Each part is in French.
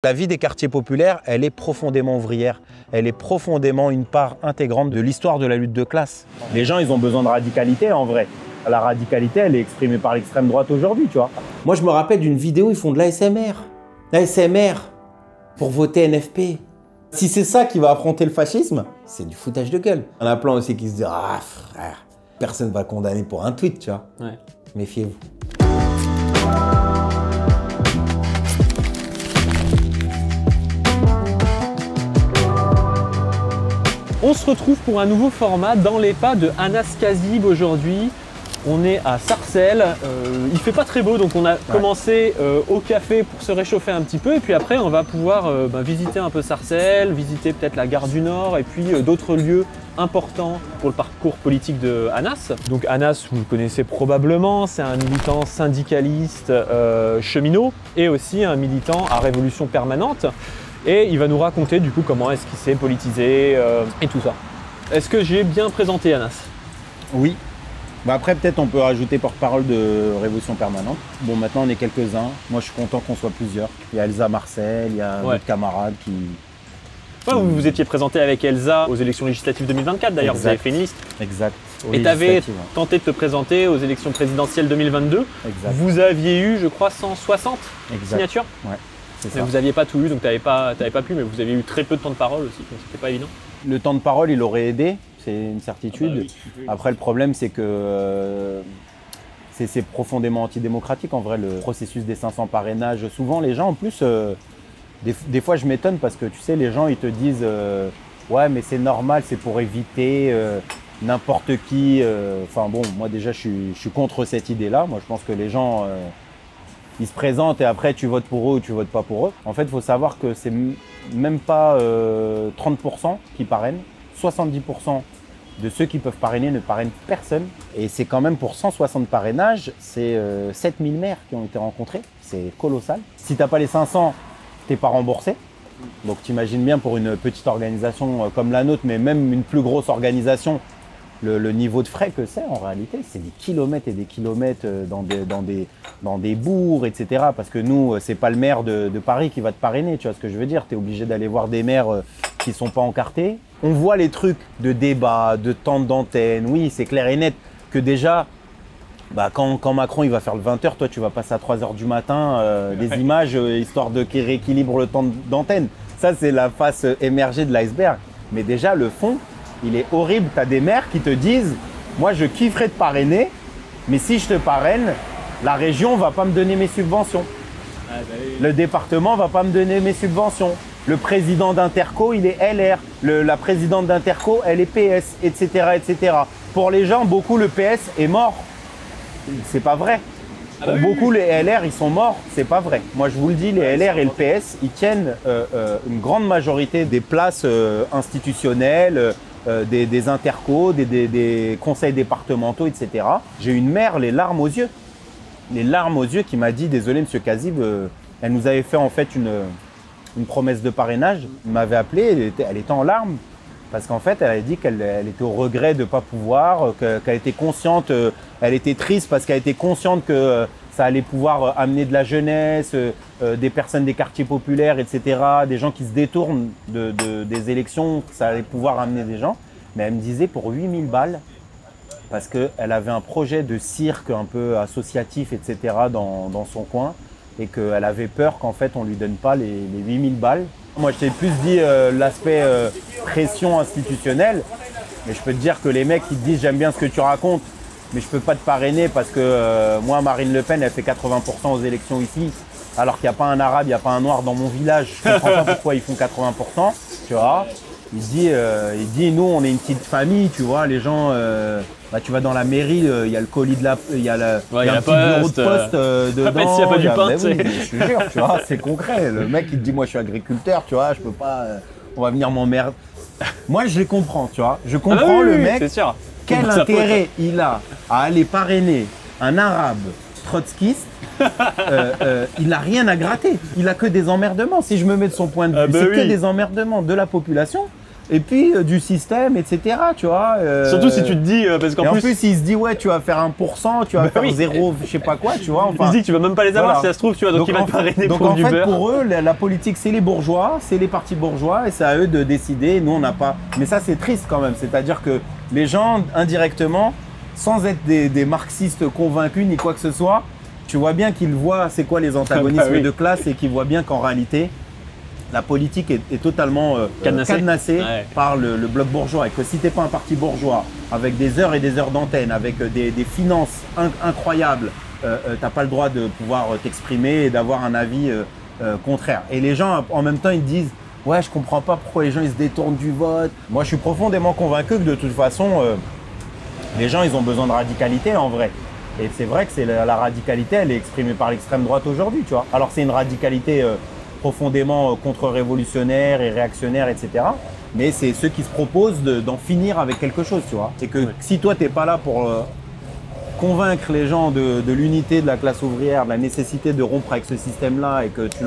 La vie des quartiers populaires, elle est profondément ouvrière. Elle est profondément une part intégrante de l'histoire de la lutte de classe. Les gens, ils ont besoin de radicalité en vrai. La radicalité, elle est exprimée par l'extrême droite aujourd'hui, tu vois. Moi, je me rappelle d'une vidéo, ils font de l'ASMR. L'ASMR pour voter NFP. Si c'est ça qui va affronter le fascisme, c'est du foutage de gueule. Il y en a plein aussi qui se disent « Ah frère, personne ne va condamner pour un tweet, tu vois. Ouais. » Méfiez-vous. On se retrouve pour un nouveau format dans les pas de Anas Kazib aujourd'hui. On est à Sarcelles, il fait pas très beau donc on a commencé au café pour se réchauffer un petit peu et puis après on va pouvoir visiter un peu Sarcelles, visiter peut-être la gare du Nord et puis d'autres lieux importants pour le parcours politique de Anas. Donc Anas, vous le connaissez probablement, c'est un militant syndicaliste cheminot et aussi un militant à Révolution Permanente. Et il va nous raconter du coup comment est-ce qu'il s'est politisé et tout ça. Est-ce que j'ai bien présenté Anas? Oui. Bah après peut-être on peut rajouter porte-parole de Révolution Permanente. Bon maintenant on est quelques-uns. Moi je suis content qu'on soit plusieurs. Il y a Elsa Marcel, il y a d'autres camarades qui... Ouais, vous vous étiez présenté avec Elsa aux élections législatives 2024 d'ailleurs, vous avez fait une liste. Exact. Et tu avais tenté de te présenter aux élections présidentielles 2022. Exact. Vous aviez eu je crois 160 signatures. Ouais. Mais vous n'aviez pas tout eu, donc tu n'avais pas pu, mais vous avez eu très peu de temps de parole aussi, donc c'était pas évident. Le temps de parole, il aurait aidé, c'est une certitude. Ah bah oui. Après, le problème, c'est que c'est profondément antidémocratique, en vrai, le processus des 500 parrainages. Souvent, les gens, en plus, des fois, je m'étonne parce que, tu sais, les gens, ils te disent ouais, mais c'est normal, c'est pour éviter n'importe qui. Enfin bon, moi, déjà, je suis contre cette idée-là. Moi, je pense que les gens... ils se présentent et après tu votes pour eux ou tu votes pas pour eux. En fait, il faut savoir que c'est même pas 30% qui parrainent. 70% de ceux qui peuvent parrainer ne parrainent personne. Et c'est quand même pour 160 parrainages, c'est 7000 maires qui ont été rencontrés. C'est colossal. Si tu n'as pas les 500, tu n'es pas remboursé. Donc tu imagines bien pour une petite organisation comme la nôtre, mais même une plus grosse organisation, le niveau de frais que c'est en réalité, c'est des kilomètres et des kilomètres dans des bourgs, etc. Parce que nous, c'est pas le maire de Paris qui va te parrainer, tu vois ce que je veux dire. Tu es obligé d'aller voir des maires qui sont pas encartés. On voit les trucs de débat, de temps d'antenne. Oui, c'est clair et net que déjà, bah, quand Macron il va faire le 20h, toi tu vas passer à 3h du matin des images histoire de qu'il rééquilibre le temps d'antenne. Ça, c'est la face émergée de l'iceberg. Mais déjà, le fond, il est horrible. Tu as des maires qui te disent « Moi, je kifferais te parrainer, mais si je te parraine, la région ne va pas me donner mes subventions. Ah, bah oui. Le département ne va pas me donner mes subventions. Le président d'Interco, il est LR. La présidente d'Interco, elle est PS, etc., etc. » Pour les gens, beaucoup, le PS est mort. C'est pas vrai. Ah bah pour beaucoup, les LR, ils sont morts. C'est pas vrai. Moi, je vous le dis, les LR et le PS, ils tiennent une grande majorité des places institutionnelles, des intercos, des conseils départementaux, etc. J'ai une mère, les larmes aux yeux. Les larmes aux yeux qui m'a dit, désolé monsieur Kazib, elle nous avait fait en fait une promesse de parrainage. Elle m'avait appelé, elle était en larmes. Parce qu'en fait, elle a dit qu'elle était au regret de ne pas pouvoir, qu'elle était consciente, elle était triste parce qu'elle était consciente que ça allait pouvoir amener de la jeunesse, des personnes des quartiers populaires, etc., des gens qui se détournent des élections, ça allait pouvoir amener des gens. Mais elle me disait pour 8000 balles, parce qu'elle avait un projet de cirque un peu associatif, etc., dans son coin, et qu'elle avait peur qu'en fait, on ne lui donne pas les 8000 balles. Moi, je t'ai plus dit l'aspect pression institutionnelle, mais je peux te dire que les mecs qui te disent « j'aime bien ce que tu racontes, mais je peux pas te parrainer parce que moi, Marine Le Pen, elle fait 80% aux élections ici, alors qu'il n'y a pas un arabe, il n'y a pas un noir dans mon village. Je comprends pas pourquoi ils font 80%, tu vois. Il dit nous, on est une petite famille, tu vois, les gens… bah, tu vas dans la mairie, il y a le colis de la… Il y a un petit bureau de poste dedans. S'il n'y a pas du pain, oui, je te jure, tu vois, c'est concret. Le mec, il te dit, moi, je suis agriculteur, tu vois, je peux pas… on va venir m'emmerder. Moi, je les comprends, tu vois. Je comprends le mec. C'est sûr. Quel intérêt il a à aller parrainer un arabe trotskiste. Il n'a rien à gratter. Il a que des emmerdements. Si je me mets de son point de vue, c'est que des emmerdements de la population. et puis du système, etc. Tu vois. Surtout si tu te dis, parce qu'en plus, il se dit, ouais, tu vas faire 1%, tu vas faire 0, je sais pas quoi, tu vois. Enfin, il se dit que tu vas même pas les avoir, si ça se trouve, tu vois, donc il va te parrainer pour du beurre. Donc en fait, pour eux, la politique, c'est les bourgeois, c'est les partis bourgeois, et c'est à eux de décider. Nous, on n'a pas. Mais ça, c'est triste quand même. C'est-à-dire que les gens, indirectement, sans être des marxistes convaincus ni quoi que ce soit, tu vois bien qu'ils voient c'est quoi les antagonismes de classe et qu'ils voient bien qu'en réalité, la politique est totalement cadenassée par le bloc bourgeois. Et que si tu n'es pas un parti bourgeois, avec des heures et des heures d'antenne, avec des finances incroyables, tu n'as pas le droit de pouvoir t'exprimer et d'avoir un avis contraire. Et les gens, en même temps, ils te disent « Ouais, je comprends pas pourquoi les gens ils se détournent du vote. » Moi, je suis profondément convaincu que de toute façon, les gens, ils ont besoin de radicalité en vrai. Et c'est vrai que la radicalité, elle est exprimée par l'extrême droite aujourd'hui, tu vois. Alors, c'est une radicalité profondément contre-révolutionnaire et réactionnaire, etc. Mais c'est ceux qui se proposent d'en finir avec quelque chose, tu vois. Et que si toi, tu n'es pas là pour convaincre les gens de l'unité de la classe ouvrière, de la nécessité de rompre avec ce système-là et que tu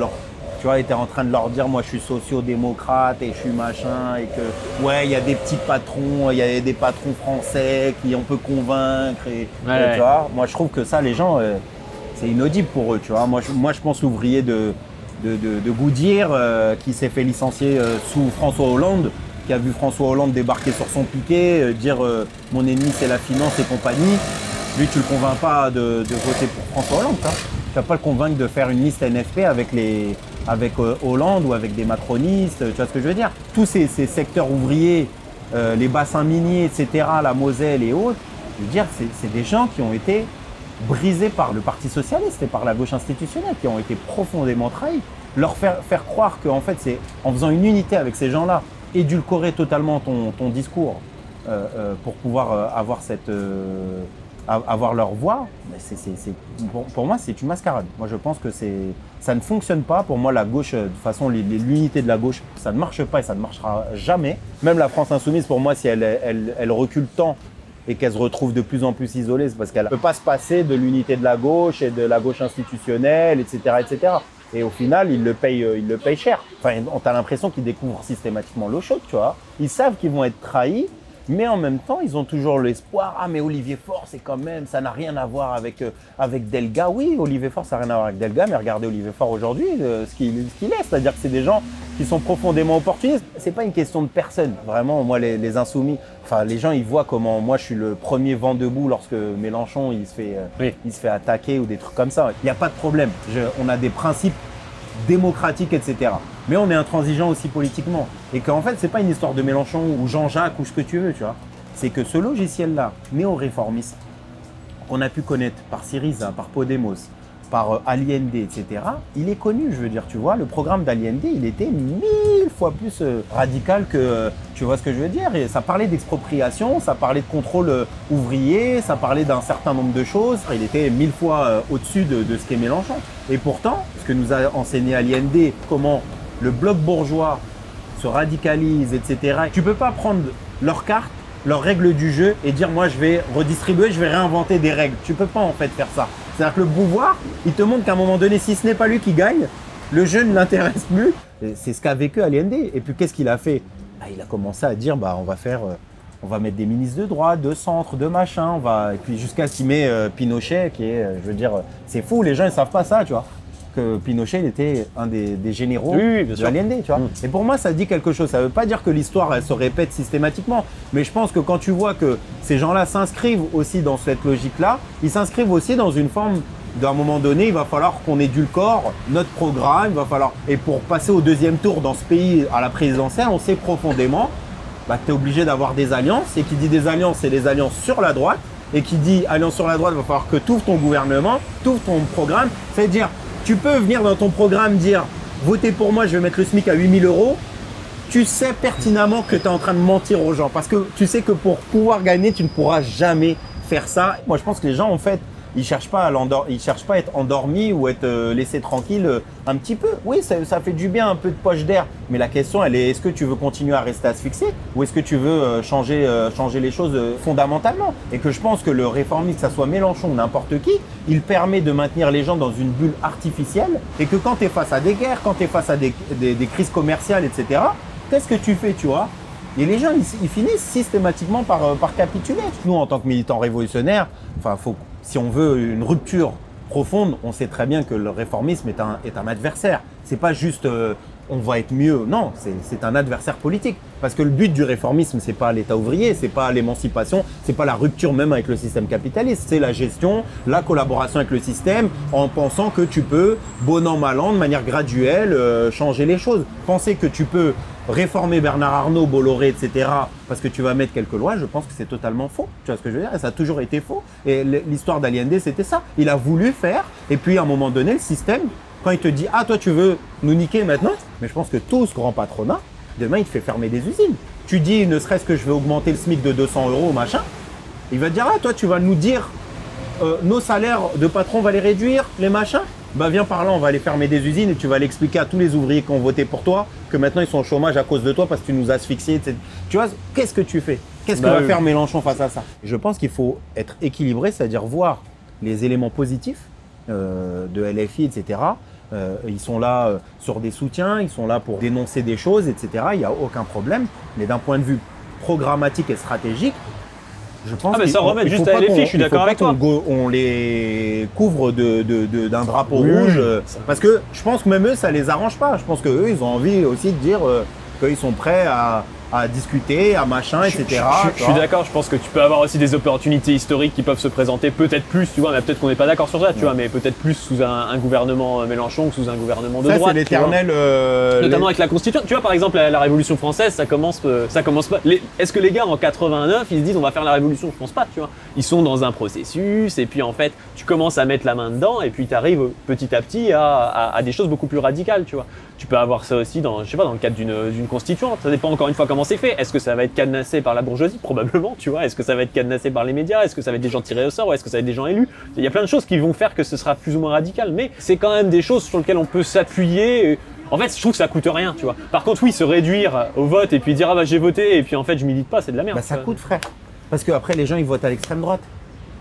es en train de leur dire, moi, je suis socio-démocrate et je suis machin et que, ouais, il y a des petits patrons, il y a des patrons français qui on peut convaincre et tu vois. Moi, je trouve que ça, les gens, c'est inaudible pour eux, tu vois. Moi, je pense l'ouvrier de Goodyear qui s'est fait licencier sous François Hollande, qui a vu François Hollande débarquer sur son piquet, dire mon ennemi c'est la finance et compagnie. Lui, tu le convaincs pas de voter pour François Hollande. Tu vas pas le convaincre de faire une liste NFP avec Hollande ou avec des macronistes. Tu vois ce que je veux dire? Tous ces secteurs ouvriers, les bassins miniers, etc., la Moselle et autres, je veux dire, c'est des gens qui ont été brisés par le Parti socialiste et par la gauche institutionnelle, qui ont été profondément trahis. Leur faire croire qu'en fait, c'est en faisant une unité avec ces gens-là, édulcorer totalement ton discours pour pouvoir avoir leur voix, pour moi, c'est une mascarade. Moi, je pense que ça ne fonctionne pas. Pour moi, la gauche, de toute façon, l'unité de la gauche, ça ne marche pas et ça ne marchera jamais. Même la France insoumise, pour moi, si elle recule tant et qu'elle se retrouve de plus en plus isolée, c'est parce qu'elle ne peut pas se passer de l'unité de la gauche et de la gauche institutionnelle, etc., etc. Et au final, ils le payent cher. Enfin, on a l'impression qu'ils découvrent systématiquement l'eau chaude, tu vois. Ils savent qu'ils vont être trahis, mais en même temps, ils ont toujours l'espoir. Ah, mais Olivier Faure, c'est quand même, ça n'a rien à voir avec Delga. Oui, Olivier Faure, ça n'a rien à voir avec Delga, mais regardez Olivier Faure aujourd'hui, ce qu'il est. C'est-à-dire que c'est des gens qui sont profondément opportunistes. C'est pas une question de personne. Vraiment, moi, les insoumis, enfin, les gens, ils voient comment moi, je suis le premier vent debout lorsque Mélenchon, il se fait attaquer ou des trucs comme ça. Il n'y a pas de problème. On a des principes démocratiques, etc. Mais on est intransigeant aussi politiquement. Et qu'en fait, c'est pas une histoire de Mélenchon ou Jean-Jacques ou ce que tu veux, tu vois. C'est que ce logiciel-là, néo-réformiste, qu'on a pu connaître par Syriza, par Podemos, par Allende, etc., il est connu, je veux dire, tu vois. Le programme d'Allende, il était 1000 fois plus radical que, tu vois ce que je veux dire. Et ça parlait d'expropriation, ça parlait de contrôle ouvrier, ça parlait d'un certain nombre de choses. Il était 1000 fois au-dessus de ce qu'est Mélenchon. Et pourtant, ce que nous a enseigné Allende, comment le bloc bourgeois se radicalise, etc. Tu peux pas prendre leurs cartes, leurs règles du jeu et dire moi je vais redistribuer, je vais réinventer des règles. Tu peux pas en fait faire ça. C'est-à-dire que le pouvoir, il te montre qu'à un moment donné, si ce n'est pas lui qui gagne, le jeu ne l'intéresse plus. C'est ce qu'a vécu Allende. Et puis qu'est-ce qu'il a fait? Il a commencé à dire on va mettre des ministres de droite, de centre, de machin, et puis jusqu'à ce qu'il met Pinochet, qui est, je veux dire, c'est fou, les gens ne savent pas ça, tu vois. Que Pinochet, il était un des généraux de Allende, tu vois. Et pour moi, ça dit quelque chose. Ça ne veut pas dire que l'histoire, elle se répète systématiquement. Mais je pense que quand tu vois que ces gens-là s'inscrivent aussi dans cette logique-là, ils s'inscrivent aussi dans une forme d'un moment donné, il va falloir qu'on édulcore notre programme, il va falloir… Et pour passer au deuxième tour dans ce pays à la présidentielle, on sait profondément que tu es obligé d'avoir des alliances. Et qui dit des alliances, c'est des alliances sur la droite. Et qui dit alliance sur la droite, il va falloir que tu ouvres ton gouvernement, tu ouvres ton programme. C'est-à-dire… Tu peux venir dans ton programme dire « Votez pour moi, je vais mettre le SMIC à 8 000 €. » Tu sais pertinemment que tu es en train de mentir aux gens parce que tu sais que pour pouvoir gagner, tu ne pourras jamais faire ça. Moi, je pense que les gens, en fait, ils cherchent pas à être endormis ou être laissés tranquilles un petit peu. Oui, ça fait du bien, un peu de poche d'air. Mais la question, elle est, est-ce que tu veux continuer à rester asphyxié ou est-ce que tu veux changer les choses fondamentalement? Et que je pense que le réformiste, que ça soit Mélenchon ou n'importe qui, il permet de maintenir les gens dans une bulle artificielle et que quand tu es face à des guerres, quand tu es face à des crises commerciales, etc., qu'est-ce que tu fais, tu vois? Et les gens, ils finissent systématiquement par capituler. Nous, en tant que militants révolutionnaires, si on veut une rupture profonde, on sait très bien que le réformisme est un adversaire. C'est pas juste on va être mieux. Non, c'est un adversaire politique. Parce que le but du réformisme, c'est pas l'État ouvrier, c'est pas l'émancipation, c'est pas la rupture même avec le système capitaliste. C'est la gestion, la collaboration avec le système, en pensant que tu peux, bon an, mal an, de manière graduelle, changer les choses. Penser que tu peux réformer Bernard Arnault, Bolloré, etc., parce que tu vas mettre quelques lois, je pense que c'est totalement faux. Tu vois ce que je veux dire? Et ça a toujours été faux. Et l'histoire d'Allende, c'était ça. Il a voulu faire, et puis à un moment donné, le système, quand il te dit « Ah, toi, tu veux nous niquer maintenant ?» Mais je pense que tout ce grand patronat, demain, il te fait fermer des usines. Tu dis, ne serait-ce que je vais augmenter le SMIC de 200 €, machin, il va te dire « Ah, toi, tu vas nous dire nos salaires de patron, on va les réduire, les machins ?» Bah viens par là, on va aller fermer des usines et tu vas l'expliquer à tous les ouvriers qui ont voté pour toi que maintenant ils sont au chômage à cause de toi parce que tu nous as asphyxiés, etc. Tu vois, qu'est-ce que tu fais? Qu'est-ce que va faire Mélenchon face à ça? Je pense qu'il faut être équilibré, c'est-à-dire voir les éléments positifs de LFI, etc. Ils sont là sur des soutiens, ils sont là pour dénoncer des choses, etc. Il n'y a aucun problème. Mais d'un point de vue programmatique et stratégique, je pense mais ça remet juste à LFI, je suis d'accord avec toi. On les couvre d'un drapeau rouge, parce que je pense que même eux, ça les arrange pas. Je pense qu'eux, ils ont envie aussi de dire qu'ils sont prêts à discuter, à machin, etc. Je suis d'accord, je pense que tu peux avoir aussi des opportunités historiques qui peuvent se présenter peut-être plus, tu vois, mais peut-être qu'on n'est pas d'accord sur ça, tu vois, mais peut-être plus sous un gouvernement Mélenchon que sous un gouvernement de droite. Ça, c'est l'éternel... Notamment avec la Constitution. Tu vois, par exemple, la Révolution française, ça commence pas... Est-ce que les gars, en 89, ils se disent on va faire la Révolution? Je pense pas, tu vois. Ils sont dans un processus, et puis en fait, tu commences à mettre la main dedans, et puis tu arrives petit à petit à des choses beaucoup plus radicales, tu vois. Tu peux avoir ça aussi dans, je sais pas, dans le cadre d'une constituante. Ça dépend encore une fois comment c'est fait. Est-ce que ça va être cadenassé par la bourgeoisie? Probablement, tu vois. Est-ce que ça va être cadenassé par les médias? Est-ce que ça va être des gens tirés au sort? Ou est-ce que ça va être des gens élus? Il y a plein de choses qui vont faire que ce sera plus ou moins radical. Mais c'est quand même des choses sur lesquelles on peut s'appuyer. En fait, je trouve que ça coûte rien, tu vois. Par contre, oui, se réduire au vote et puis dire ah bah j'ai voté et puis en fait je milite pas, c'est de la merde. Bah, ça coûte, frère. Parce qu'après les gens ils votent à l'extrême droite.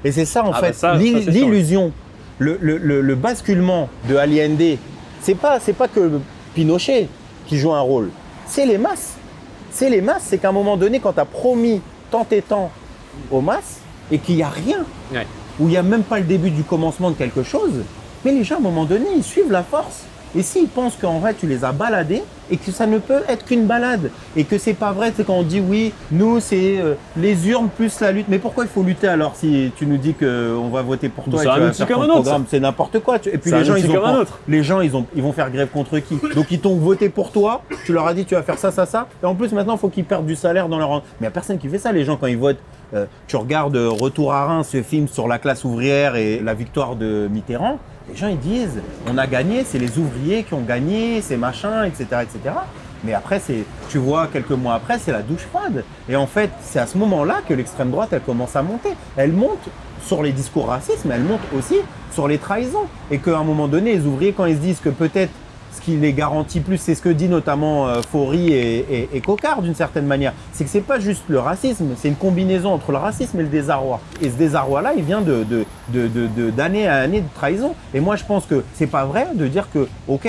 Et c'est ça en fait, bah l'illusion, le basculement de Allende, c'est pas que Pinochet qui joue un rôle, c'est les masses. C'est les masses, c'est qu'à un moment donné, quand tu as promis tant et tant aux masses et qu'il n'y a rien, où il n'y a même pas le début du commencement de quelque chose, mais les gens à un moment donné, ils suivent la force. Et s'ils pensent qu'en vrai, tu les as baladés et que ça ne peut être qu'une balade et que c'est pas vrai, c'est quand on dit oui, nous, c'est les urnes plus la lutte. Mais pourquoi il faut lutter alors si tu nous dis qu'on va voter pour toi et que tu vas faire ton programme? C'est n'importe quoi. Et puis les gens, ils vont faire grève contre qui? Donc ils t'ont voté pour toi, tu leur as dit tu vas faire ça, ça, ça. Et en plus, maintenant, il faut qu'ils perdent du salaire dans leur... Mais il n'y a personne qui fait ça, les gens, quand ils votent. Tu regardes Retour à Reims, ce film sur la classe ouvrière et la victoire de Mitterrand. Les gens ils disent on a gagné, c'est les ouvriers qui ont gagné, c'est machin, etc., etc. Mais après, tu vois, quelques mois après, c'est la douche froide. Et en fait, c'est à ce moment-là que l'extrême droite, elle commence à monter. Elle monte sur les discours racistes, mais elle monte aussi sur les trahisons. Et qu'à un moment donné, les ouvriers, quand ils se disent que peut-être ce qui les garantit plus, c'est ce que dit notamment Faury et Cocard d'une certaine manière, c'est que c'est pas juste le racisme, c'est une combinaison entre le racisme et le désarroi. Et ce désarroi-là, il vient d'année à année de trahison. Et moi, je pense que c'est pas vrai de dire que, ok,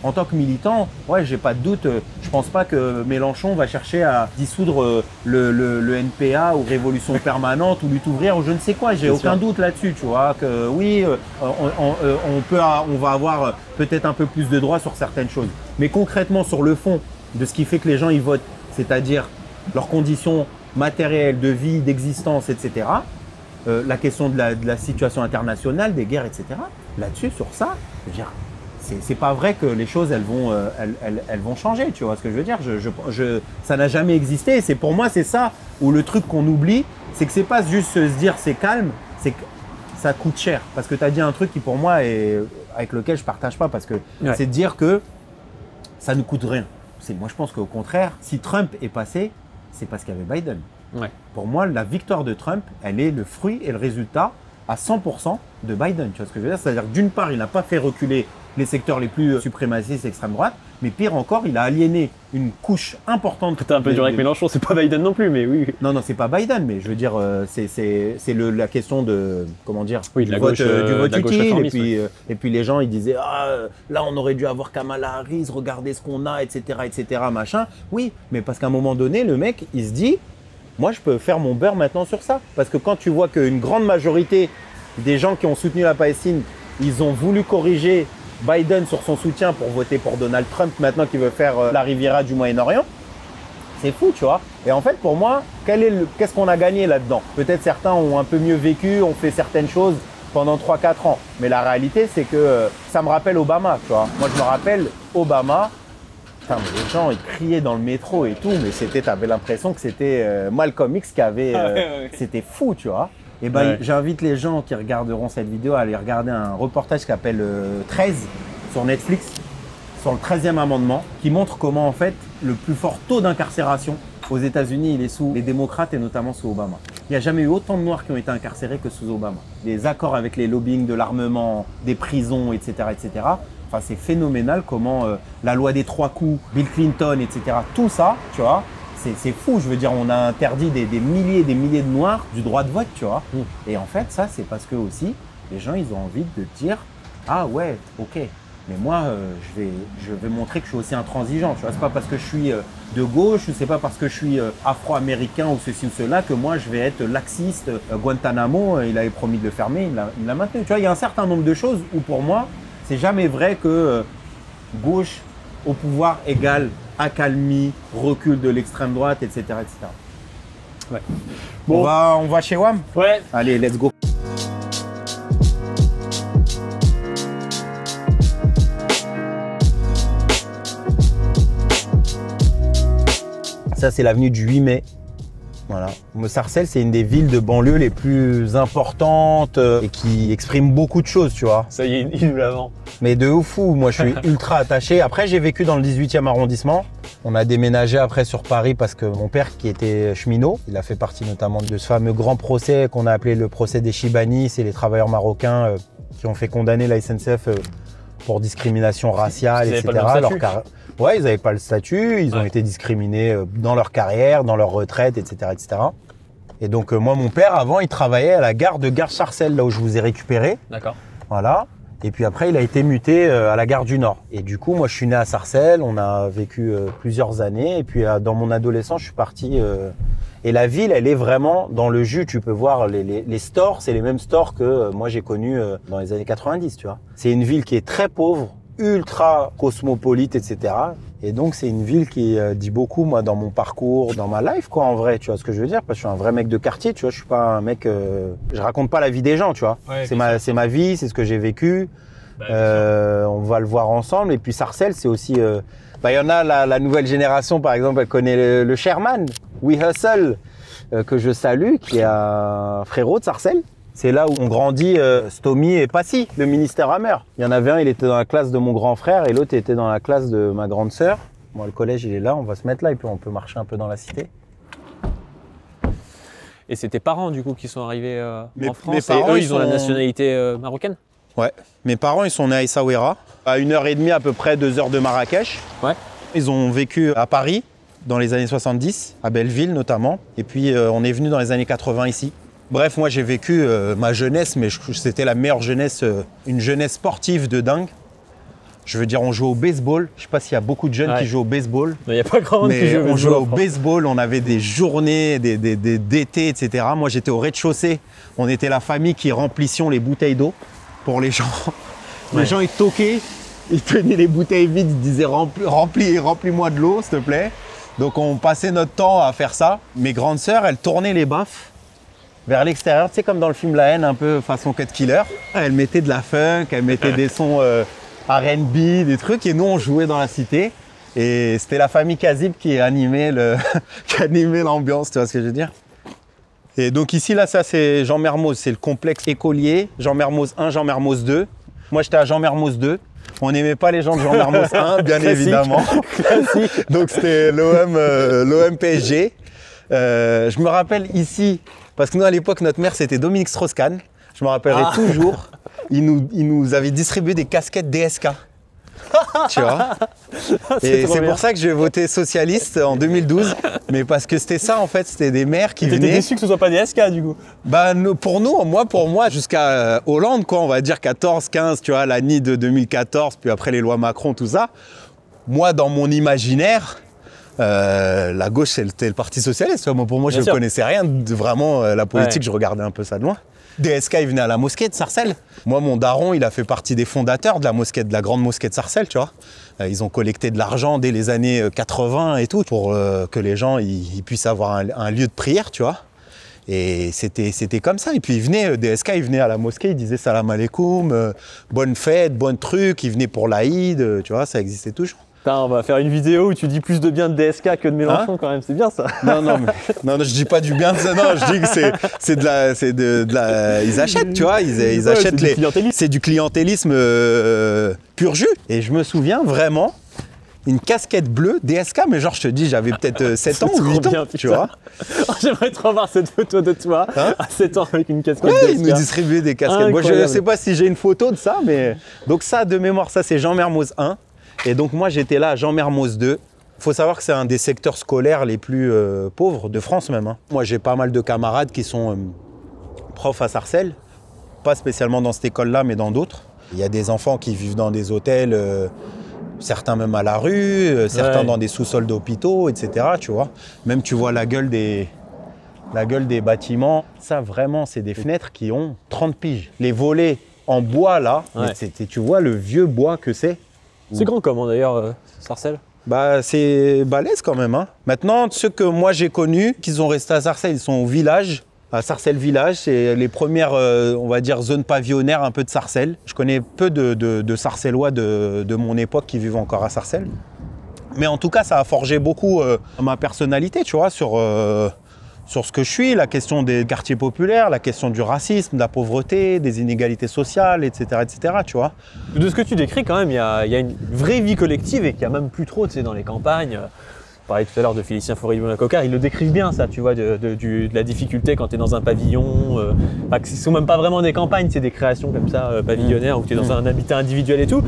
en tant que militant, ouais, j'ai pas de doute, je pense pas que Mélenchon va chercher à dissoudre le NPA ou Révolution permanente ou lutte ouvrière ou je ne sais quoi, j'ai aucun doute là-dessus, tu vois, que oui, on va avoir peut-être un peu plus de droits sur certaines choses. Mais concrètement, sur le fond de ce qui fait que les gens y votent, c'est-à-dire leurs conditions matérielles, de vie, d'existence, etc., la question de la situation internationale, des guerres, etc., là-dessus, sur ça, je veux dire, c'est pas vrai que les choses elles vont changer, tu vois ce que je veux dire. Ça n'a jamais existé. C'est pour moi c'est ça où le truc qu'on oublie, c'est que c'est pas juste se dire c'est calme, c'est que ça coûte cher. Parce que tu as dit un truc qui pour moi est avec lequel je partage pas, parce que c'est de dire que ça ne coûte rien. Moi je pense qu'au contraire, si Trump est passé, c'est parce qu'il y avait Biden. Pour moi, la victoire de Trump, elle est le fruit et le résultat à 100% de Biden. Tu vois ce que je veux dire? C'est-à-dire que d'une part, il n'a pas fait reculer les secteurs les plus suprémacistes extrême droite, Mais pire encore, il a aliéné une couche importante. T'es un peu dur avec Mélenchon, c'est pas Biden non plus, mais oui. Non, c'est pas Biden, mais je veux dire, c'est la question de, comment dire, oui, du vote utile. Et puis les gens, ils disaient, là, on aurait dû avoir Kamala Harris, regardez ce qu'on a, etc., machin. Oui, mais parce qu'à un moment donné, le mec, il se dit, moi, je peux faire mon beurre maintenant sur ça. Parce que quand tu vois qu'une grande majorité des gens qui ont soutenu la Palestine, ils ont voulu corriger Biden sur son soutien pour voter pour Donald Trump maintenant qu'il veut faire la Riviera du Moyen-Orient, c'est fou, tu vois. Et en fait, pour moi, qu'est-ce qu'on a gagné là-dedans? Peut-être certains ont un peu mieux vécu, ont fait certaines choses pendant 3-4 ans. Mais la réalité, c'est que ça me rappelle Obama, tu vois. Moi, je me rappelle Obama. Putain, mais les gens, ils criaient dans le métro et tout, mais t'avais l'impression que c'était Malcolm X qui avait... C'était fou, tu vois. Et ben, j'invite les gens qui regarderont cette vidéo à aller regarder un reportage qui s'appelle 13 sur Netflix, sur le 13e amendement, qui montre comment en fait le plus fort taux d'incarcération aux États-Unis, il est sous les démocrates et notamment sous Obama. Il n'y a jamais eu autant de Noirs qui ont été incarcérés que sous Obama. Les accords avec les lobbying de l'armement, des prisons, etc. Enfin, c'est phénoménal comment la loi des 3 coups, Bill Clinton, etc. Tout ça, tu vois. C'est fou, je veux dire, on a interdit des milliers et des milliers de Noirs du droit de vote, tu vois. Et en fait, ça, c'est parce que aussi, les gens, ils ont envie de dire, ah ouais, ok, mais moi, je vais montrer que je suis aussi intransigeant, tu vois. C'est pas parce que je suis de gauche, c'est pas parce que je suis afro-américain ou ceci ou cela que moi, je vais être laxiste. Guantanamo, il avait promis de le fermer, il l'a maintenu. Tu vois, il y a un certain nombre de choses où pour moi, c'est jamais vrai que gauche au pouvoir égale accalmie, recul de l'extrême droite, etc. Ouais. Bon. On va chez WAM? Ouais. Allez, let's go. Ça, c'est l'avenue du 8 mai. Voilà. Sarcelles, c'est une des villes de banlieue les plus importantes et qui exprime beaucoup de choses, tu vois. Ça y est, il nous la vend. Mais de ouf fou, moi je suis ultra attaché. Après, j'ai vécu dans le 18e arrondissement. On a déménagé après sur Paris parce que mon père, qui était cheminot, il a fait partie notamment de ce fameux grand procès qu'on a appelé le procès des Chibani. C'est les travailleurs marocains qui ont fait condamner la SNCF pour discrimination raciale, etc. Ouais, ils n'avaient pas le statut, ils ont été discriminés dans leur carrière, dans leur retraite, etc. Et donc, moi, mon père, avant, il travaillait à la gare de Sarcelles, là où je vous ai récupéré. D'accord. Voilà. Et puis après, il a été muté à la gare du Nord. Et du coup, moi, je suis né à Sarcelles, on a vécu plusieurs années. Et puis, dans mon adolescence, je suis parti... Et la ville, elle est vraiment dans le jus. Tu peux voir les stores, c'est les mêmes stores que moi, j'ai connus dans les années 90, tu vois. C'est une ville qui est très pauvre, ultra cosmopolite, etc. Et donc, c'est une ville qui dit beaucoup, moi, dans mon parcours, dans ma life, quoi, en vrai. Tu vois ce que je veux dire? Parce que je suis un vrai mec de quartier, tu vois. Je suis pas un mec... je raconte pas la vie des gens, tu vois. Ouais, c'est ma vie, c'est ce que j'ai vécu. On va le voir ensemble. Et puis, Sarcelles, c'est aussi... il y en a, la nouvelle génération, par exemple, elle connaît le Sherman, We Hustle, que je salue, qui est un frérot de Sarcelles. C'est là où on grandit Stomy et Passy, le ministère Hammer. Il y en avait un, il était dans la classe de mon grand frère et l'autre était dans la classe de ma grande sœur. Moi, le collège, il est là, on va se mettre là et puis on peut marcher un peu dans la cité. Et c'est tes parents, du coup, qui sont arrivés en France, mes parents, et eux, ils ont la nationalité marocaine? Ouais. Mes parents, ils sont nés à Essaouira, à 1h30 à peu près, 2 heures de Marrakech. Ouais. Ils ont vécu à Paris dans les années 70, à Belleville notamment. Et puis, on est venu dans les années 80 ici. Bref, moi j'ai vécu ma jeunesse, mais c'était la meilleure jeunesse, une jeunesse sportive de dingue. Je veux dire, on jouait au baseball. Je ne sais pas s'il y a beaucoup de jeunes qui jouent au baseball. Il n'y a pas grand monde qui joue au baseball. On jouait au baseball, on avait des journées, d'été, etc. Moi j'étais au rez-de-chaussée. On était la famille qui remplissions les bouteilles d'eau pour les gens. Les gens ils toquaient, ils tenaient les bouteilles vides, ils disaient remplis-moi de l'eau, s'il te plaît. Donc on passait notre temps à faire ça. Mes grandes sœurs, elles tournaient les baffes vers l'extérieur, tu sais, comme dans le film La Haine, un peu façon Cut Killer. Elle mettait de la funk, elle mettait des sons R&B, des trucs, et nous on jouait dans la cité. Et c'était la famille Kazib qui animait l'ambiance, tu vois ce que je veux dire. Et donc ici, là, ça c'est Jean Mermoz, c'est le complexe écolier, Jean Mermoz 1, Jean Mermoz 2. Moi j'étais à Jean Mermoz 2. On n'aimait pas les gens de Jean Mermoz 1, bien évidemment. Donc c'était l'OM PSG. Je me rappelle ici, parce que nous à l'époque, notre maire c'était Dominique Strauss-Kahn. Je me rappellerai toujours, il nous avait distribué des casquettes DSK. Tu vois. Et c'est pour ça que j'ai voté socialiste en 2012. Mais parce que c'était ça, en fait. C'était des maires qui venaient... T'étais déçu que ce soit pas des SK, du coup? Bah, pour moi, jusqu'à Hollande, quoi, on va dire 14, 15, tu vois, l'année de 2014, puis après les lois Macron, tout ça. Moi, dans mon imaginaire, la gauche, c'était le Parti socialiste. Pour moi, je ne connaissais rien de vraiment la politique, je regardais un peu ça de loin. DSK, il venait à la mosquée de Sarcelles. Moi, mon daron, il a fait partie des fondateurs de la mosquée, de la grande mosquée de Sarcelles, tu vois. Ils ont collecté de l'argent dès les années 80 et tout, pour que les gens ils puissent avoir un lieu de prière, tu vois. Et c'était comme ça. Et puis, DSK, il venait à la mosquée, il disait salam alaikum, bonne fête, bon truc. Il venait pour l'Aïd, tu vois, ça existait toujours. Putain, on va faire une vidéo où tu dis plus de bien de DSK que de Mélenchon, quand même, c'est bien ça. Non, je dis pas du bien de ça, non, je dis que c'est de la... Ils achètent, tu vois, ils achètent les... C'est du clientélisme pur jus. Et je me souviens vraiment, une casquette bleue DSK, mais genre je te dis, j'avais peut-être 7 ans ou 8 ans, bien, tu vois. Oh, j'aimerais trop voir cette photo de toi à 7 ans avec une casquette DSK. DSK. Ils nous distribuaient des casquettes. Moi, je sais pas si j'ai une photo de ça, mais... Donc ça, de mémoire, ça c'est Jean Mermoz 1. Et donc moi j'étais là à Jean Mermoz 2. Il faut savoir que c'est un des secteurs scolaires les plus pauvres de France même. Hein. Moi j'ai pas mal de camarades qui sont profs à Sarcelles, pas spécialement dans cette école-là mais dans d'autres. Il y a des enfants qui vivent dans des hôtels, certains même à la rue, certains dans des sous-sols d'hôpitaux, etc. Tu vois. Même tu vois la gueule des bâtiments. Ça vraiment c'est des fenêtres qui ont 30 piges. Les volets en bois là, tu vois le vieux bois que c'est. C'est grand comment d'ailleurs, Sarcelles? Bah, c'est balèze quand même. Hein. Maintenant, ceux que moi j'ai connus, qui sont restés à Sarcelles, ils sont au village, à Sarcelles Village. C'est les premières, on va dire, zones pavillonnaires un peu de Sarcelles. Je connais peu de Sarcellois de mon époque qui vivent encore à Sarcelles. Mais en tout cas, ça a forgé beaucoup ma personnalité, tu vois, sur ce que je suis, la question des quartiers populaires, la question du racisme, de la pauvreté, des inégalités sociales, etc., tu vois. De ce que tu décris, quand même, il y a une vraie vie collective et qu'il n'y a même plus trop, tu sais, dans les campagnes. On parlait tout à l'heure de Félicien Fauré-Coquart, ils le décrivent bien, ça, tu vois, de la difficulté quand tu es dans un pavillon. Ce ne sont même pas vraiment des campagnes, c'est des créations comme ça, pavillonnaires, où tu es dans un habitat individuel et tout.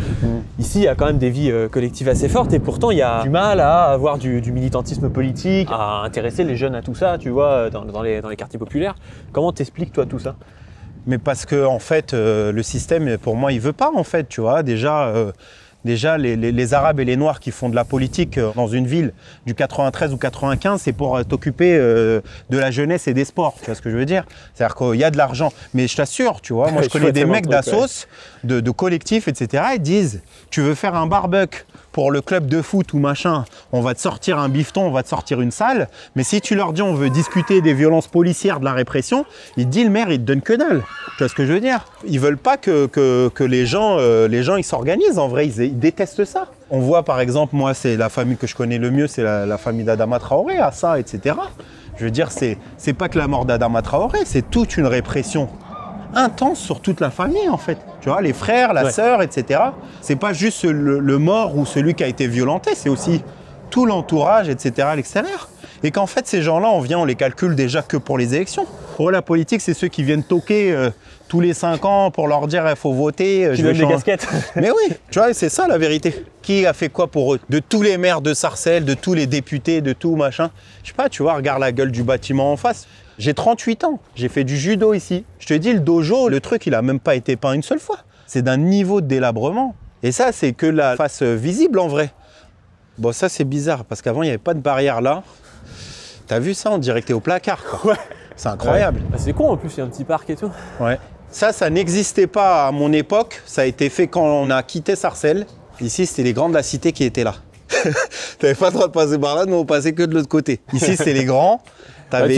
Ici, il y a quand même des vies collectives assez fortes et pourtant, il y a du mal à avoir du militantisme politique, à intéresser les jeunes à tout ça, tu vois, dans les quartiers populaires. Comment t'expliques, toi, tout ça? Mais parce que, en fait, le système, pour moi, il veut pas, en fait, tu vois. Déjà, les Arabes et les Noirs qui font de la politique dans une ville du 93 ou 95, c'est pour t'occuper de la jeunesse et des sports. Tu vois ce que je veux dire? C'est-à-dire qu'il y a de l'argent. Mais je t'assure, tu vois, moi je connais des mecs d'assos, de collectifs, etc. Ils disent, tu veux faire un barbecue pour le club de foot ou machin, on va te sortir un bifton, on va te sortir une salle. Mais si tu leur dis on veut discuter des violences policières, de la répression, il te dit le maire, il te donne que dalle. Tu vois ce que je veux dire? Ils veulent pas que les gens ils s'organisent. En vrai, ils détestent ça. On voit par exemple, moi, c'est la famille que je connais le mieux, c'est la famille d'Adama Traoré, à ça, etc. Je veux dire, c'est pas que la mort d'Adama Traoré, c'est toute une répression intense sur toute la famille en fait. Tu vois, les frères, la sœur, etc. C'est pas juste le mort ou celui qui a été violenté, c'est aussi tout l'entourage, etc. à l'extérieur. Et qu'en fait, ces gens-là, on les calcule déjà que pour les élections. Pour eux, la politique, c'est ceux qui viennent toquer tous les 5 ans pour leur dire il faut voter. Qui donnent des casquettes. Mais oui, tu vois, c'est ça la vérité. Qui a fait quoi pour eux? De tous les maires de Sarcelles, de tous les députés, de tout machin. Je sais pas, tu vois, regarde la gueule du bâtiment en face. J'ai 38 ans, j'ai fait du judo ici. Je te dis, le dojo, le truc, il a même pas été peint une seule fois. C'est d'un niveau de délabrement. Et ça, c'est que la face visible en vrai. Bon, ça, c'est bizarre, parce qu'avant, il n'y avait pas de barrière là. T'as vu ça? On dirait que t'es au placard, quoi. Ouais. C'est incroyable. Bah, c'est con, en plus, il y a un petit parc et tout. Ouais. Ça n'existait pas à mon époque. Ça a été fait quand on a quitté Sarcelles. Ici, c'était les grands de la cité qui étaient là. T'avais pas le droit de passer par là, nous, on passait que de l'autre côté. Ici, c'était les grands. T'avais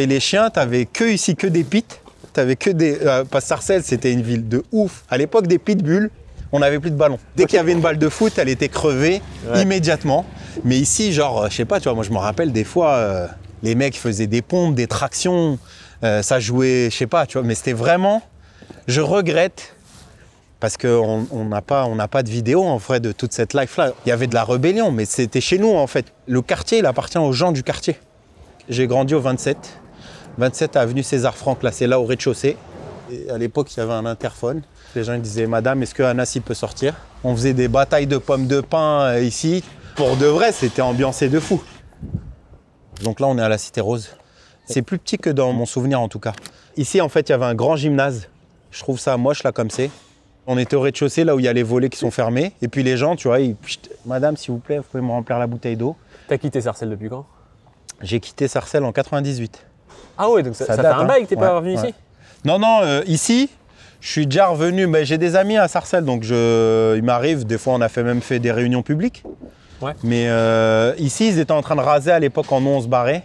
les chiens, t'avais ici que des pits. T'avais que des. Parce que Sarcelles, c'était une ville de ouf. À l'époque des pitbulls, on n'avait plus de ballon. Dès qu'il y avait une balle de foot, elle était crevée immédiatement. Mais ici, genre, je sais pas, tu vois, moi je me rappelle des fois, les mecs faisaient des pompes, des tractions, ça jouait, je sais pas, tu vois, mais c'était vraiment. Je regrette. Parce qu'on n'a pas de vidéo en vrai de toute cette life-là. Il y avait de la rébellion, mais c'était chez nous en fait. Le quartier, il appartient aux gens du quartier. J'ai grandi au 27 avenue César Franck, là c'est là au rez-de-chaussée. À l'époque, il y avait un interphone. Les gens ils disaient, madame, est-ce que Anas il peut sortir? On faisait des batailles de pommes de pain ici. Pour de vrai, c'était ambiancé de fou. Donc là, on est à la Cité Rose. C'est plus petit que dans mon souvenir en tout cas. Ici, en fait, il y avait un grand gymnase. Je trouve ça moche là comme c'est. On était au rez-de-chaussée, là où il y a les volets qui sont fermés. Et puis les gens, tu vois, ils... Madame, s'il vous plaît, vous pouvez me remplir la bouteille d'eau. T'as quitté Sarcelles depuis quand? J'ai quitté Sarcelles en 98. Ah ouais, donc ça fait date, un bail que t'es pas revenu ici? Non, non, ici, je suis déjà revenu. Mais j'ai des amis à Sarcelles, donc il m'arrive. Des fois, on a même fait des réunions publiques. Ouais. Mais ici, ils étaient en train de raser à l'époque en on se barrait.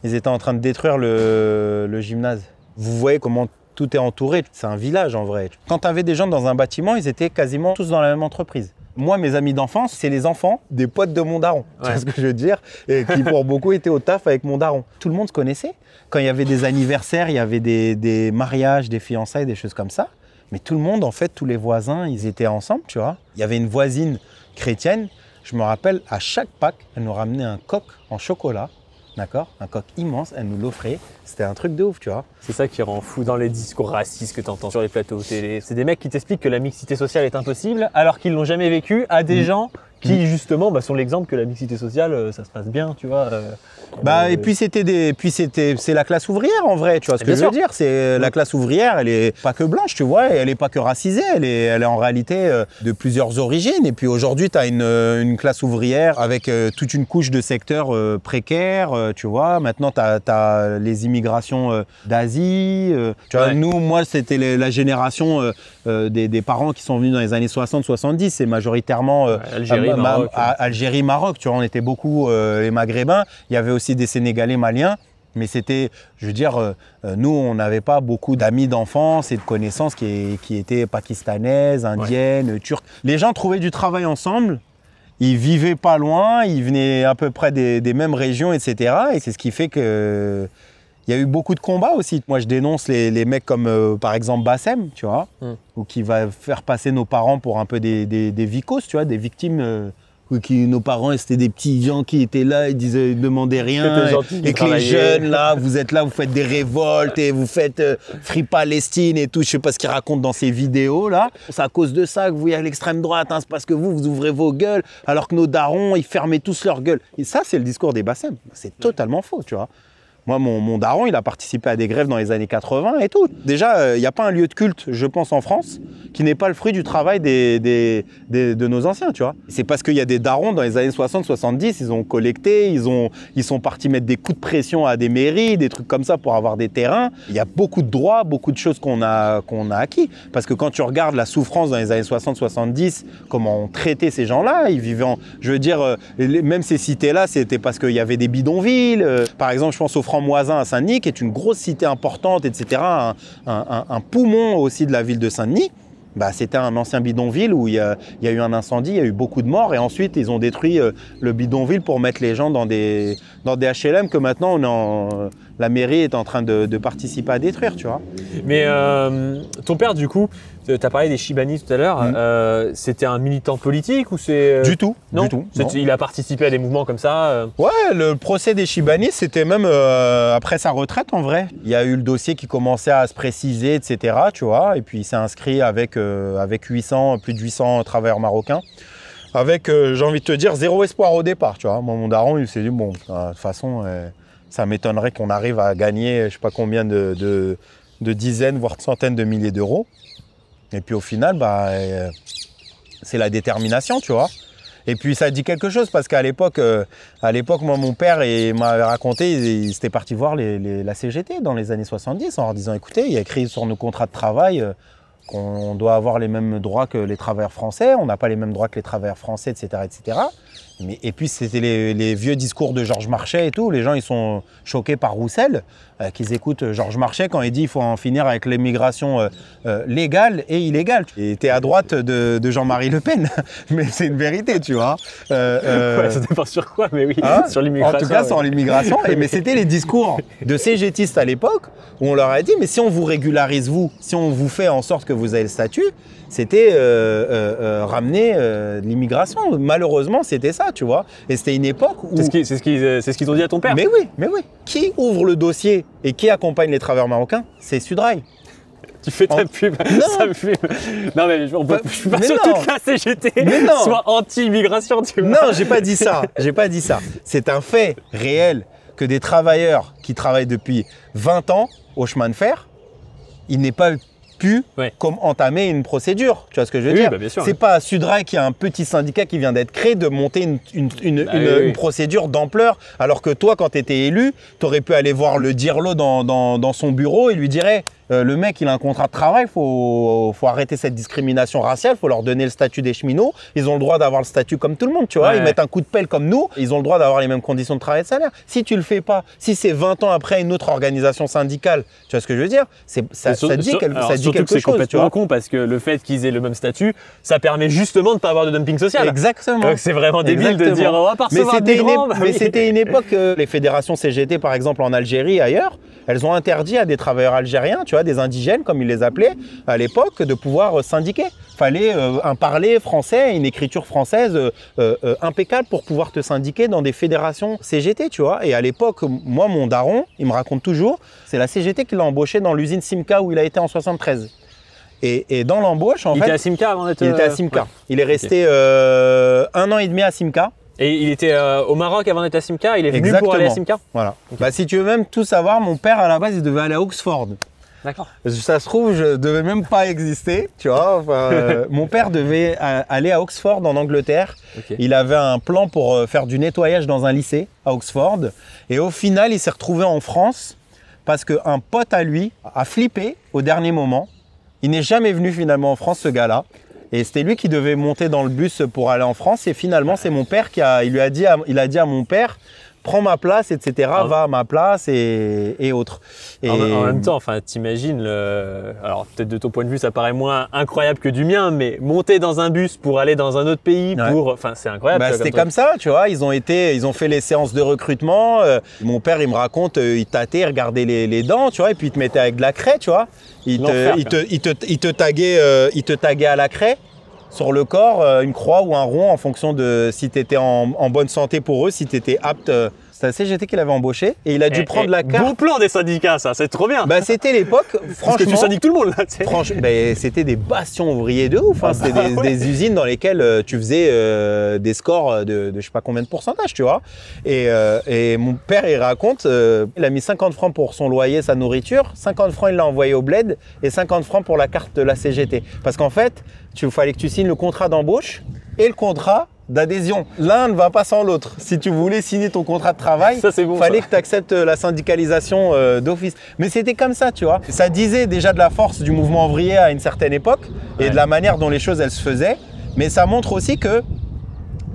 Ils étaient en train de détruire le gymnase. Vous voyez comment tout est entouré. C'est un village en vrai. Quand tu avais des gens dans un bâtiment, ils étaient quasiment tous dans la même entreprise. Moi, mes amis d'enfance, c'est les enfants des potes de mon daron. Ouais. Tu vois ce que je veux dire? Et qui pour beaucoup étaient au taf avec mon daron. Tout le monde se connaissait. Quand il y avait des anniversaires, il y avait des mariages, des fiançailles, des choses comme ça. Mais tout le monde, en fait, tous les voisins, ils étaient ensemble, tu vois. Il y avait une voisine chrétienne. Je me rappelle, à chaque Pâques, elle nous ramenait un coq en chocolat. D'accord? Un coq immense, elle nous l'offrait. C'était un truc de ouf, tu vois. C'est ça qui rend fou dans les discours racistes que tu entends sur les plateaux télé. C'est des mecs qui t'expliquent que la mixité sociale est impossible alors qu'ils l'ont jamais vécu à des gens qui justement sont l'exemple que la mixité sociale, ça se passe bien, tu vois. Et puis c'est la classe ouvrière en vrai, tu vois ce que je veux dire. C'est la classe ouvrière, elle est pas que blanche, tu vois, et elle est pas que racisée, elle est en réalité de plusieurs origines. Et puis aujourd'hui, tu as une classe ouvrière avec toute une couche de secteurs précaires, tu vois. Maintenant, tu as les immigrations d'Asie. Tu vois, moi, c'était la génération des parents qui sont venus dans les années 60-70. C'est majoritairement Algérie, Maroc. Tu vois, on était beaucoup les Maghrébins. Il y avait aussi des Sénégalais, Maliens. Mais c'était, je veux dire, nous, on n'avait pas beaucoup d'amis d'enfance et de connaissances qui étaient pakistanaises, indiennes, turques. Les gens trouvaient du travail ensemble. Ils vivaient pas loin, ils venaient à peu près des mêmes régions, etc. Et c'est ce qui fait que il y a eu beaucoup de combats aussi. Moi, je dénonce les mecs comme, par exemple, Bassem, tu vois, ou qui va faire passer nos parents pour un peu des vicos, tu vois, des victimes. Nos parents, c'était des petits gens qui étaient là, ils demandaient rien. Et que les jeunes, là, vous êtes là, vous faites des révoltes et vous faites Free Palestine et tout. Je sais pas ce qu'ils racontent dans ces vidéos, là. C'est à cause de ça que vous y à l'extrême droite. Hein. C'est parce que vous ouvrez vos gueules, alors que nos darons, ils fermaient tous leurs gueules. Et ça, c'est le discours des Bassem. C'est totalement faux, tu vois. Moi, mon daron, il a participé à des grèves dans les années 80 et tout. Déjà, il n'y a pas un lieu de culte, je pense, en France, qui n'est pas le fruit du travail de nos anciens, tu vois. C'est parce qu'il y a des darons dans les années 60-70, ils ont collecté, ils sont partis mettre des coups de pression à des mairies, des trucs comme ça pour avoir des terrains. Il y a beaucoup de droits, beaucoup de choses qu'on a acquis. Parce que quand tu regardes la souffrance dans les années 60-70, comment on traitait ces gens-là, ils vivaient en... Je veux dire, même ces cités-là, c'était parce qu'il y avait des bidonvilles. Par exemple, je pense au Franc-Moisin à Saint-Denis, qui est une grosse cité importante, etc., un poumon aussi de la ville de Saint-Denis. Bah, c'était un ancien bidonville où il y a eu un incendie, il y a eu beaucoup de morts et ensuite ils ont détruit le bidonville pour mettre les gens dans des HLM que maintenant la mairie est en train de participer à détruire, tu vois. Mais ton père, du coup, tu as parlé des Chibani tout à l'heure, c'était un militant politique ou c'est… Du tout, non, du tout. Non. Il a participé à des mouvements comme ça Ouais, le procès des Chibani, c'était même après sa retraite en vrai. Il y a eu le dossier qui commençait à se préciser, etc., tu vois, et puis il s'est inscrit avec plus de 800 travailleurs marocains. Avec, j'ai envie de te dire, zéro espoir au départ, tu vois. Moi, mon daron, il s'est dit, bon, de toute façon, ça m'étonnerait qu'on arrive à gagner, je sais pas combien de dizaines, voire de centaines de milliers d'euros. Et puis au final, c'est la détermination, tu vois. Et puis ça dit quelque chose parce qu'à l'époque, moi, mon père m'avait raconté, il était parti voir la CGT dans les années 70 en leur disant, écoutez, il y a écrit sur nos contrats de travail qu'on doit avoir les mêmes droits que les travailleurs français, on n'a pas les mêmes droits que les travailleurs français, etc., etc. Et puis c'était les vieux discours de Georges Marchais et tout. Les gens ils sont choqués par Roussel, qu'ils écoutent Georges Marchais quand il dit qu'il faut en finir avec l'immigration légale et illégale. Et t'es à droite de Jean-Marie Le Pen, mais c'est une vérité, tu vois. Ouais, ça dépend sur quoi, mais oui, sur l'immigration. En tout cas, sur l'immigration. Mais c'était les discours de CGTistes à l'époque où on leur a dit, mais si on vous régularise vous, si on vous fait en sorte que vous avez le statut, c'était ramener l'immigration. Malheureusement, c'était ça, tu vois. Et c'était une époque où… C'est ce qu'ils ont dit à ton père. Mais oui. Qui ouvre le dossier et qui accompagne les travailleurs marocains? C'est Sudrail. Tu fais ta pub, ça me fume. Non mais je suis pas sûr que toute la CGT soit anti-immigration, tu vois. Non, j'ai pas dit ça. J'ai pas dit ça. C'est un fait réel que des travailleurs qui travaillent depuis 20 ans au chemin de fer, ils n'aient pas pu entamer une procédure. Tu vois ce que je veux dire? Bah, bien sûr. C'est pas à Sudrail qui a un petit syndicat qui vient d'être créé de monter une procédure d'ampleur, alors que toi, quand tu étais élu, tu aurais pu aller voir le dirlo dans son bureau et lui dirais le mec, il a un contrat de travail, faut arrêter cette discrimination raciale, faut leur donner le statut des cheminots. Ils ont le droit d'avoir le statut comme tout le monde, tu vois. Ils mettent un coup de pelle comme nous, ils ont le droit d'avoir les mêmes conditions de travail et de salaire. Si tu le fais pas, si c'est 20 ans après une autre organisation syndicale, tu vois ce que je veux dire? Ça dit quelque chose. C'est complètement con parce que le fait qu'ils aient le même statut, ça permet justement de ne pas avoir de dumping social. Exactement. Donc c'est vraiment débile de dire on va pas recevoir des migrants. Mais c'était une époque, les fédérations CGT par exemple en Algérie et ailleurs, elles ont interdit à des travailleurs algériens, tu vois, des indigènes comme ils les appelaient à l'époque, de pouvoir syndiquer. Fallait un parler français, une écriture française impeccable pour pouvoir te syndiquer dans des fédérations CGT, tu vois. Et à l'époque, moi, mon daron, il me raconte toujours, c'est la CGT qui l'a embauché dans l'usine Simca où il a été en 73. Et dans l'embauche, en fait… Il était à Simca avant d'être… Il était à Simca. Ouais. Il est resté 1 an et demi à Simca. Et il était au Maroc avant d'être à Simca, il est venu pour aller à Simca. Voilà. Okay. Bah, si tu veux même tout savoir, mon père à la base, il devait aller à Oxford. D'accord. Ça se trouve, je devais même pas exister, tu vois. Enfin, mon père devait aller à Oxford en Angleterre. Okay. Il avait un plan pour faire du nettoyage dans un lycée à Oxford. Et au final, il s'est retrouvé en France parce qu'un pote à lui a flippé au dernier moment. Il n'est jamais venu finalement en France, ce gars-là. Et c'était lui qui devait monter dans le bus pour aller en France. Et finalement, c'est mon père il a dit à mon père, prends ma place, etc. Va à ma place et autres. Et en même temps, enfin, t'imagines, alors peut-être de ton point de vue, ça paraît moins incroyable que du mien, mais monter dans un bus pour aller dans un autre pays, enfin, c'est incroyable. Bah, c'était comme ça, tu vois. Ils ont fait les séances de recrutement. Mon père, il me raconte, il tâtait, il regardait les dents, tu vois, et puis il te mettait avec de la craie, tu vois. Il te taguait à la craie sur le corps, une croix ou un rond en fonction de si tu étais en bonne santé pour eux, si tu étais apte. C'est la CGT qui l'avait embauché et il a dû prendre la carte. Bon plan des syndicats, ça, c'est trop bien. Bah, c'était l'époque, franchement. Parce que tu syndiques tout le monde là. Bah, c'était des bastions ouvriers de ouf. Hein. C'était des usines dans lesquelles tu faisais des scores de je sais pas combien de pourcentage, tu vois. Et mon père, il raconte, il a mis 50 francs pour son loyer, sa nourriture, 50 francs il l'a envoyé au bled et 50 francs pour la carte de la CGT. Parce qu'en fait, il fallait que tu signes le contrat d'embauche et le contrat d'adhésion. L'un ne va pas sans l'autre. Si tu voulais signer ton contrat de travail, il fallait que tu acceptes la syndicalisation d'office. Mais c'était comme ça, tu vois. Ça disait déjà de la force du mouvement ouvrier à une certaine époque et de la manière dont les choses elles se faisaient. Mais ça montre aussi que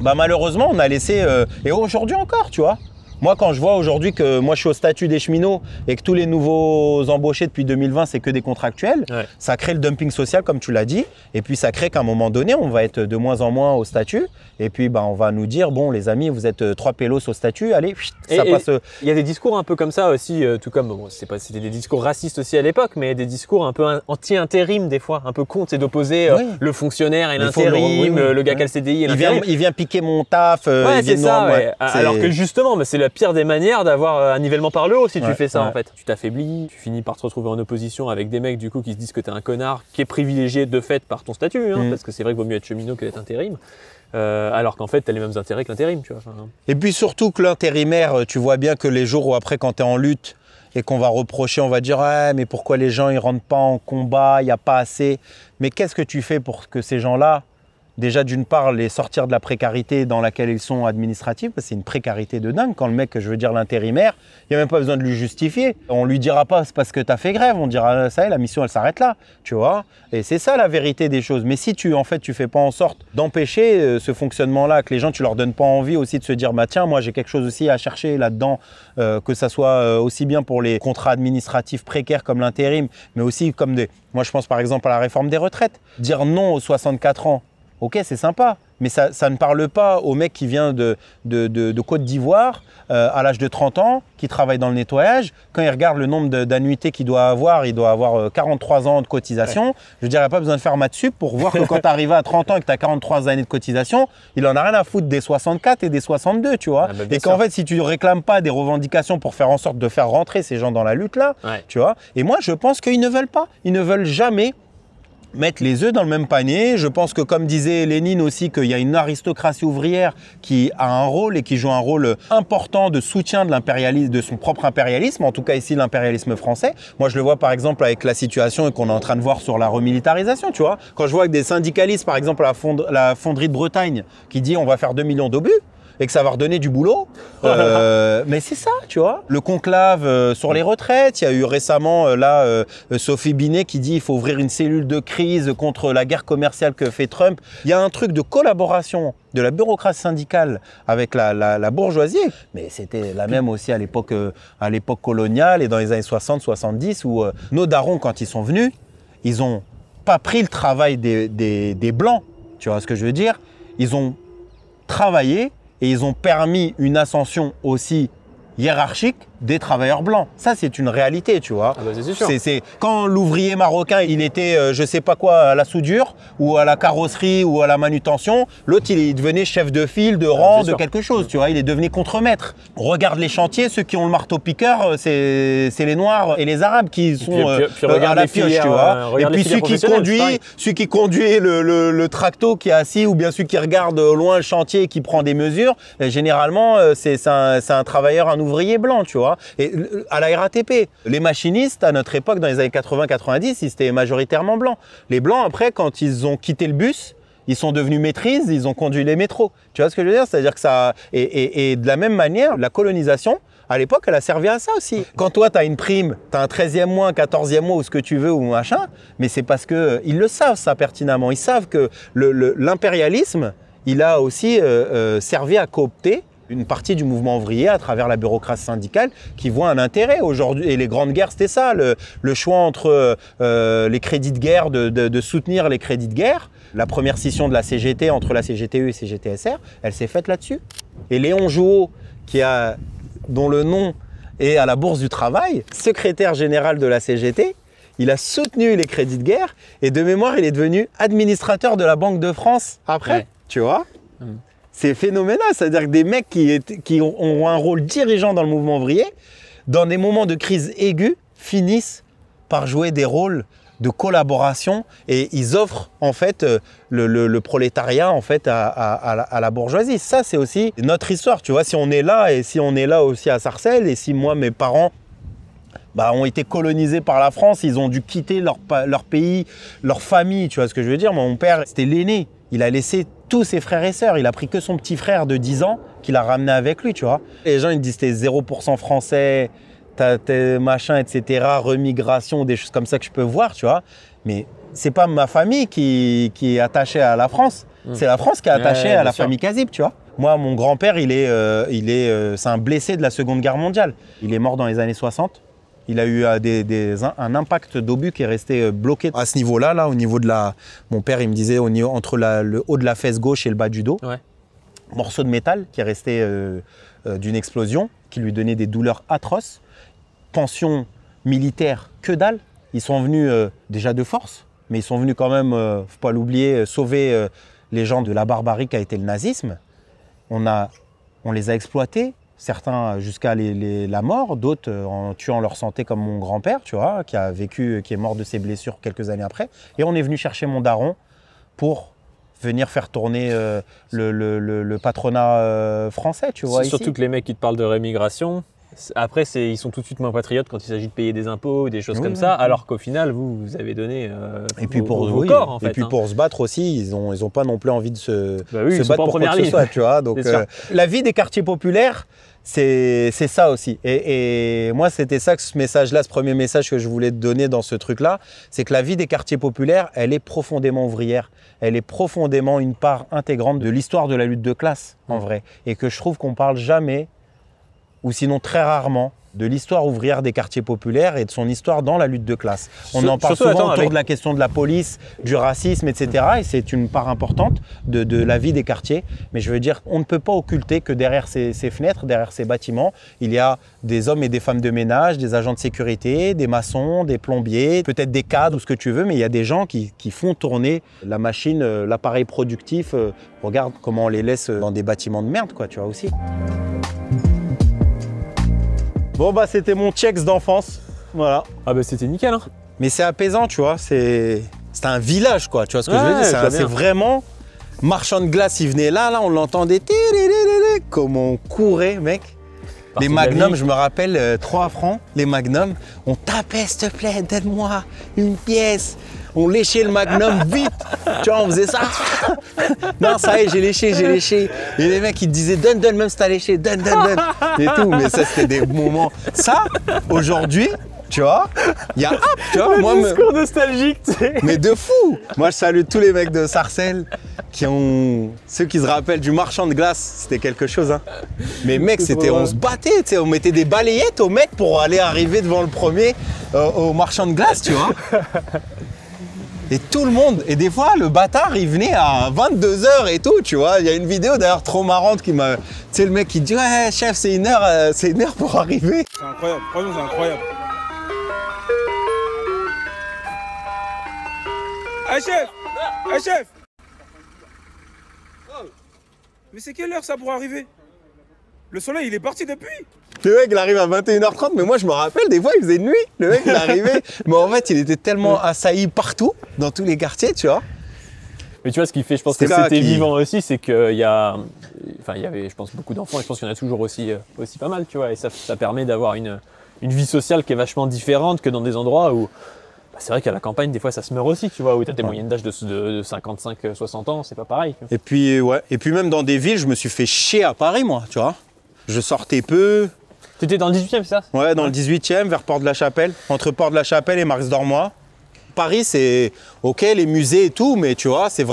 bah, malheureusement, on a laissé… et aujourd'hui encore, tu vois. Moi, quand je vois aujourd'hui que moi, je suis au statut des cheminots et que tous les nouveaux embauchés depuis 2020, c'est que des contractuels, ça crée le dumping social, comme tu l'as dit. Et puis, ça crée qu'à un moment donné, on va être de moins en moins au statut. Et puis, bah, on va nous dire, bon, les amis, vous êtes 3 pélos au statut, allez, ça passe. Il y a des discours un peu comme ça aussi, tout comme, bon, c'était des discours racistes aussi à l'époque, mais des discours un peu anti-intérim des fois, un peu contre, c'est d'opposer le fonctionnaire et l'intérim, le gars qui a le CDI et l'intérim. Il vient piquer mon taf. C'est ça, alors que justement, c'est la pire des manières d'avoir un nivellement par le haut si tu fais ça en fait. Tu t'affaiblis, tu finis par te retrouver en opposition avec des mecs du coup qui se disent que t'es un connard qui est privilégié de fait par ton statut, parce que c'est vrai qu'il vaut mieux être cheminot que d'être intérim. Alors qu'en fait, tu as les mêmes intérêts que l'intérim. Et puis surtout que l'intérimaire, tu vois bien que les jours où après, quand tu es en lutte et qu'on va reprocher, on va dire « mais pourquoi les gens ils rentrent pas en combat, il n'y a pas assez ». Mais qu'est-ce que tu fais pour que ces gens-là, déjà d'une part, les sortir de la précarité dans laquelle ils sont administratifs, parce que c'est une précarité de dingue. Quand le mec, je veux dire l'intérimaire, il n'y a même pas besoin de lui justifier. On ne lui dira pas c'est parce que tu as fait grève, on dira ça y est, la mission elle s'arrête là, tu vois. Et c'est ça la vérité des choses. Mais si tu fais pas en sorte d'empêcher ce fonctionnement-là, que les gens tu leur donnes pas envie aussi de se dire bah tiens moi j'ai quelque chose aussi à chercher là-dedans, que ça soit aussi bien pour les contrats administratifs précaires comme l'intérim, mais aussi comme moi je pense par exemple à la réforme des retraites. Dire non aux 64 ans. Ok, c'est sympa, Mais ça ne parle pas au mec qui vient de Côte d'Ivoire à l'âge de 30 ans, qui travaille dans le nettoyage. Quand il regarde le nombre d'annuités qu'il doit avoir, il doit avoir 43 ans de cotisation. Ouais. Je veux dire, il n'y a pas besoin de faire maths sup pour voir que quand tu arrives à 30 ans et que tu as 43 années de cotisation, il en a rien à foutre des 64 et des 62, tu vois. Ah bah et qu'en fait, si tu ne réclames pas des revendications pour faire en sorte de faire rentrer ces gens dans la lutte là, tu vois. Et moi, je pense qu'ils ne veulent pas. Ils ne veulent jamais mettre les œufs dans le même panier. Je pense que, comme disait Lénine aussi, qu'il y a une aristocratie ouvrière qui a un rôle et qui joue un rôle important de soutien de l'impérialisme, de son propre impérialisme, en tout cas ici l'impérialisme français. Moi, je le vois par exemple avec la situation qu'on est en train de voir sur la remilitarisation, tu vois. Quand je vois que des syndicalistes, par exemple la fonderie de Bretagne, qui dit on va faire 2 millions d'obus, et que ça va redonner du boulot. Mais c'est ça, tu vois. Le conclave sur les retraites. Il y a eu récemment, Sophie Binet qui dit qu'il faut ouvrir une cellule de crise contre la guerre commerciale que fait Trump. Il y a un truc de collaboration de la bureaucratie syndicale avec la bourgeoisie. Mais c'était la même aussi à l'époque coloniale et dans les années 60-70 où nos darons, quand ils sont venus, ils n'ont pas pris le travail des Blancs. Tu vois ce que je veux dire? Ils ont travaillé et ils ont permis une ascension aussi hiérarchique des travailleurs blancs. Ça, c'est une réalité, tu vois. Ah bah c'est sûr. C'est quand l'ouvrier marocain, il était, je sais pas quoi, à la soudure ou à la carrosserie ou à la manutention, l'autre, il devenait chef de file, de rang, de quelque chose, tu vois. Il est devenu contre-maître. Regarde les chantiers, ceux qui ont le marteau-piqueur, c'est les Noirs et les Arabes qui sont à la pioche, tu vois. Et puis celui qui conduit le tracto qui est assis ou bien celui qui regarde au loin le chantier et qui prend des mesures, généralement, c'est un travailleur, un ouvrier blanc, tu vois. Et à la RATP, les machinistes, à notre époque, dans les années 80-90, ils étaient majoritairement blancs. Les blancs, après, quand ils ont quitté le bus, ils sont devenus maîtrises, ils ont conduit les métros. Tu vois ce que je veux dire? C'est-à-dire que ça… Et de la même manière, la colonisation, à l'époque, elle a servi à ça aussi. Quand toi, tu as une prime, tu as un 13e mois, un 14e mois ou ce que tu veux ou machin, mais c'est parce qu'ils le savent ça pertinemment. Ils savent que l'impérialisme, il a aussi servi à coopter une partie du mouvement ouvrier à travers la bureaucratie syndicale qui voit un intérêt aujourd'hui. Et les grandes guerres, c'était ça, le choix entre les crédits de guerre, de soutenir les crédits de guerre. La première scission de la CGT entre la CGTE et CGTSR, elle s'est faite là-dessus. Et Léon Jouot, dont le nom est à la Bourse du Travail, secrétaire général de la CGT, il a soutenu les crédits de guerre et de mémoire, il est devenu administrateur de la Banque de France après, tu vois. C'est phénoménal, c'est-à-dire que des mecs qui ont un rôle dirigeant dans le mouvement ouvrier, dans des moments de crise aiguë, finissent par jouer des rôles de collaboration et ils offrent en fait le prolétariat en fait à la bourgeoisie. Ça, c'est aussi notre histoire, tu vois. Si on est là et si on est là aussi à Sarcelles et si moi, mes parents ont été colonisés par la France, ils ont dû quitter leur pays, leur famille, tu vois ce que je veux dire. Mon père, c'était l'aîné. Il a laissé tous ses frères et sœurs. Il a pris que son petit frère de 10 ans qu'il a ramené avec lui, tu vois. Les gens, ils disent t'es 0% français, t'es machin, etc., remigration, des choses comme ça que je peux voir, tu vois. Mais c'est pas ma famille qui est attachée à la France. C'est la France qui est attachée à la famille Kazib, tu vois. Moi, mon grand-père, c'est un blessé de la Seconde Guerre mondiale. Il est mort dans les années 60. Il a eu un impact d'obus qui est resté bloqué à ce niveau-là, là, au niveau de la… Mon père, il me disait entre le haut de la fesse gauche et le bas du dos. Ouais. Morceau de métal qui est resté d'une explosion, qui lui donnait des douleurs atroces. Pension militaire, que dalle. Ils sont venus déjà de force, mais ils sont venus quand même, faut pas l'oublier, sauver les gens de la barbarie qu'a été le nazisme. On les a exploités. Certains jusqu'à la mort, d'autres en tuant leur santé comme mon grand-père, tu vois, qui est mort de ses blessures quelques années après. Et on est venu chercher mon daron pour venir faire tourner le patronat français, tu vois. Surtout que les mecs qui te parlent de rémigration, après ils sont tout de suite moins patriotes quand il s'agit de payer des impôts, des choses comme ça, alors qu'au final vous avez donné vos corps en fait. Et puis pour se battre aussi, ils ont pas non plus envie de se battre pour quoi que ce soit, tu vois. Donc la vie des quartiers populaires, c'est ça aussi. Et moi, c'était ça que ce message-là, ce premier message que je voulais te donner dans ce truc-là, c'est que la vie des quartiers populaires, elle est profondément ouvrière. Elle est profondément une part intégrante de l'histoire de la lutte de classe, en vrai. Et que je trouve qu'on parle jamais ou sinon très rarement, de l'histoire ouvrière des quartiers populaires et de son histoire dans la lutte de classe. On en parle souvent autour de la question de la police, du racisme, etc. Et c'est une part importante de la vie des quartiers. Mais je veux dire, on ne peut pas occulter que derrière ces fenêtres, derrière ces bâtiments, il y a des hommes et des femmes de ménage, des agents de sécurité, des maçons, des plombiers, peut-être des cadres ou ce que tu veux, mais il y a des gens qui font tourner la machine, l'appareil productif. Regarde comment on les laisse dans des bâtiments de merde, quoi, tu vois aussi. Bon bah c'était mon Tchex d'enfance, voilà. Ah bah c'était nickel hein. Mais c'est apaisant, tu vois, c'est un village quoi, tu vois ce que je veux dire, c'est vraiment marchand de glace, il venait là, on l'entendait, comment on courait mec. Les magnums, je me rappelle, 3 francs, les magnums, on tapait s'il te plaît, donne-moi une pièce. On léchait le magnum vite, tu vois, on faisait ça. Non, ça y est, j'ai léché. Et les mecs, ils te disaient, donne, même si t'as léché, donne. Et tout, mais ça, c'était des moments. Ça, aujourd'hui, tu vois, il y a, tu vois, moi. Discours nostalgique, tu sais. Mais de fou. Moi, je salue tous les mecs de Sarcelles ceux qui se rappellent du marchand de glace, c'était quelque chose, hein. Mais mec, on se battait, tu sais, on mettait des balayettes aux mecs pour aller arriver devant le premier au marchand de glace, tu vois. Et tout le monde, et des fois le bâtard il venait à 22 h et tout, tu vois. Il y a une vidéo d'ailleurs trop marrante qui m'a. Tu sais, le mec qui dit ouais chef, c'est une heure pour arriver. C'est incroyable, franchement c'est incroyable. Hey chef. Mais c'est quelle heure ça pour arriver? Le soleil il est parti depuis. Le mec il arrive à 21 h 30, mais moi je me rappelle, des fois il faisait nuit, le mec il arrivait, mais en fait il était tellement assailli partout, dans tous les quartiers, tu vois. Mais tu vois ce qui fait, je pense que c'était vivant aussi, c'est qu'il y a, enfin il y avait je pense beaucoup d'enfants et je pense qu'il y en a toujours aussi pas mal, tu vois, et ça permet d'avoir une vie sociale qui est vachement différente que dans des endroits où, bah, c'est vrai qu'à la campagne des fois ça se meurt aussi, tu vois, où tu as des moyennes d'âge de 55-60 ans, c'est pas pareil. Et puis ouais, et puis même dans des villes, je me suis fait chier à Paris moi, tu vois. Je sortais peu. T'étais dans le 18e, c'est ça? Ouais, dans le 18e, vers Port-de-la-Chapelle, entre Port-de-la-Chapelle et Marx-Dormois. Paris, c'est ok, les musées et tout, mais tu vois, c'est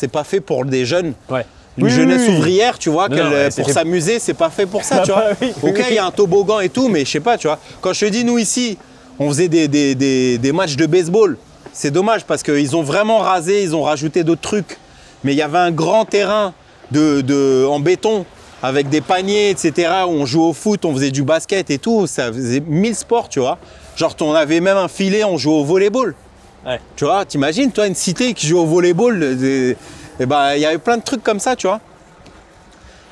pas fait pour des jeunes. Ouais. Une jeunesse ouvrière, tu vois, pour s'amuser, c'est pas fait pour ça, tu vois. Ok, il y a un toboggan et tout, mais je sais pas, tu vois. Quand je te dis, nous ici, on faisait des matchs de baseball, c'est dommage parce qu'ils ont vraiment rasé, ils ont rajouté d'autres trucs. Mais il y avait un grand terrain en béton, avec des paniers, etc., où on jouait au foot, on faisait du basket et tout, ça faisait 1000 sports, tu vois. Genre, on avait même un filet, on jouait au volleyball. Ouais. Tu vois, t'imagines, toi, une cité qui joue au volleyball, et ben, il y avait plein de trucs comme ça, tu vois.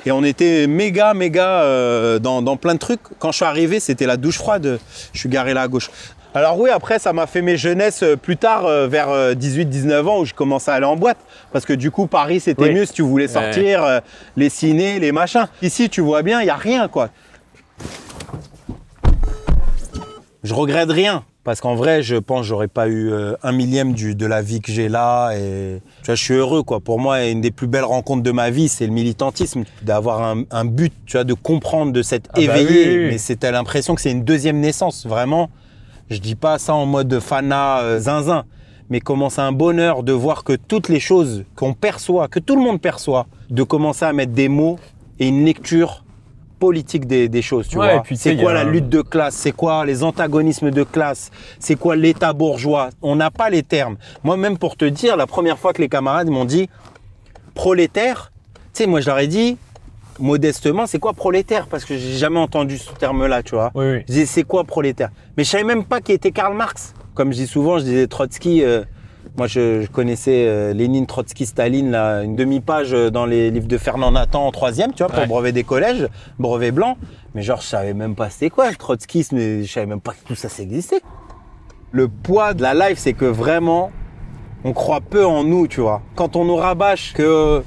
Et on était méga dans plein de trucs. Quand je suis arrivé, c'était la douche froide, je suis garé là à gauche. Alors oui, après, ça m'a fait mes jeunesses plus tard, vers 18-19 ans, où je commençais à aller en boîte. Parce que du coup, Paris, c'était mieux si tu voulais sortir, les cinés, les machins. Ici, tu vois bien, il n'y a rien, quoi. Je regrette rien. Parce qu'en vrai, je pense que j'aurais pas eu 1/1000 de la vie que j'ai là. Et tu vois, je suis heureux, quoi. Pour moi, une des plus belles rencontres de ma vie, c'est le militantisme. D'avoir un but, tu vois, de comprendre, de s'être éveillé. Oui. Mais c'était l'impression que c'est une deuxième naissance, vraiment. Je dis pas ça en mode fanat zinzin, mais comment c'est un bonheur de voir que toutes les choses qu'on perçoit, que tout le monde perçoit, de commencer à mettre des mots et une lecture politique des choses, tu vois. C'est quoi la lutte de classe? C'est quoi les antagonismes de classe? C'est quoi l'état bourgeois? On n'a pas les termes. Moi, même pour te dire, la première fois que les camarades m'ont dit prolétaire, tu sais, moi je leur ai dit modestement, c'est quoi prolétaire? Parce que j'ai jamais entendu ce terme-là, tu vois. Oui. Je disais, c'est quoi prolétaire? Mais je savais même pas qui était Karl Marx. Comme je dis souvent, je disais Trotsky. Moi, je connaissais Lénine, Trotsky, Staline, là, une demi-page dans les livres de Fernand Nathan en 3e, tu vois, pour brevet des collèges, brevet blanc. Mais genre, je savais même pas c'était quoi le trotskisme, mais je savais même pas que tout ça existait. Le poids de la life, c'est que vraiment, on croit peu en nous, tu vois. Quand on nous rabâche que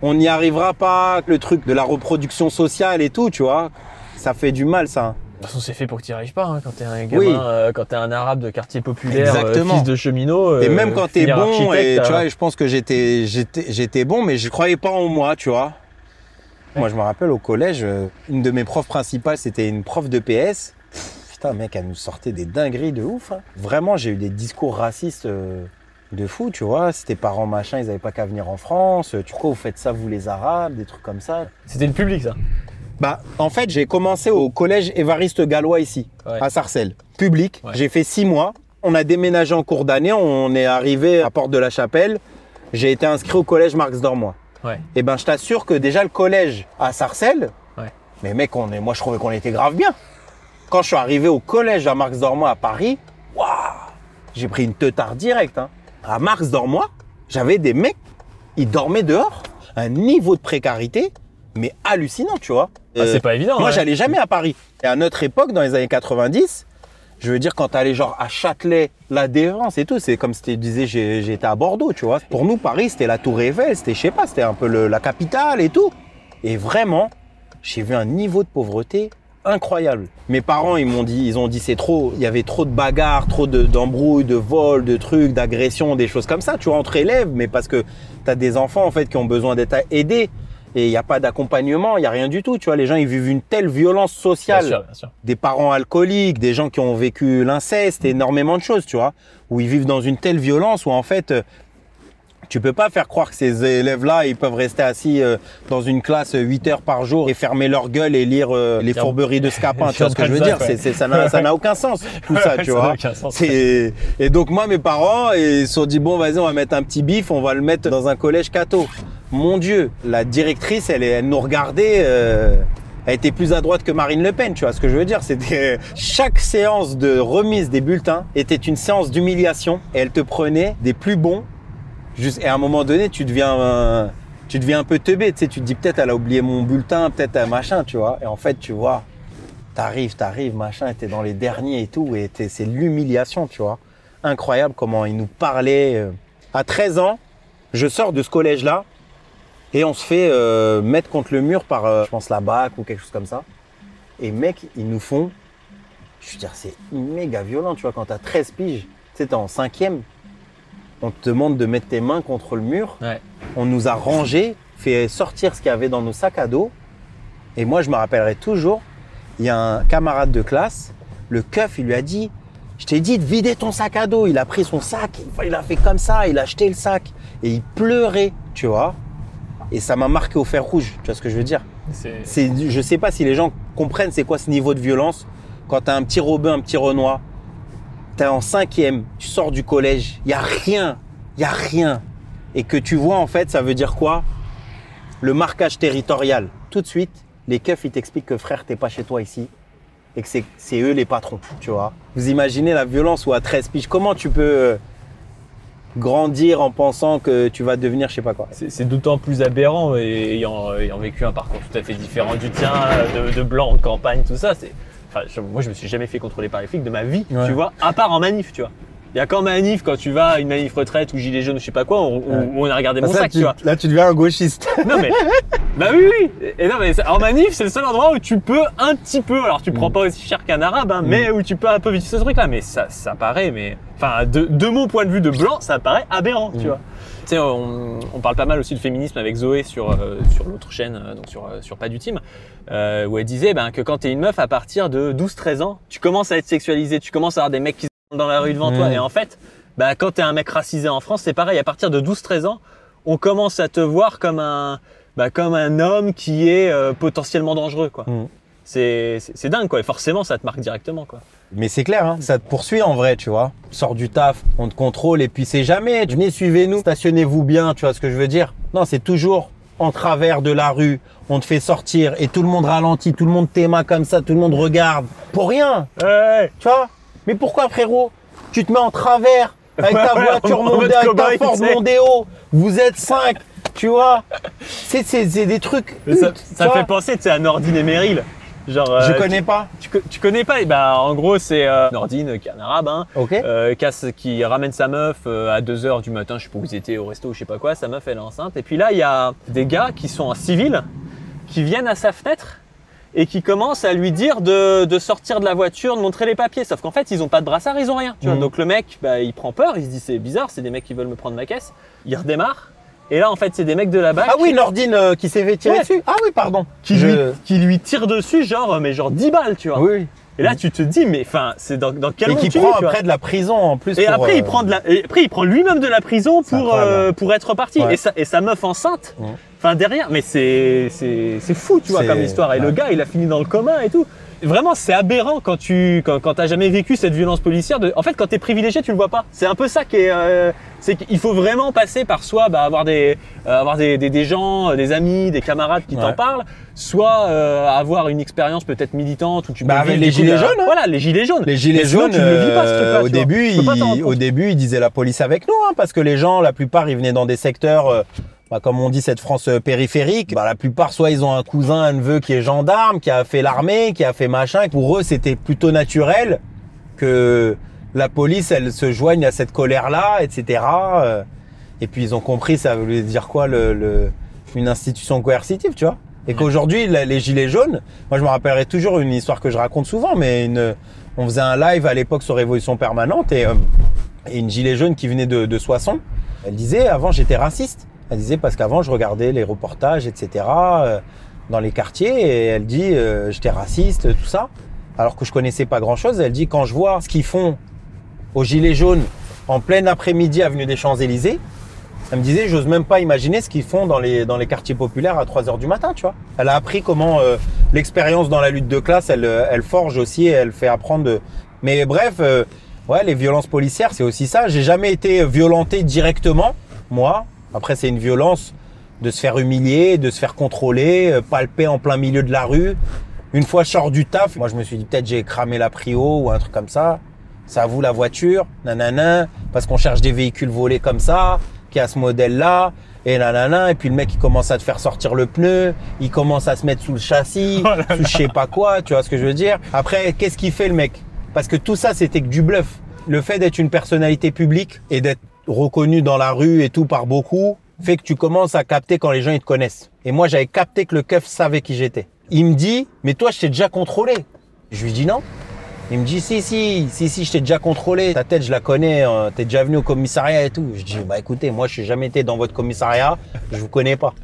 on n'y arrivera pas, le truc de la reproduction sociale et tout, tu vois, ça fait du mal, ça. De toute façon, c'est fait pour que tu n'y arrives pas, hein, quand t'es un gamin, quand t'es un arabe de quartier populaire, fils de cheminot. Et même quand t'es bon, et tu vois, je pense que j'étais bon, mais je croyais pas en moi, tu vois. Ouais. Moi, je me rappelle au collège, une de mes profs principales, c'était une prof de PS. Putain, mec, elle nous sortait des dingueries de ouf. Hein. Vraiment, j'ai eu des discours racistes de fou, tu vois. Si tes parents, machin, ils n'avaient pas qu'à venir en France. Pourquoi vous faites ça, vous les Arabes, des trucs comme ça. C'était le public, ça. Bah, en fait, j'ai commencé au collège Évariste Galois ici, à Sarcelles, public. Ouais. J'ai fait 6 mois. On a déménagé en cours d'année. On est arrivé à Porte de la Chapelle. J'ai été inscrit au collège Marx Dormois. Ouais. Et ben, je t'assure que déjà le collège à Sarcelles, mais mec, moi je trouvais qu'on était grave bien. Quand je suis arrivé au collège à Marx Dormois à Paris, waouh, j'ai pris une teutarde directe. Hein. À Marx Dormois, j'avais des mecs, ils dormaient dehors, un niveau de précarité, mais hallucinant, tu vois. C'est pas évident. Moi, ouais. j'allais jamais à Paris. Et à notre époque, dans les années 90, je veux dire, quand t'allais genre à Châtelet, La Défense et tout, c'est comme si tu disais j'étais à Bordeaux, tu vois. Pour nous, Paris, c'était la Tour Eiffel, c'était, je sais pas, c'était un peu la capitale et tout. Et vraiment, j'ai vu un niveau de pauvreté incroyable. Mes parents, ils ont dit c'est trop, il y avait trop de bagarres, trop d'embrouilles, de vols, de trucs, d'agressions, des choses comme ça, tu vois, entre élèves, mais parce que tu as des enfants en fait qui ont besoin d'être aidés et il n'y a pas d'accompagnement, il n'y a rien du tout, tu vois, les gens ils vivent une telle violence sociale, Bien sûr. des parents alcooliques, des gens qui ont vécu l'inceste, énormément de choses, tu vois, où ils vivent dans une telle violence où en fait tu peux pas faire croire que ces élèves-là, ils peuvent rester assis dans une classe 8 heures par jour et fermer leur gueule et lire les fourberies de Scapin. Tu vois ce que je veux dire? Ça n'a aucun sens, tout ça, tu vois. Et donc, moi, mes parents, ils se sont dit, bon, vas-y, on va mettre un petit bif, on va le mettre dans un collège catho. Mon Dieu, la directrice, elle nous regardait, elle était plus à droite que Marine Le Pen, tu vois ce que je veux dire? C'était chaque séance de remise des bulletins était une séance d'humiliation et elle te prenait des plus bons. Et à un moment donné, tu deviens un peu teubé, tu sais, tu te dis peut-être elle a oublié mon bulletin, peut-être un machin, tu vois. Et en fait, tu vois, t'arrives, machin, t'es dans les derniers et tout, et c'est l'humiliation, tu vois. Incroyable comment ils nous parlaient. À 13 ans, je sors de ce collège-là et on se fait mettre contre le mur par, je pense, la BAC ou quelque chose comme ça. Et mec, ils nous font, je veux dire, c'est méga violent, tu vois, quand t'as 13 piges, tu sais, t'es en 5e. On te demande de mettre tes mains contre le mur. Ouais. On nous a rangés, fait sortir ce qu'il y avait dans nos sacs à dos. Et moi, je me rappellerai toujours, il y a un camarade de classe, le keuf, il lui a dit « Je t'ai dit de vider ton sac à dos ». Il a pris son sac, il a fait comme ça, il a jeté le sac. Et il pleurait, tu vois. Et ça m'a marqué au fer rouge, tu vois ce que je veux dire. Je sais pas si les gens comprennent c'est quoi ce niveau de violence. Quand tu as un petit Robin, un petit Renoir, t'es en 5e, tu sors du collège, il y a rien. Et que tu vois en fait, ça veut dire quoi? Le marquage territorial. Tout de suite, les keufs, ils t'expliquent que frère, t'es pas chez toi ici et que c'est eux les patrons, tu vois. Vous imaginez la violence où à 13 piges, comment tu peux grandir en pensant que tu vas devenir je sais pas quoi. C'est d'autant plus aberrant ayant vécu un parcours tout à fait différent du tien, de blanc en campagne, tout ça. Moi, je me suis jamais fait contrôler par les flics de ma vie, tu vois, à part en manif, tu vois. Il y a qu'en manif, quand tu vas à une manif retraite ou gilet jaune ou je sais pas quoi, où on a regardé mon sac, tu vois. Là, tu deviens un gauchiste. Non mais, bah oui. Et non mais en manif, c'est le seul endroit où tu peux un petit peu, alors tu prends pas aussi cher qu'un arabe, hein, mais où tu peux un peu vivre ce truc-là. Mais ça paraît, de mon point de vue de blanc, ça paraît aberrant, tu vois. Tu sais, on parle pas mal aussi de féminisme avec Zoé sur l'autre chaîne, donc sur Pas du Team, où elle disait que quand t'es une meuf à partir de 12-13 ans, tu commences à être sexualisé, tu commences à avoir des mecs qui sont dans la rue devant toi. Et en fait, quand t'es un mec racisé en France, c'est pareil, à partir de 12-13 ans, on commence à te voir comme un homme qui est potentiellement dangereux, quoi. C'est dingue, quoi. Et forcément, ça te marque directement, quoi. Mais c'est clair, hein, ça te poursuit en vrai, tu vois. Tu sors du taf, on te contrôle et puis c'est jamais « venez, suivez-nous, stationnez-vous bien », tu vois ce que je veux dire? Non, c'est toujours en travers de la rue, on te fait sortir et tout le monde ralentit, tout le monde t'aima comme ça, tout le monde regarde. Pour rien, tu vois. Mais pourquoi, frérot? Tu te mets en travers avec ta voiture Mondeo, avec ta Ford Mondeo, vous êtes 5, tu vois. C'est des trucs… Ça fait penser, tu sais, à Nordine et Meryl. Genre, je connais pas. Tu connais pas? En gros, c'est Nordine, qui est un arabe, hein, qui ramène sa meuf à 2h du matin, je sais pas où ils étaient, au resto, je sais pas quoi, sa meuf elle est enceinte. Et puis là, il y a des gars qui sont en civil, qui viennent à sa fenêtre et qui commencent à lui dire de sortir de la voiture, de montrer les papiers. Sauf qu'en fait, ils ont pas de brassard, ils ont rien. Tu vois. Donc le mec, il prend peur, il se dit c'est bizarre, c'est des mecs qui veulent me prendre ma caisse. Il redémarre. Et là, en fait, c'est des mecs de la BAC. Ah oui, Nordine qui s'est fait tirer dessus. Ah oui, pardon. Qui lui tire dessus, genre 10 balles, tu vois. Oui. Et là, tu te dis, mais c'est dans quel monde tu vis, tu vois. Et qui prend après de la prison en plus. Et après, il prend lui-même de la prison pour être reparti. Ouais. Et sa meuf enceinte, Enfin, derrière, mais c'est fou, tu vois, comme histoire. Et le gars, il a fini dans le coma et tout. Vraiment, c'est aberrant quand t'as jamais vécu cette violence policière. En fait, quand t'es privilégié, tu le vois pas. C'est un peu ça qui est... c'est qu'il faut vraiment passer par soit avoir des gens, des amis, des camarades qui t'en parlent, soit avoir une expérience peut-être militante où tu peux avec les gilets jaunes. Voilà, les gilets jaunes. Les gilets jaunes, tu ne le vis pas, ce truc-là, au début, ils disaient la police avec nous, hein, parce que les gens, la plupart, ils venaient dans des secteurs... comme on dit, cette France périphérique, la plupart, soit ils ont un cousin, un neveu qui est gendarme, qui a fait l'armée, qui a fait machin. Pour eux, c'était plutôt naturel que la police, elle se joigne à cette colère-là, etc. Et puis, ils ont compris, ça voulait dire quoi, une institution coercitive, tu vois. Et qu'aujourd'hui, les gilets jaunes, moi, je me rappellerai toujours une histoire que je raconte souvent, mais on faisait un live à l'époque sur Révolution Permanente et une gilet jaune qui venait de Soissons, elle disait, avant, j'étais raciste. Elle disait parce qu'avant je regardais les reportages, etc. Dans les quartiers et elle dit j'étais raciste, tout ça. Alors que je connaissais pas grand chose. Elle dit quand je vois ce qu'ils font aux gilets jaunes en plein après-midi avenue des Champs-Élysées, elle me disait j'ose même pas imaginer ce qu'ils font dans les quartiers populaires à 3h du matin, tu vois. Elle a appris comment l'expérience dans la lutte de classe, elle forge aussi et elle fait apprendre. Mais bref, les violences policières, c'est aussi ça. J'ai jamais été violenté directement, moi. Après, c'est une violence de se faire humilier, de se faire contrôler, palper en plein milieu de la rue. Une fois je sors du taf, moi je me suis dit peut-être j'ai cramé la Prio ou un truc comme ça. C'est à vous la voiture, nanana, parce qu'on cherche des véhicules volés comme ça, qui a ce modèle-là, et nanana. Et puis le mec il commence à te faire sortir le pneu, il commence à se mettre sous le châssis, sous je sais pas quoi, tu vois ce que je veux dire. Après, qu'est-ce qu'il fait le mec? Parce que tout ça c'était que du bluff. Le fait d'être une personnalité publique et d'être reconnu dans la rue et tout par beaucoup, fait que tu commences à capter quand les gens ils te connaissent. Et moi, j'avais capté que le keuf savait qui j'étais. Il me dit, mais toi, je t'ai déjà contrôlé. Je lui dis non. Il me dit, si, je t'ai déjà contrôlé. Ta tête, je la connais, t'es déjà venu au commissariat et tout. Je dis, écoutez, moi, je n'ai jamais été dans votre commissariat, je vous connais pas.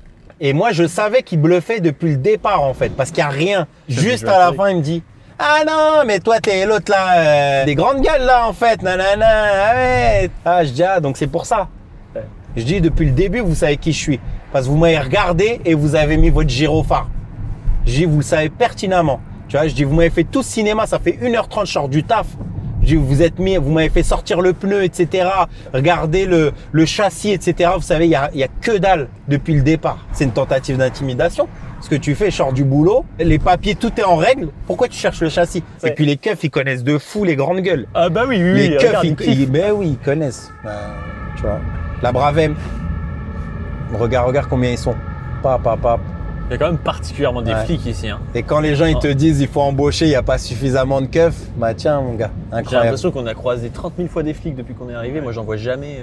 Et moi, je savais qu'il bluffait depuis le départ, en fait, parce qu'il n'y a rien. Juste à la fin, il me dit, ah non, mais toi, t'es l'autre là, des grandes gueules là, en fait, nanana, ah ouais. Ah, je dis, donc c'est pour ça. Ouais. Je dis, depuis le début, vous savez qui je suis. Parce que vous m'avez regardé et vous avez mis votre gyrophare. Je dis, vous le savez pertinemment. Tu vois, je dis, vous m'avez fait tout ce cinéma, ça fait 1h30, je sors du taf. Je dis, vous m'avez fait sortir le pneu, etc. Regardez le châssis, etc. Vous savez, il y a que dalle depuis le départ. C'est une tentative d'intimidation. Ce que tu fais, je sors du boulot, les papiers, tout est en règle. Pourquoi tu cherches le châssis? Ouais. Et puis les keufs, ils connaissent de fou les grandes gueules. Ah bah oui, les keufs, ils connaissent. Tu vois, la Bravem. Regarde combien ils sont. Il y a quand même particulièrement des flics ici. Hein. Et quand les gens ils te disent il faut embaucher, il n'y a pas suffisamment de keufs, tiens mon gars, incroyable. J'ai l'impression qu'on a croisé 30 000 fois des flics depuis qu'on est arrivé. Moi, j'en vois jamais.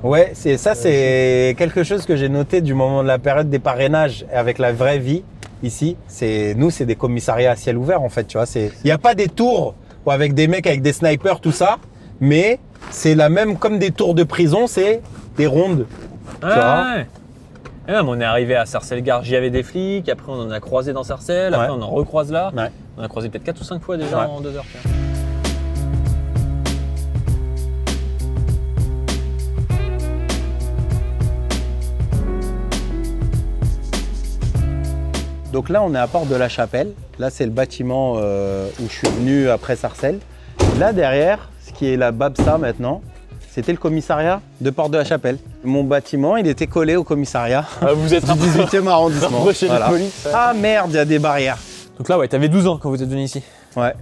Ouais, c'est quelque chose que j'ai noté du moment de la période des parrainages avec la vraie vie ici. C'est des commissariats à ciel ouvert en fait, tu vois. Il n'y a pas des tours avec des mecs avec des snipers, tout ça, mais c'est la même comme des tours de prison, c'est des rondes. Tu vois. Ouais. Et même, on est arrivé à Sarcelles-Gare, j'y avait des flics, après on en a croisé dans Sarcelles, après on en recroise là. Ouais. On a croisé peut-être 4 ou 5 fois déjà en 2 heures. Donc là, on est à Porte de la Chapelle. Là, c'est le bâtiment où je suis venu après Sarcelles. Là, derrière, ce qui est la Babsa maintenant, c'était le commissariat de Porte de la Chapelle. Mon bâtiment, il était collé au commissariat. Vous êtes du 18e arrondissement. Voilà. Police, ouais. Ah merde, il y a des barrières. Donc là, t'avais 12 ans quand vous êtes venu ici. Ouais.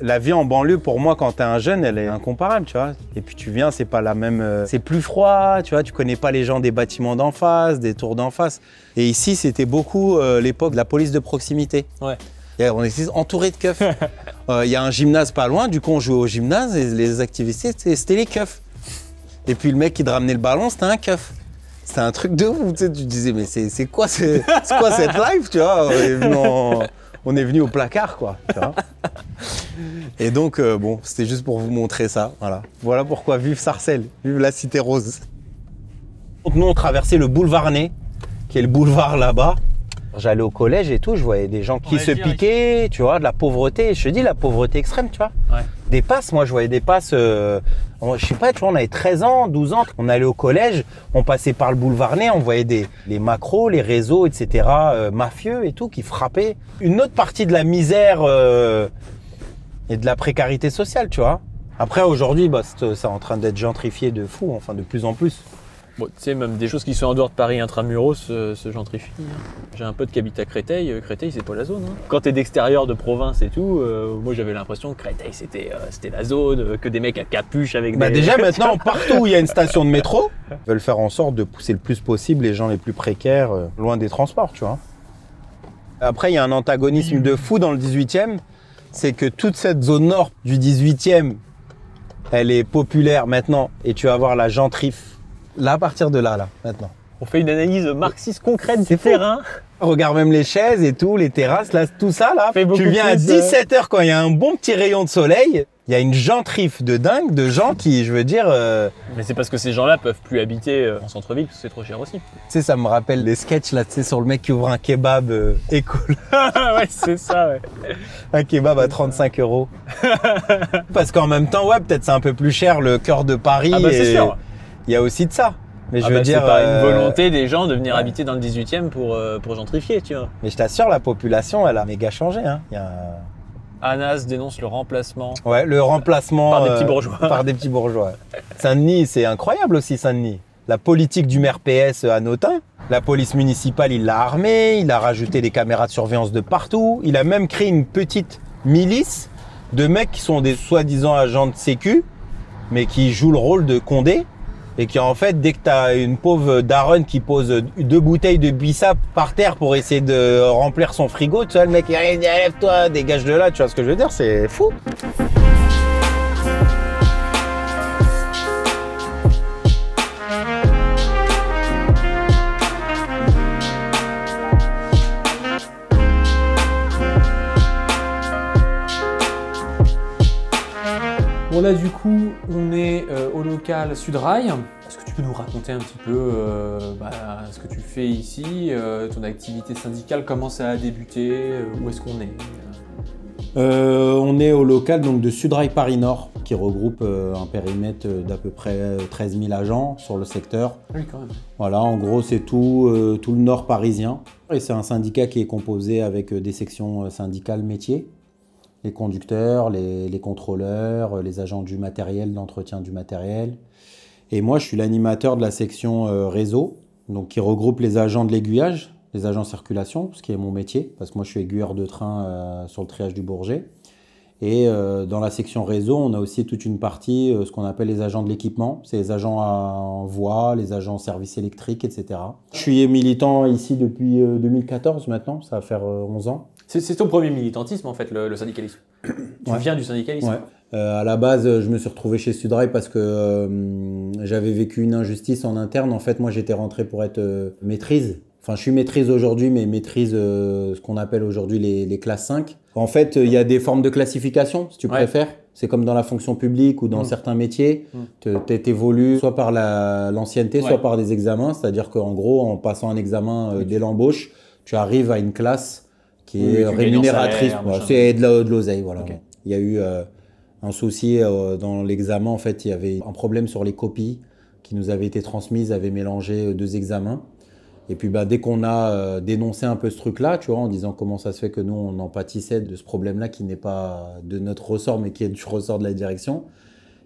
La vie en banlieue, pour moi, quand t'es un jeune, elle est incomparable, tu vois. Et puis tu viens, c'est pas la même... c'est plus froid, tu vois. Tu connais pas les gens des bâtiments d'en face, des tours d'en face. Et ici, c'était beaucoup l'époque de la police de proximité. Ouais. On était entouré de keufs. Il y a un gymnase pas loin, du coup, on jouait au gymnase et les activités, c'était les keufs. Et puis le mec qui te ramenait le ballon, c'était un keuf. C'était un truc de ouf, tu sais, tu disais, mais c'est quoi cette life, tu vois. On est venu au placard, quoi. Tu vois. Et donc, bon, c'était juste pour vous montrer ça. Voilà pourquoi vive Sarcelles, vive la Cité Rose. Donc, nous, on traversait le boulevard Ney, qui est le boulevard là-bas. J'allais au collège et tout, je voyais des gens qui se piquaient, tu vois, de la pauvreté. Je te dis, la pauvreté extrême, tu vois. Ouais. Des passes, moi, je voyais des passes, je sais pas, tu vois, on avait 13 ans, 12 ans. On allait au collège, on passait par le boulevard Ney, on voyait les macros, les réseaux, etc., mafieux et tout, qui frappaient. Une autre partie de la misère et de la précarité sociale, tu vois. Après, aujourd'hui, bah, c'est en train d'être gentrifié de fou, enfin, de plus en plus. Bon, tu sais, même des choses qui sont en dehors de Paris intramuros se gentrifient. J'ai un pote qui habite à Créteil. Créteil, c'est pas la zone. Quand t'es d'extérieur de province et tout, moi j'avais l'impression que Créteil c'était la zone, que des mecs à capuche avec Bah des... déjà maintenant, partout où il y a une station de métro, ils veulent faire en sorte de pousser le plus possible les gens les plus précaires loin des transports, tu vois. Après, il y a un antagonisme de fou dans le 18e, c'est que toute cette zone nord du 18e, elle est populaire maintenant et tu vas voir la gentrif. Là, à partir de là, maintenant. On fait une analyse marxiste concrète du C'est fou. terrain. Regarde même les chaises et tout, les terrasses, là, tout ça, là. Tu viens à 17h quand il y a un bon petit rayon de soleil, il y a une gentrif de dingue de gens qui, je veux dire... Mais c'est parce que ces gens-là peuvent plus habiter en centre-ville, parce que c'est trop cher aussi. Tu sais, ça me rappelle les sketchs, là, tu sais, sur le mec qui ouvre un kebab écolo. Ouais, c'est ça, ouais. Un kebab à 35 €. Parce qu'en même temps, ouais, peut-être c'est un peu plus cher le cœur de Paris. Ah bah c'est sûr. Il y a aussi de ça. Mais je veux dire, c'est pas une volonté des gens de venir habiter dans le 18e pour gentrifier, tu vois. Mais je t'assure, la population, elle a méga changé. Hein. Anas dénonce le remplacement. Ouais, le remplacement par des petits bourgeois. Par des petits bourgeois. Saint-Denis, c'est incroyable aussi, Saint-Denis. La politique du maire PS à Notin, la police municipale, il l'a armée, il a rajouté des caméras de surveillance de partout. Il a même créé une petite milice de mecs qui sont des soi-disant agents de sécu, mais qui jouent le rôle de Condé. Et qui en fait, dès que t'as une pauvre daronne qui pose 2 bouteilles de bissap par terre pour essayer de remplir son frigo, tu vois, le mec il arrive, lève-toi, dégage de là, tu vois ce que je veux dire, c'est fou. Bon là du coup on est au local Sudrail. Est-ce que tu peux nous raconter un petit peu ce que tu fais ici, ton activité syndicale, comment ça a débuté, où est-ce qu'on est, On est au local donc, de Sudrail Paris Nord qui regroupe un périmètre d'à peu près 13 000 agents sur le secteur. Oui quand même. Voilà, en gros c'est tout le nord parisien. Et c'est un syndicat qui est composé avec des sections syndicales métiers. Les conducteurs, les contrôleurs, les agents du matériel, d'entretien du matériel. Et moi, je suis l'animateur de la section réseau, donc qui regroupe les agents de l'aiguillage, les agents circulation, ce qui est mon métier, parce que moi, je suis aiguilleur de train sur le triage du Bourget. Et dans la section réseau, on a aussi toute une partie, ce qu'on appelle les agents de l'équipement. C'est les agents en voie, les agents en service électrique, etc. Je suis militant ici depuis 2014 maintenant, ça va faire 11 ans. C'est ton premier militantisme en fait, le syndicalisme. Tu viens du syndicalisme. Ouais. À la base, je me suis retrouvé chez Sudrail parce que j'avais vécu une injustice en interne. En fait, moi, j'étais rentré pour être maîtrise. Enfin, je suis maîtrise aujourd'hui, mais maîtrise ce qu'on appelle aujourd'hui les classes 5. En fait, il y a des formes de classification, si tu préfères. C'est comme dans la fonction publique ou dans certains métiers. Tu évolues soit par l'ancienneté, soit par des examens. C'est-à-dire qu'en gros, en passant un examen dès l'embauche, tu arrives à une classe qui est rémunératrice. C'est de l'oseille, voilà. Okay. Il y a eu un souci dans l'examen. En fait, il y avait un problème sur les copies qui nous avaient été transmises, avaient mélangé 2 examens. Et puis dès qu'on a dénoncé un peu ce truc-là, tu vois, en disant comment ça se fait que nous, on en pâtissait de ce problème-là qui n'est pas de notre ressort, mais qui est du ressort de la direction,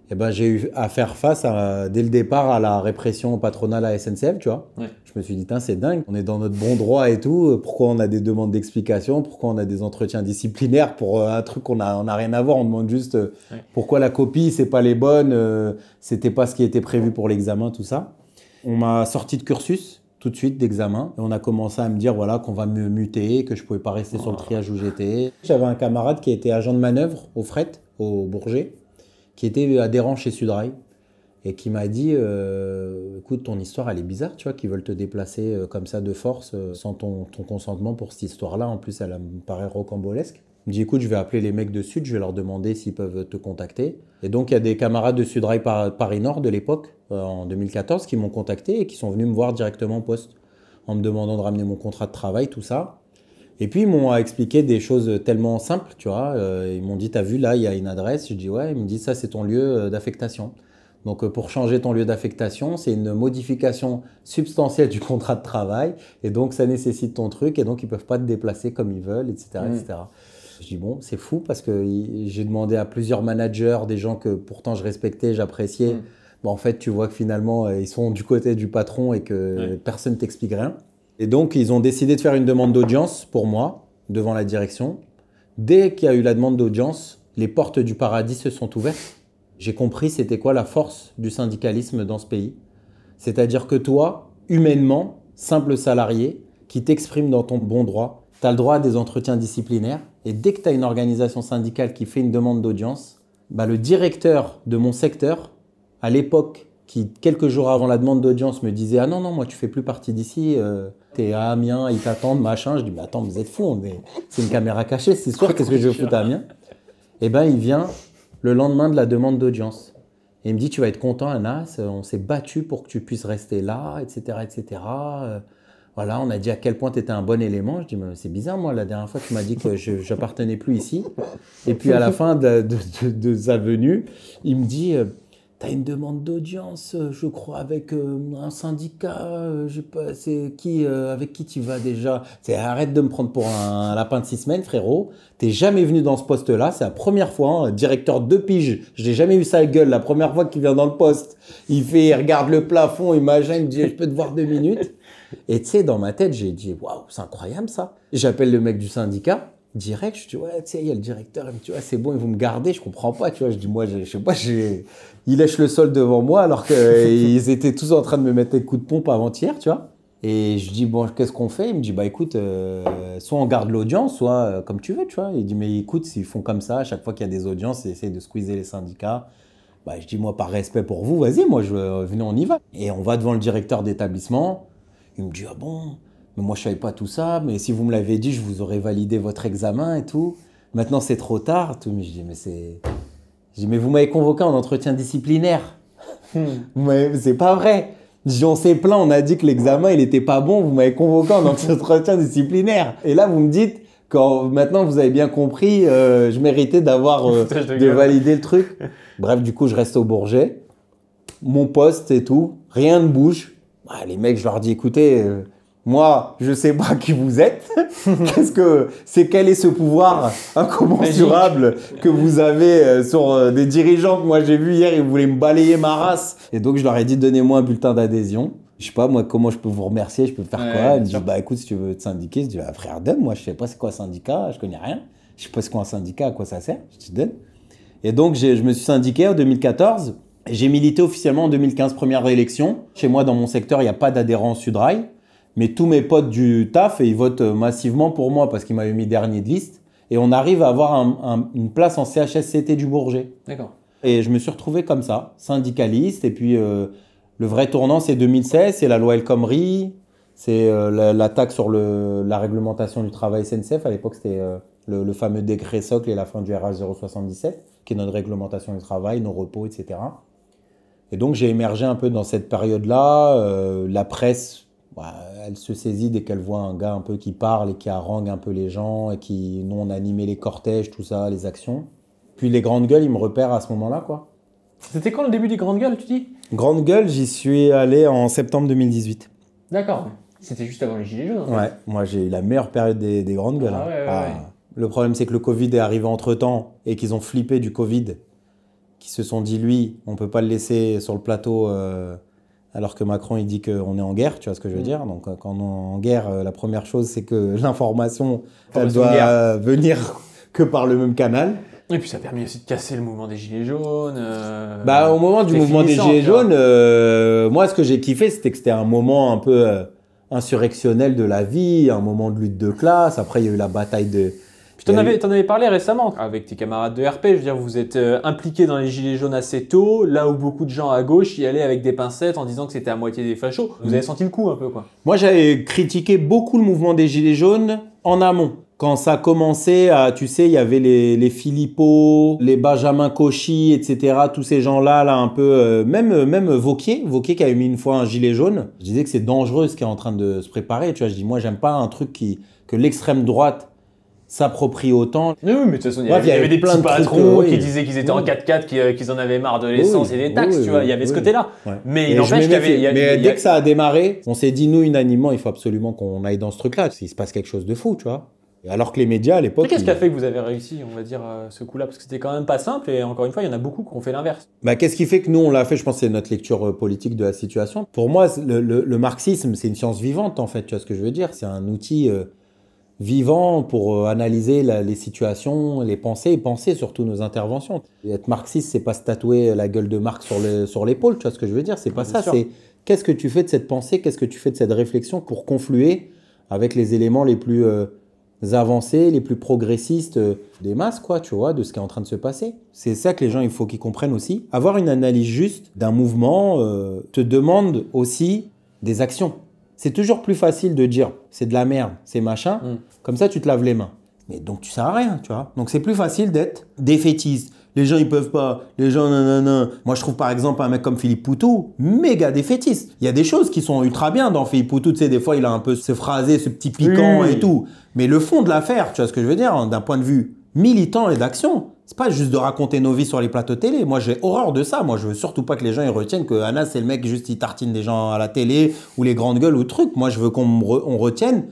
et j'ai eu à faire face dès le départ à la répression patronale à SNCF, tu vois. Ouais. Je me suis dit, c'est dingue, on est dans notre bon droit et tout, pourquoi on a des demandes d'explication, pourquoi on a des entretiens disciplinaires pour un truc qu'on n'a rien à voir, on demande juste pourquoi la copie, c'est pas les bonnes, c'était pas ce qui était prévu pour l'examen, tout ça. On m'a sorti de cursus tout de suite d'examen et on a commencé à me dire voilà qu'on va me muter, que je pouvais pas rester sur le triage où j'étais. J'avais un camarade qui était agent de manœuvre au fret, au Bourget, qui était adhérent chez Sudrail et qui m'a dit écoute, ton histoire elle est bizarre, tu vois, qu'ils veulent te déplacer comme ça de force sans ton consentement pour cette histoire-là. En plus, elle me paraît rocambolesque. Il me dit écoute, je vais appeler les mecs de Sud, je vais leur demander s'ils peuvent te contacter. Et donc il y a des camarades de Sudrail Paris Nord de l'époque, en 2014, qui m'ont contacté et qui sont venus me voir directement au poste en me demandant de ramener mon contrat de travail, tout ça. Et puis, ils m'ont expliqué des choses tellement simples, tu vois. Ils m'ont dit, t'as vu, là, il y a une adresse. Je dis, ouais. Ils me disent, ça, c'est ton lieu d'affectation. Donc, pour changer ton lieu d'affectation, c'est une modification substantielle du contrat de travail. Et donc, ça nécessite ton truc. Et donc, ils ne peuvent pas te déplacer comme ils veulent, etc. etc. Je dis, bon, c'est fou parce que j'ai demandé à plusieurs managers, des gens que pourtant je respectais, j'appréciais. Bon, en fait, tu vois que finalement, ils sont du côté du patron et que personne ne t'explique rien. Et donc, ils ont décidé de faire une demande d'audience pour moi, devant la direction. Dès qu'il y a eu la demande d'audience, les portes du paradis se sont ouvertes. J'ai compris c'était quoi la force du syndicalisme dans ce pays. C'est-à-dire que toi, humainement, simple salarié, qui t'exprime dans ton bon droit, tu as le droit à des entretiens disciplinaires. Et dès que tu as une organisation syndicale qui fait une demande d'audience, bah, le directeur de mon secteur, à l'époque, qui quelques jours avant la demande d'audience me disait « Ah non, non, moi tu fais plus partie d'ici, t'es à Amiens, ils t'attendent, machin. » Je dis « Mais attends, vous êtes fous, c'est une caméra cachée, c'est sûr, qu'est-ce que je vais foutre à Amiens ?» Et ben il vient le lendemain de la demande d'audience. Et il me dit « Tu vas être content, Anas, on s'est battu pour que tu puisses rester là, etc. etc. Voilà, on a dit à quel point tu étais un bon élément. » Je dis « C'est bizarre, moi, la dernière fois, tu m'as dit que je n'appartenais plus ici. » Et puis à la fin de sa venue, il me dit « Tu as une demande d'audience, je crois, avec un syndicat, je sais pas, c'est qui, avec qui tu vas déjà? Arrête de me prendre pour un lapin de 6 semaines, frérot. T'es jamais venu dans ce poste-là, c'est la première fois, hein, directeur 2 piges. Je n'ai jamais eu sa gueule, la première fois qu'il vient dans le poste. Il regarde le plafond, il me dit, je peux te voir 2 minutes. Et tu sais, dans ma tête, j'ai dit, waouh, c'est incroyable ça. J'appelle le mec du syndicat. Direct, je dis, ouais, tu sais, il y a le directeur, il me dit, ouais, c'est bon, ils vont me garder, je comprends pas, tu vois. Je dis, moi, je sais pas, ils lèchent le sol devant moi alors qu'ils étaient tous en train de me mettre des coups de pompe avant-hier, tu vois. Et je dis, bon, qu'est-ce qu'on fait? Il me dit, bah écoute, soit on garde l'audience, soit comme tu veux, tu vois. Il dit, mais écoute, s'ils font comme ça, à chaque fois qu'il y a des audiences, ils essayent de squeezer les syndicats. Bah, je dis, moi, par respect pour vous, vas-y, moi, venez, on y va. Et on va devant le directeur d'établissement. Il me dit, ah bon? Mais moi, je ne savais pas tout ça, mais si vous me l'avez dit, je vous aurais validé votre examen et tout. Maintenant, c'est trop tard. Tout. Mais je dis, mais vous m'avez convoqué en entretien disciplinaire. Mais c'est pas vrai. Je dis, on s'est plaint, on a dit que l'examen, il n'était pas bon. Vous m'avez convoqué en entretien disciplinaire. Et là, vous me dites, quand maintenant vous avez bien compris, je méritais de valider le truc. Bref, du coup, je reste au Bourget. Mon poste et tout, rien ne bouge. Bah, les mecs, je leur dis, écoutez... moi, je sais pas qui vous êtes. Quel est ce pouvoir incommensurable que vous avez sur des dirigeants que moi j'ai vu hier, ils voulaient me balayer ma race. Et donc je leur ai dit, donnez-moi un bulletin d'adhésion. Je sais pas, moi, comment je peux vous remercier, je peux faire quoi? Ils me disent, bah écoute, si tu veux te syndiquer, je dis, bah, frère, donne, moi je sais pas c'est quoi un syndicat, je connais rien. Je sais pas c'est quoi un syndicat, à quoi ça sert, je te donne. Et donc je me suis syndiqué en 2014. J'ai milité officiellement en 2015, première élection. Chez moi, dans mon secteur, il n'y a pas d'adhérent Sudrail. Mais tous mes potes du taf, ils votent massivement pour moi parce qu'ils m'avaient mis dernier de liste. Et on arrive à avoir une place en CHSCT du Bourget. D'accord. Et je me suis retrouvé comme ça, syndicaliste. Et puis, le vrai tournant, c'est 2016, c'est la loi El Khomri. C'est la taxe sur la réglementation du travail SNCF. À l'époque, c'était le fameux décret socle et la fin du RH 077, qui est notre réglementation du travail, nos repos, etc. Et donc, j'ai émergé un peu dans cette période-là. La presse... elle se saisit dès qu'elle voit un gars un peu qui parle et qui harangue un peu les gens et qui, nous, on animait les cortèges, tout ça, les actions. Puis les grandes gueules, ils me repèrent à ce moment-là, quoi. C'était quand le début des grandes gueules, tu dis? Grandes gueules, j'y suis allé en septembre 2018. D'accord. C'était juste avant les Gilets jaunes. Ouais, moi j'ai eu la meilleure période des grandes gueules. Ouais. Le problème, c'est que le Covid est arrivé entre-temps et qu'ils ont flippé du Covid, qui se sont dit, lui, on ne peut pas le laisser sur le plateau... alors que Macron, il dit qu'on est en guerre, tu vois ce que je veux dire. Donc, quand on est en guerre, la première chose, c'est que l'information, elle doit venir que par le même canal. Et puis, ça a permis aussi de casser le mouvement des Gilets jaunes. Au moment du mouvement des Gilets jaunes, moi, ce que j'ai kiffé, c'était que c'était un moment un peu insurrectionnel de la vie, un moment de lutte de classe. Après, il y a eu la bataille de... Puis t'en avais parlé récemment avec tes camarades de RP, je veux dire, vous êtes impliqués dans les Gilets jaunes assez tôt, là où beaucoup de gens à gauche y allaient avec des pincettes en disant que c'était à moitié des fachos. Vous avez senti le coup un peu, quoi. Moi, j'avais critiqué beaucoup le mouvement des Gilets jaunes en amont. Quand ça a commencé à, tu sais, il y avait les Philippot, les Benjamin Cauchy, etc. Tous ces gens-là, là, un peu, même Wauquiez qui avait mis une fois un gilet jaune. Je disais que c'est dangereux ce qui est en train de se préparer. Tu vois, je dis, moi, j'aime pas un truc que l'extrême droite s'approprie autant. Oui, mais de toute façon, il y avait des petits patrons qui disaient qu'ils étaient en 4x4, qu'ils en avaient marre de l'essence et des taxes, tu vois. Il y avait ce côté-là. Ouais. Mais il n'empêche qu'il y avait... Mais dès que ça a démarré, on s'est dit, nous, unanimement, il faut absolument qu'on aille dans ce truc-là. Il se passe quelque chose de fou, tu vois. Alors que les médias, à l'époque... Qu'est-ce qui a fait que vous avez réussi, on va dire, ce coup-là? Parce que c'était quand même pas simple et encore une fois, il y en a beaucoup qui ont fait l'inverse. Bah, qu'est-ce qui fait que nous, on l'a fait? Je pense que c'est notre lecture politique de la situation. Pour moi, le marxisme, c'est une science vivante, en fait. Tu vois ce que je veux dire? C'est un outil vivant pour analyser les situations, les pensées et penser surtout nos interventions. Et être marxiste, c'est pas se tatouer la gueule de Marx sur l'épaule. Tu vois ce que je veux dire? C'est pas ça. C'est qu'est-ce que tu fais de cette pensée? Qu'est-ce que tu fais de cette réflexion pour confluer avec les éléments les plus... avancés, les plus progressistes des masses, quoi, tu vois, de ce qui est en train de se passer. C'est ça que les gens, il faut qu'ils comprennent aussi. Avoir une analyse juste d'un mouvement te demande aussi des actions. C'est toujours plus facile de dire c'est de la merde, c'est machin, comme ça tu te laves les mains. Mais donc tu sers à rien, tu vois. Donc c'est plus facile d'être défaitiste. Les gens ils peuvent pas, les gens nanana. Moi je trouve par exemple un mec comme Philippe Poutou méga défaitiste. Il y a des choses qui sont ultra bien dans Philippe Poutou, tu sais, des fois il a un peu ce phrasé, ce petit piquant et tout. Mais le fond de l'affaire, tu vois ce que je veux dire, hein, d'un point de vue militant et d'action, c'est pas juste de raconter nos vies sur les plateaux télé. Moi j'ai horreur de ça. Moi je veux surtout pas que les gens ils retiennent que Anas c'est le mec juste il tartine des gens à la télé ou les grandes gueules ou trucs. Moi je veux qu'on retienne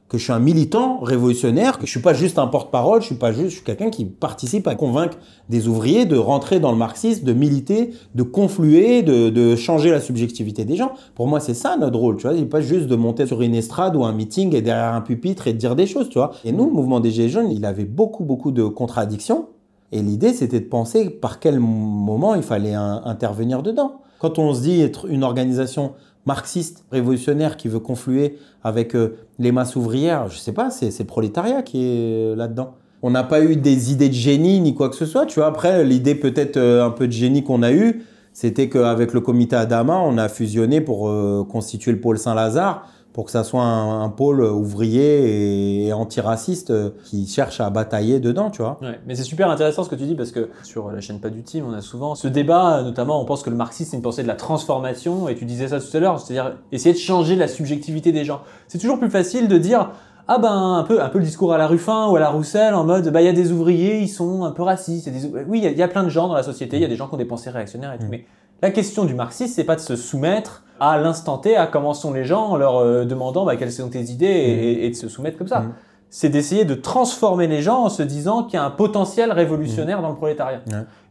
que je suis un militant révolutionnaire, que je suis pas juste un porte-parole, je suis quelqu'un qui participe à convaincre des ouvriers de rentrer dans le marxisme, de militer, de confluer, de changer la subjectivité des gens. Pour moi, c'est ça notre rôle, tu vois. Il n'est pas juste de monter sur une estrade ou un meeting et derrière un pupitre et de dire des choses, tu vois. Et nous, le mouvement des Gilets jaunes, il avait beaucoup de contradictions. Et l'idée, c'était de penser par quel moment il fallait intervenir dedans. Quand on se dit être une organisation marxiste, révolutionnaire, qui veut confluer avec les masses ouvrières, je sais pas, c'est le prolétariat qui est là-dedans. On n'a pas eu des idées de génie ni quoi que ce soit, tu vois. Après, l'idée peut-être un peu de génie qu'on a eue, c'était qu'avec le comité Adama, on a fusionné pour constituer le pôle Saint-Lazare, pour que ça soit un pôle ouvrier et antiraciste qui cherche à batailler dedans, tu vois. Ouais, mais c'est super intéressant ce que tu dis parce que sur la chaîne Pas du Team, on a souvent ce débat, notamment on pense que le marxisme c'est une pensée de la transformation et tu disais ça tout à l'heure, c'est-à-dire essayer de changer la subjectivité des gens. C'est toujours plus facile de dire ah ben un peu le discours à la Ruffin ou à la Roussel en mode bah il y a des ouvriers, ils sont un peu racistes, oui, il y a plein de gens dans la société, il y a des gens qui ont des pensées réactionnaires et tout, mais la question du marxisme, c'est pas de se soumettre à l'instant T à comment sont les gens en leur demandant bah, quelles sont tes idées et de se soumettre comme ça. C'est d'essayer de transformer les gens en se disant qu'il y a un potentiel révolutionnaire dans le prolétariat.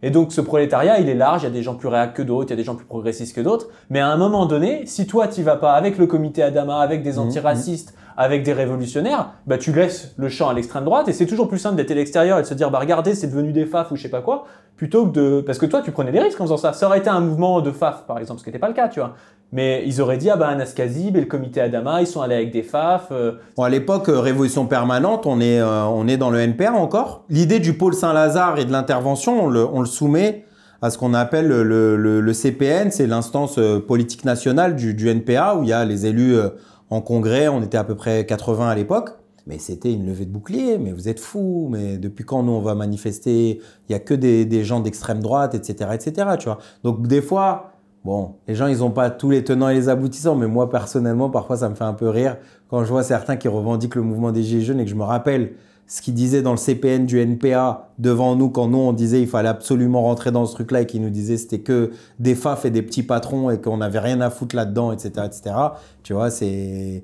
Et donc ce prolétariat, il est large, il y a des gens plus réacs que d'autres, il y a des gens plus progressistes que d'autres, mais à un moment donné, si toi tu vas pas avec le comité Adama, avec des antiracistes, avec des révolutionnaires, bah tu laisses le champ à l'extrême droite et c'est toujours plus simple d'être à l'extérieur et de se dire bah regardez c'est devenu des FAF ou je sais pas quoi, plutôt que de... Parce que toi tu prenais des risques en faisant ça. Ça aurait été un mouvement de FAF par exemple, ce qui n'était pas le cas, tu vois. Mais ils auraient dit ah bah Anas Kazib et le comité Adama, ils sont allés avec des FAF. Bon, à l'époque, Révolution permanente, on est dans le NPA encore. L'idée du pôle Saint-Lazare et de l'intervention, on le soumet à ce qu'on appelle le CPN, c'est l'instance politique nationale du NPA, où il y a les élus en congrès, on était à peu près 80 à l'époque. Mais c'était une levée de bouclier, mais vous êtes fous, mais depuis quand nous on va manifester? Il n'y a que des gens d'extrême droite, etc., tu vois. Donc des fois... Bon, les gens, ils n'ont pas tous les tenants et les aboutissants, mais moi, personnellement, parfois, ça me fait un peu rire quand je vois certains qui revendiquent le mouvement des Gilets jaunes et que je me rappelle ce qu'ils disaient dans le CPN du NPA devant nous, quand nous, on disait qu'il fallait absolument rentrer dans ce truc-là et qu'ils nous disaient que c'était que des FAF et des petits patrons et qu'on n'avait rien à foutre là-dedans, etc., etc. Tu vois, c'est...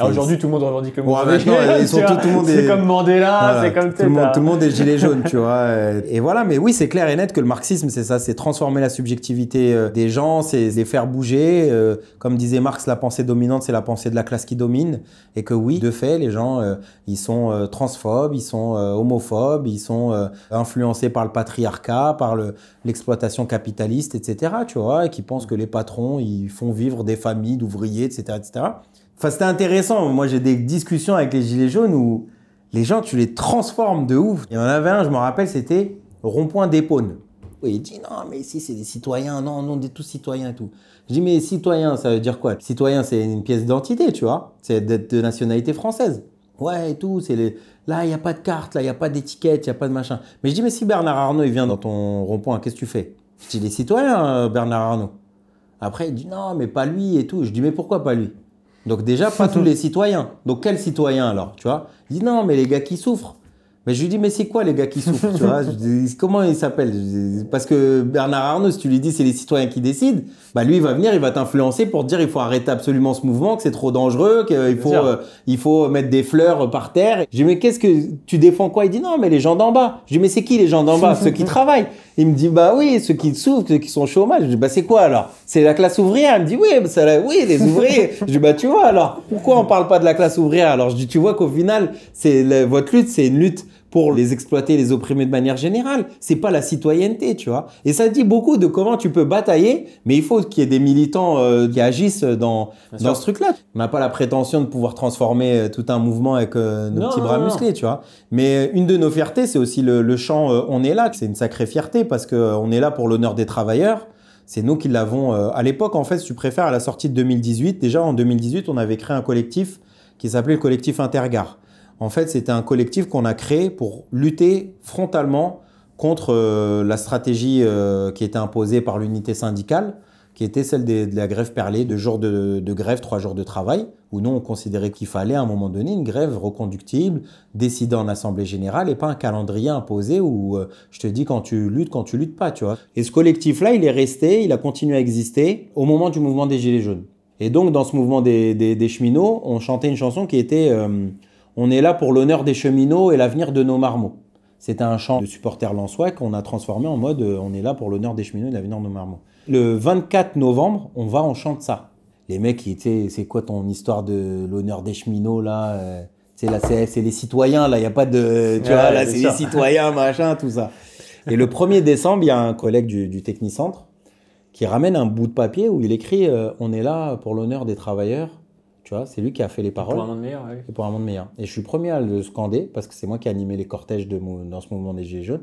Aujourd'hui, tout le monde revendique le mouvement des Gilets jaunes. C'est comme Mandela, voilà, c'est comme tout le monde est gilet jaune, tu vois. Et voilà, mais oui, c'est clair et net que le marxisme, c'est ça, c'est transformer la subjectivité des gens, c'est les faire bouger. Comme disait Marx, la pensée dominante, c'est la pensée de la classe qui domine. Et que oui, de fait, les gens, ils sont transphobes, ils sont homophobes, ils sont influencés par le patriarcat, par l'exploitation capitaliste, etc., tu vois, et qui pensent que les patrons, ils font vivre des familles d'ouvriers, etc., etc. Enfin, c'était intéressant. Moi, j'ai des discussions avec les Gilets jaunes où les gens, tu les transformes de ouf. Il y en avait un, je me rappelle, c'était rond-point d'Épône. Il dit non, mais ici, c'est des citoyens. Non, on est tous citoyens et tout. Je dis, mais citoyen, ça veut dire quoi? Citoyen, c'est une pièce d'identité, tu vois. C'est d'être de nationalité française. Ouais, et tout, là, il n'y a pas de carte, là, il n'y a pas d'étiquette, il n'y a pas de machin. Mais je dis, mais si Bernard Arnault, il vient dans ton rond-point, qu'est-ce que tu fais? Je dis, les citoyens, Bernard Arnault. Après, il dit, non, mais pas lui et tout. Je dis, mais pourquoi pas lui? Donc déjà, pas tous les citoyens. Donc quels citoyens alors, tu vois? Il dit, non, mais les gars qui souffrent. Mais je lui dis, mais c'est quoi les gars qui souffrent, tu vois? Je dis, comment ils s'appellent? Parce que Bernard Arnault, si tu lui dis c'est les citoyens qui décident, bah lui, il va venir, il va t'influencer pour te dire il faut arrêter absolument ce mouvement, que c'est trop dangereux, il faut mettre des fleurs par terre. Je dis, mais qu'est-ce que tu défends quoi? Il dit, non, mais les gens d'en bas. Je dis, mais c'est qui les gens d'en bas? Ceux qui travaillent. Il me dit, bah oui, ceux qui souffrent, ceux qui sont au chômage. Je dis, bah c'est quoi alors? C'est la classe ouvrière. Il me dit, oui, oui, les ouvriers. Je dis, bah tu vois alors, pourquoi on parle pas de la classe ouvrière? Alors je dis, tu vois qu'au final, votre lutte, c'est une lutte pour les exploiter, les opprimer de manière générale. C'est pas la citoyenneté, tu vois. Et ça dit beaucoup de comment tu peux batailler, mais il faut qu'il y ait des militants qui agissent dans ce truc-là. On n'a pas la prétention de pouvoir transformer tout un mouvement avec nos petits bras musclés, tu vois. Mais une de nos fiertés, c'est aussi le chant On est là. C'est une sacrée fierté parce qu'on est là pour l'honneur des travailleurs. C'est nous qui l'avons. À l'époque, en fait, si tu préfères, à la sortie de 2018, déjà en 2018, on avait créé un collectif qui s'appelait le collectif Intergare. En fait, c'était un collectif qu'on a créé pour lutter frontalement contre la stratégie qui était imposée par l'unité syndicale, qui était celle de la grève perlée, 2 jours de grève, 3 jours de travail, où nous, on considérait qu'il fallait à un moment donné une grève reconductible, décidée en assemblée générale, et pas un calendrier imposé où je te dis quand tu luttes pas, tu vois. Et ce collectif-là, il est resté, il a continué à exister au moment du mouvement des Gilets jaunes. Et donc, dans ce mouvement des cheminots, on chantait une chanson qui était on est là pour l'honneur des cheminots et l'avenir de nos marmots. C'était un chant de supporters lensois qu'on a transformé en mode on est là pour l'honneur des cheminots et l'avenir de nos marmots. Le 24 novembre, on chante ça. Les mecs, c'est quoi ton histoire de l'honneur des cheminots là là, c'est les citoyens, là, il n'y a pas de. Tu vois, là, c'est les citoyens, machin, tout ça. Et le 1er décembre, il y a un collègue du Technicentre qui ramène un bout de papier où il écrit on est là pour l'honneur des travailleurs. Tu vois, c'est lui qui a fait les paroles. Pour un monde meilleur, oui. Et pour un monde meilleur. Et je suis premier à le scander parce que c'est moi qui ai animé les cortèges dans ce mouvement des Gilets jaunes.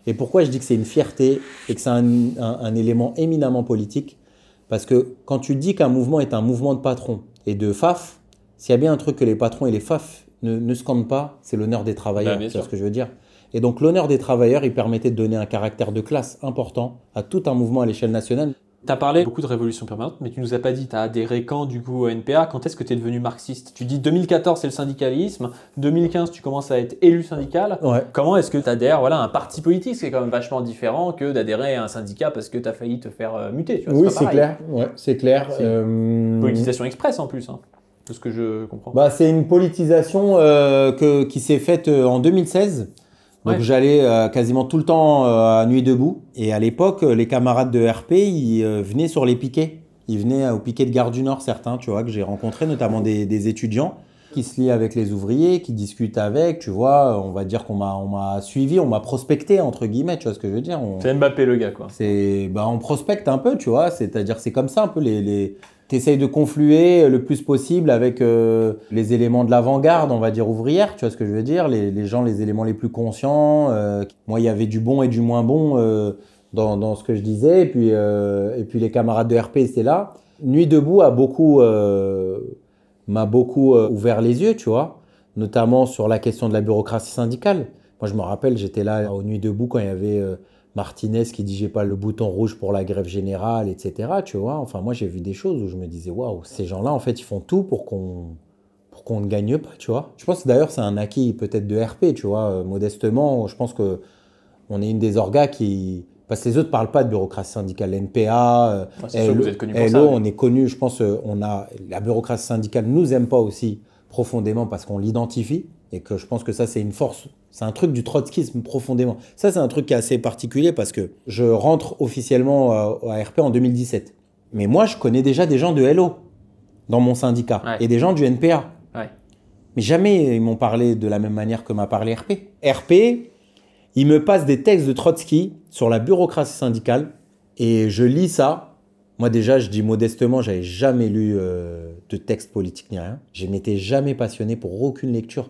Et pourquoi je dis que c'est une fierté et que c'est un élément éminemment politique? Parce que quand tu dis qu'un mouvement est un mouvement de patrons et de FAF, s'il y a bien un truc que les patrons et les FAF ne scandent pas, c'est l'honneur des travailleurs. C'est ce que je veux dire. Et donc l'honneur des travailleurs, il permettait de donner un caractère de classe important à tout un mouvement à l'échelle nationale. Tu as parlé beaucoup de révolution permanente, mais tu nous as pas dit, tu as adhéré quand du coup au NPA? Quand est-ce que tu es devenu marxiste? Tu dis 2014 c'est le syndicalisme, 2015 tu commences à être élu syndical. Ouais. Comment est-ce que tu adhères à un parti politique? C'est quand même vachement différent que d'adhérer à un syndicat parce que tu as failli te faire muter. Tu vois, oui, c'est clair. Ouais, c'est clair. Politisation express en plus, de ce que je comprends. Bah, c'est une politisation qui s'est faite en 2016. Donc j'allais quasiment tout le temps à Nuit debout. Et à l'époque, les camarades de RP, ils venaient sur les piquets. Ils venaient au piquet de Gare du Nord, certains, tu vois, que j'ai rencontrés, notamment des étudiants qui se lient avec les ouvriers, qui discutent avec, tu vois. On va dire qu'on m'a suivi, on m'a prospecté, entre guilles, tu vois ce que je veux dire. C'est Mbappé le gars, quoi. On prospecte un peu, tu vois. C'est-à-dire, c'est comme ça un peu T'essayes de confluer le plus possible avec les éléments de l'avant-garde, on va dire ouvrière, tu vois ce que je veux dire, les gens, les éléments les plus conscients. Moi, il y avait du bon et du moins bon dans ce que je disais, et puis les camarades de RP, c'était là. Nuit debout m'a beaucoup ouvert les yeux, tu vois, notamment sur la question de la bureaucratie syndicale. Moi, je me rappelle, j'étais là au Nuit debout quand il y avait Martinez qui dit j'ai pas le bouton rouge pour la grève générale, etc. Tu vois, enfin moi j'ai vu des choses où je me disais waouh, ces gens-là en fait ils font tout pour qu'on ne gagne pas, tu vois. Je pense que d'ailleurs c'est un acquis peut-être de RP, tu vois, modestement. Je pense que on est une des orgas qui parce que les autres parlent pas de bureaucratie syndicale, l'NPA, LO, on est connu. Je pense la bureaucratie syndicale nous aime pas aussi profondément parce qu'on l'identifie. Et que je pense que ça, c'est une force. C'est un truc du trotskisme profondément. Ça, c'est un truc qui est assez particulier parce que je rentre officiellement à RP en 2017. Mais moi, je connais déjà des gens de LO dans mon syndicat et des gens du NPA. Ouais. Mais jamais ils m'ont parlé de la même manière que m'a parlé RP. RP, ils me passent des textes de Trotsky sur la bureaucratie syndicale et je lis ça. Moi, déjà, je dis modestement, j'avais jamais lu de texte politique ni rien. Je m'étais jamais passionné pour aucune lecture.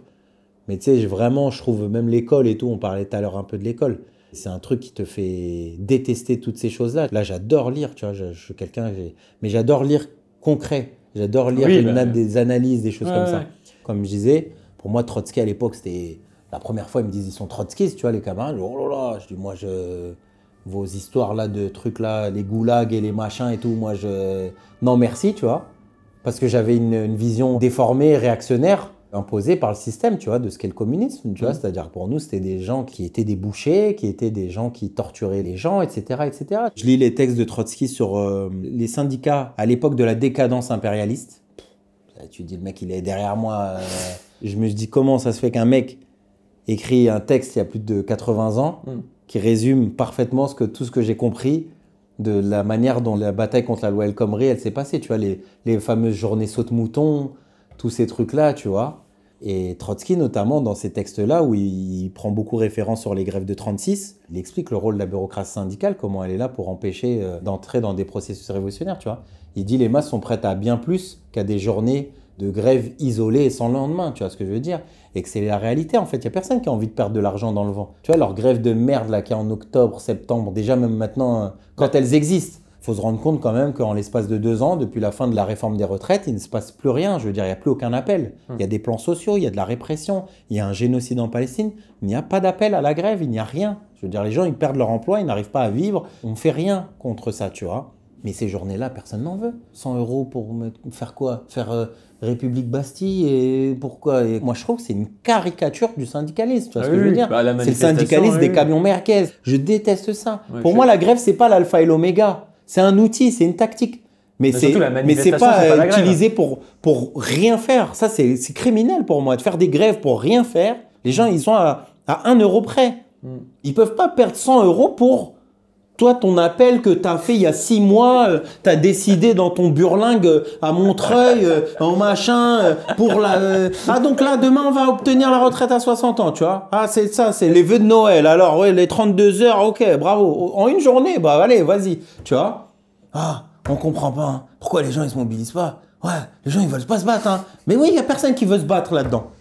Mais tu sais, vraiment, je trouve même l'école et tout, on parlait tout à l'heure un peu de l'école. C'est un truc qui te fait détester toutes ces choses-là. Là, j'adore lire, tu vois, je suis quelqu'un, mais j'adore lire concret. J'adore lire des analyses, des choses comme ça. Comme je disais, Pour moi, Trotsky à l'époque, c'était la première fois, ils me disent ils sont trotskistes, tu vois, les camarades. Oh là là, je dis moi, vos histoires là de trucs là, les goulags et les machins et tout, moi, non merci, tu vois. Parce que j'avais une vision déformée, réactionnaire, imposée par le système, tu vois, de ce qu'est le communisme, tu vois. C'est-à-dire que pour nous, c'était des gens qui étaient des bouchers, qui étaient des gens qui torturaient les gens, etc., etc. Je lis les textes de Trotsky sur les syndicats à l'époque de la décadence impérialiste. Tu dis, le mec, il est derrière moi. Je me dis, comment ça se fait qu'un mec écrit un texte il y a plus de 80 ans qui résume parfaitement tout ce que j'ai compris de la manière dont la bataille contre la loi El Khomri, elle s'est passée, tu vois, les fameuses journées saute-mouton, tous ces trucs-là, tu vois. Et Trotsky, notamment, dans ces textes-là, où il prend beaucoup référence sur les grèves de 36, il explique le rôle de la bureaucratie syndicale, comment elle est là pour empêcher d'entrer dans des processus révolutionnaires, tu vois. Il dit les masses sont prêtes à bien plus qu'à des journées de grève isolées et sans lendemain, tu vois ce que je veux dire. Et que c'est la réalité, en fait. Il n'y a personne qui a envie de perdre de l'argent dans le vent. Tu vois, leur grève de merde, là, qui est en octobre, septembre, déjà même maintenant, quand elles existent, il faut se rendre compte quand même qu'en l'espace de 2 ans, depuis la fin de la réforme des retraites, il ne se passe plus rien. Je veux dire, il n'y a plus aucun appel. Il y a des plans sociaux, il y a de la répression, il y a un génocide en Palestine. Il n'y a pas d'appel à la grève, il n'y a rien. Je veux dire, les gens, ils perdent leur emploi, ils n'arrivent pas à vivre. On ne fait rien contre ça, tu vois. Mais ces journées-là, personne n'en veut. 100 € pour faire quoi? Faire République Bastille et pourquoi? Et moi, je trouve que c'est une caricature du syndicalisme. Tu vois ce que je veux dire? Bah, c'est le syndicalisme des camions Merguez. Je déteste ça. Pour moi, la grève, c'est pas l'alpha et l'oméga. C'est un outil, c'est une tactique. Mais c'est pas utilisé pour rien faire. Ça, c'est criminel pour moi. De faire des grèves pour rien faire. Les gens, ils sont à 1 € près. Ils peuvent pas perdre 100 € pour... Toi, ton appel que tu as fait il y a 6 mois, tu as décidé dans ton burlingue à Montreuil, en machin, pour la... Ah, donc là, demain, on va obtenir la retraite à 60 ans, tu vois. Ah, c'est ça, c'est les vœux de Noël. Alors, ouais, les 32 heures, ok, bravo. En une journée, bah, allez, vas-y, tu vois. Ah, on comprend pas. Hein. Pourquoi les gens, ils se mobilisent pas? Ouais, les gens, ils veulent pas se battre. Hein. Mais oui, il y a personne qui veut se battre là-dedans.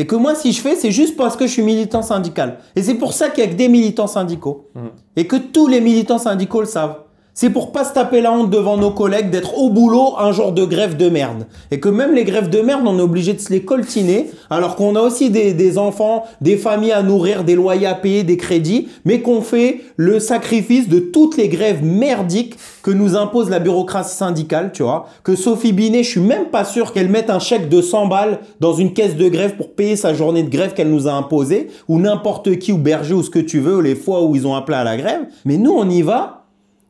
Et que moi, si je fais, c'est juste parce que je suis militant syndical. Et c'est pour ça qu'il y a que des militants syndicaux. Et que tous les militants syndicaux le savent. C'est pour pas se taper la honte devant nos collègues d'être au boulot un jour de grève de merde. Et que même les grèves de merde, on est obligé de se les coltiner, alors qu'on a aussi des enfants, des familles à nourrir, des loyers à payer, des crédits, mais qu'on fait le sacrifice de toutes les grèves merdiques que nous impose la bureaucratie syndicale, tu vois. Que Sophie Binet, je suis même pas sûr qu'elle mette un chèque de 100 balles dans une caisse de grève pour payer sa journée de grève qu'elle nous a imposée, ou n'importe qui, ou Berger, ou ce que tu veux, ou les fois où ils ont appelé à la grève. Mais nous, on y va.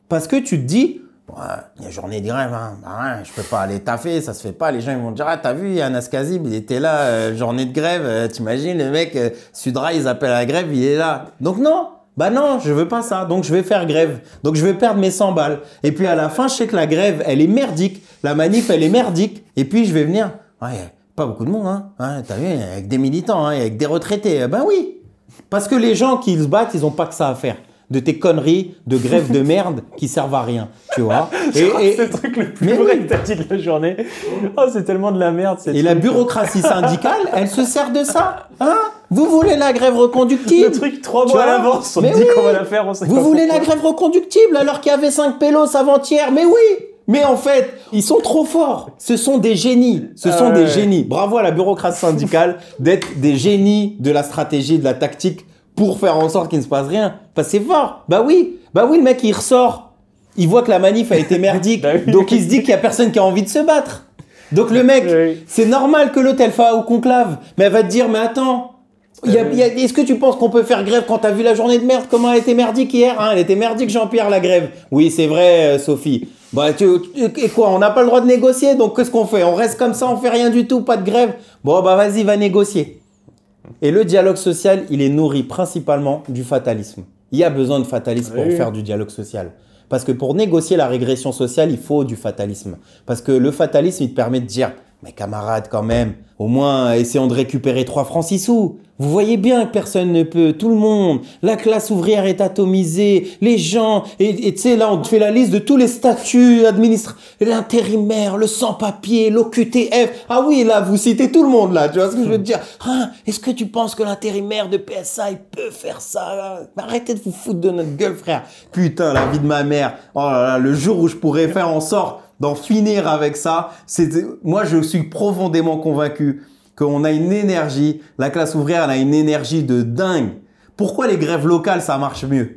Parce que tu te dis, ouais, il y a journée de grève, hein. Bah ouais, je peux pas aller taffer, ça se fait pas. Les gens ils vont te dire, ah t'as vu, Anas Kazib, il était là, journée de grève, t'imagines le mec, Sudra, ils appellent à la grève, il est là. Donc non, bah non, je veux pas ça, donc je vais faire grève. Donc je vais perdre mes 100 balles. Et puis à la fin, je sais que la grève, elle est merdique, la manif, elle est merdique. Et puis je vais venir, ouais, pas beaucoup de monde, hein, ouais, t'as vu, avec des militants, hein, avec des retraités. Ben oui, parce que les gens qui se battent, ils ont pas que ça à faire. De tes conneries de grève de merde qui servent à rien, tu vois. C'est le truc le plus vrai que t'as dit de la journée. Oh, c'est tellement de la merde. Et la bureaucratie syndicale, elle se sert de ça. Hein? Vous voulez la grève reconductible? Le truc 3 mois à l'avance, on dit qu'on va la faire, on sait pas. Vous voulez la grève reconductible alors qu'il y avait 5 pélos avant-hier? Mais oui! Mais en fait, ils sont trop forts. Ce sont des génies. Ce sont des génies. Bravo à la bureaucratie syndicale d'être des génies de la stratégie, de la tactique, pour faire en sorte qu'il ne se passe rien. Parce que c'est fort. Bah oui, le mec, il ressort. Il voit que la manif a été merdique. Donc, il se dit qu'il n'y a personne qui a envie de se battre. Donc, le mec, c'est normal que l'autre, elle fasse au conclave. Mais elle va te dire, mais attends, est-ce que tu penses qu'on peut faire grève quand t'as vu la journée de merde? Comment elle était merdique hier, hein? Elle était merdique, Jean-Pierre, la grève. Oui, c'est vrai, Sophie. Bah, et quoi, on n'a pas le droit de négocier, donc qu'est-ce qu'on fait? On reste comme ça, on fait rien du tout, pas de grève. Bon, bah, vas-y, va négocier. Et le dialogue social, il est nourri principalement du fatalisme. Il y a besoin de fatalisme pour faire du dialogue social. Parce que pour négocier la régression sociale, il faut du fatalisme. Parce que le fatalisme, il te permet de dire, mais camarades quand même, au moins essayons de récupérer 3 francs 6 sous. Vous voyez bien que personne ne peut, tout le monde, la classe ouvrière est atomisée, les gens, et tu sais, là on te fait la liste de tous les statuts administratifs, l'intérimaire, le sans-papier, l'OQTF. Ah oui, là, vous citez tout le monde là, tu vois ce que je veux te dire? Ah, est-ce que tu penses que l'intérimaire de PSA, il peut faire ça? Arrêtez de vous foutre de notre gueule, frère. Putain, la vie de ma mère. Oh là là, le jour où je pourrais faire en sorte d'en finir avec ça, moi je suis profondément convaincu qu'on a une énergie, la classe ouvrière, elle a une énergie de dingue. Pourquoi les grèves locales, ça marche mieux?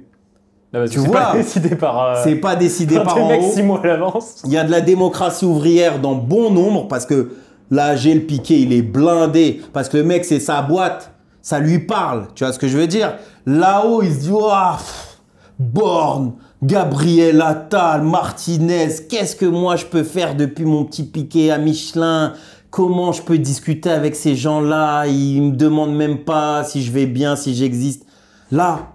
Tu vois, pas décidé par. C'est pas décidé par en mecs haut. 6 mois à l'avance. Il y a de la démocratie ouvrière dans bon nombre parce que là, j'ai le piqué, il est blindé parce que le mec, c'est sa boîte, ça lui parle. Tu vois ce que je veux dire? Là-haut, il se dit, oh, Borne, Gabriel Attal, Martinez, qu'est-ce que moi je peux faire depuis mon petit piqué à Michelin? Comment je peux discuter avec ces gens-là? Ils me demandent même pas si je vais bien, si j'existe. Là,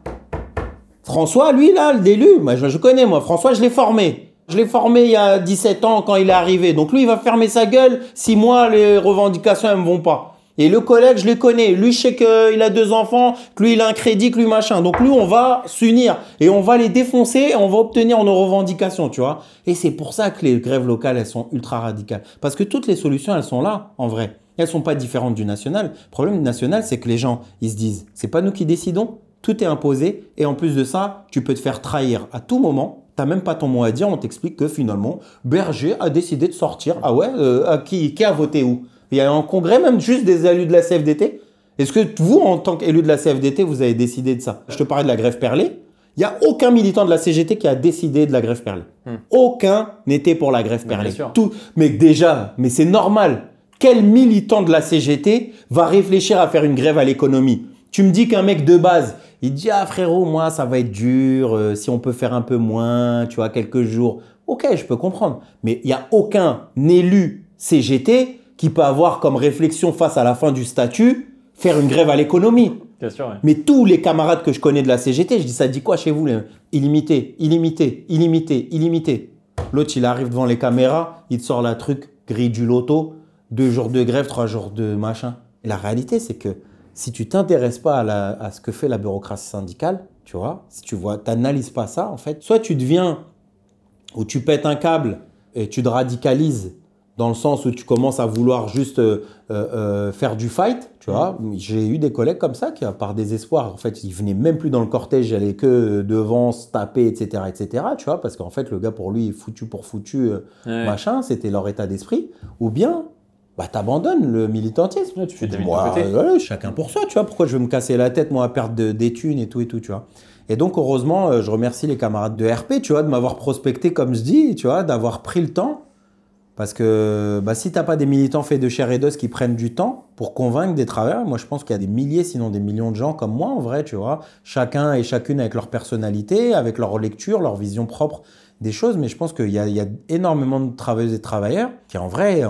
François, lui, là, l'élu, moi, je connais, moi. François, je l'ai formé. Je l'ai formé il y a 17 ans quand il est arrivé. Donc lui, il va fermer sa gueule si moi, les revendications, elles me vont pas. Et le collègue, je le connais. Lui, je sais qu'il a 2 enfants, que lui, il a un crédit, que lui, machin. Donc lui, on va s'unir et on va les défoncer et on va obtenir nos revendications, tu vois. Et c'est pour ça que les grèves locales, elles sont ultra radicales. Parce que toutes les solutions, elles sont là, en vrai. Elles sont pas différentes du national. Le problème du national, c'est que les gens, ils se disent, c'est pas nous qui décidons, tout est imposé. Et en plus de ça, tu peux te faire trahir à tout moment. Tu n'as même pas ton mot à dire. On t'explique que finalement, Berger a décidé de sortir. Ah ouais, qui a voté où? Il y a un congrès même juste des élus de la CFDT. Est-ce que vous, en tant qu'élu de la CFDT, vous avez décidé de ça? Je te parlais de la grève perlée. Il n'y a aucun militant de la CGT qui a décidé de la grève perlée. Aucun n'était pour la grève perlée. Tout. Mais déjà, mais c'est normal. Quel militant de la CGT va réfléchir à faire une grève à l'économie? Tu me dis qu'un mec de base, il dit « Ah frérot, moi ça va être dur, si on peut faire un peu moins, tu vois, quelques jours. » Ok, je peux comprendre. Mais il n'y a aucun élu CGT qui peut avoir comme réflexion face à la fin du statut, faire une grève à l'économie. Bien sûr, ouais. Mais tous les camarades que je connais de la CGT, je dis ça dit quoi chez vous? Illimité, illimité, illimité, illimité. L'autre, il arrive devant les caméras, il te sort la truc, grille du loto, 2 jours de grève, 3 jours de machin. Et la réalité, c'est que si tu t'intéresses pas à ce que fait la bureaucratie syndicale, tu vois, si tu n'analyses pas ça, en fait, soit tu deviens, ou tu pètes un câble et tu te radicalises dans le sens où tu commences à vouloir juste faire du fight, tu vois. J'ai eu des collègues comme ça qui, par désespoir, en fait, ils venaient même plus dans le cortège, ils allaient que devant, se taper, etc., tu vois, parce qu'en fait, le gars, pour lui, foutu pour foutu, machin, c'était leur état d'esprit. Ou bien, bah, t'abandonnes le militantisme. Tu fais ta vie de ton côté. Voilà, chacun pour soi, tu vois. Pourquoi je vais me casser la tête, moi, à perdre des thunes et tout, tu vois. Et donc, heureusement, je remercie les camarades de RP, tu vois, de m'avoir prospecté, comme je dis, tu vois, d'avoir pris le temps. Parce que bah, si tu n'as pas des militants faits de chair et d'os qui prennent du temps pour convaincre des travailleurs, moi je pense qu'il y a des milliers, sinon des millions de gens comme moi en vrai, tu vois. Chacun et chacune avec leur personnalité, avec leur lecture, leur vision propre des choses. Mais je pense qu'il y a énormément de travailleuses et de travailleurs qui en vrai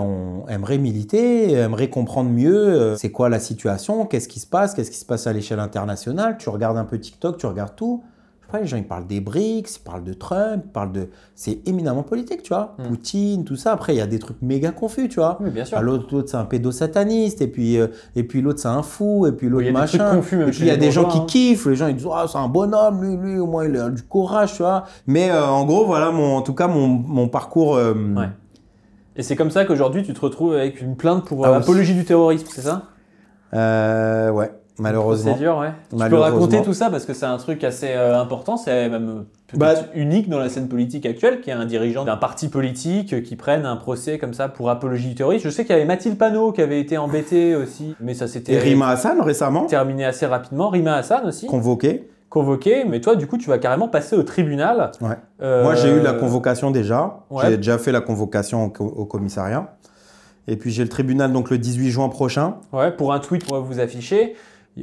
aimeraient militer, aimeraient comprendre mieux c'est quoi la situation, qu'est-ce qui se passe à l'échelle internationale. Tu regardes un peu TikTok, tu regardes tout. Après, les gens, ils parlent des BRICS, ils parlent de Trump, ils parlent de... C'est éminemment politique, tu vois. Poutine, tout ça. Après, il y a des trucs méga confus, tu vois. Oui, bien sûr. L'autre, c'est un pédosataniste, et puis l'autre, c'est un fou, et puis l'autre, machin. Il y a des trucs confus, même et puis, il y a des gens qui kiffent, les gens, ils disent « Ah, c'est un bonhomme, lui, au moins, il a du courage, tu vois. » Mais en gros, voilà, en tout cas, mon parcours... Ouais. Et c'est comme ça qu'aujourd'hui, tu te retrouves avec une plainte pour apologie du terrorisme, c'est ça? Ouais. Malheureusement. C'est dur, ouais. Tu peux raconter tout ça parce que c'est un truc assez important, c'est même peut-être unique dans la scène politique actuelle, qu'il y a un dirigeant d'un parti politique qui prenne un procès comme ça pour apologie du terrorisme. Je sais qu'il y avait Mathilde Panot qui avait été embêtée aussi, mais ça s'était... Et Rima Hassan récemment. Terminé assez rapidement. Rima Hassan aussi. Convoqué, mais toi, du coup, tu vas carrément passer au tribunal. Ouais. Moi, j'ai eu la convocation déjà. Ouais. J'ai déjà fait la convocation au commissariat. Et puis, j'ai le tribunal donc le 18 juin prochain. Ouais, pour un tweet qu'on va vous afficher.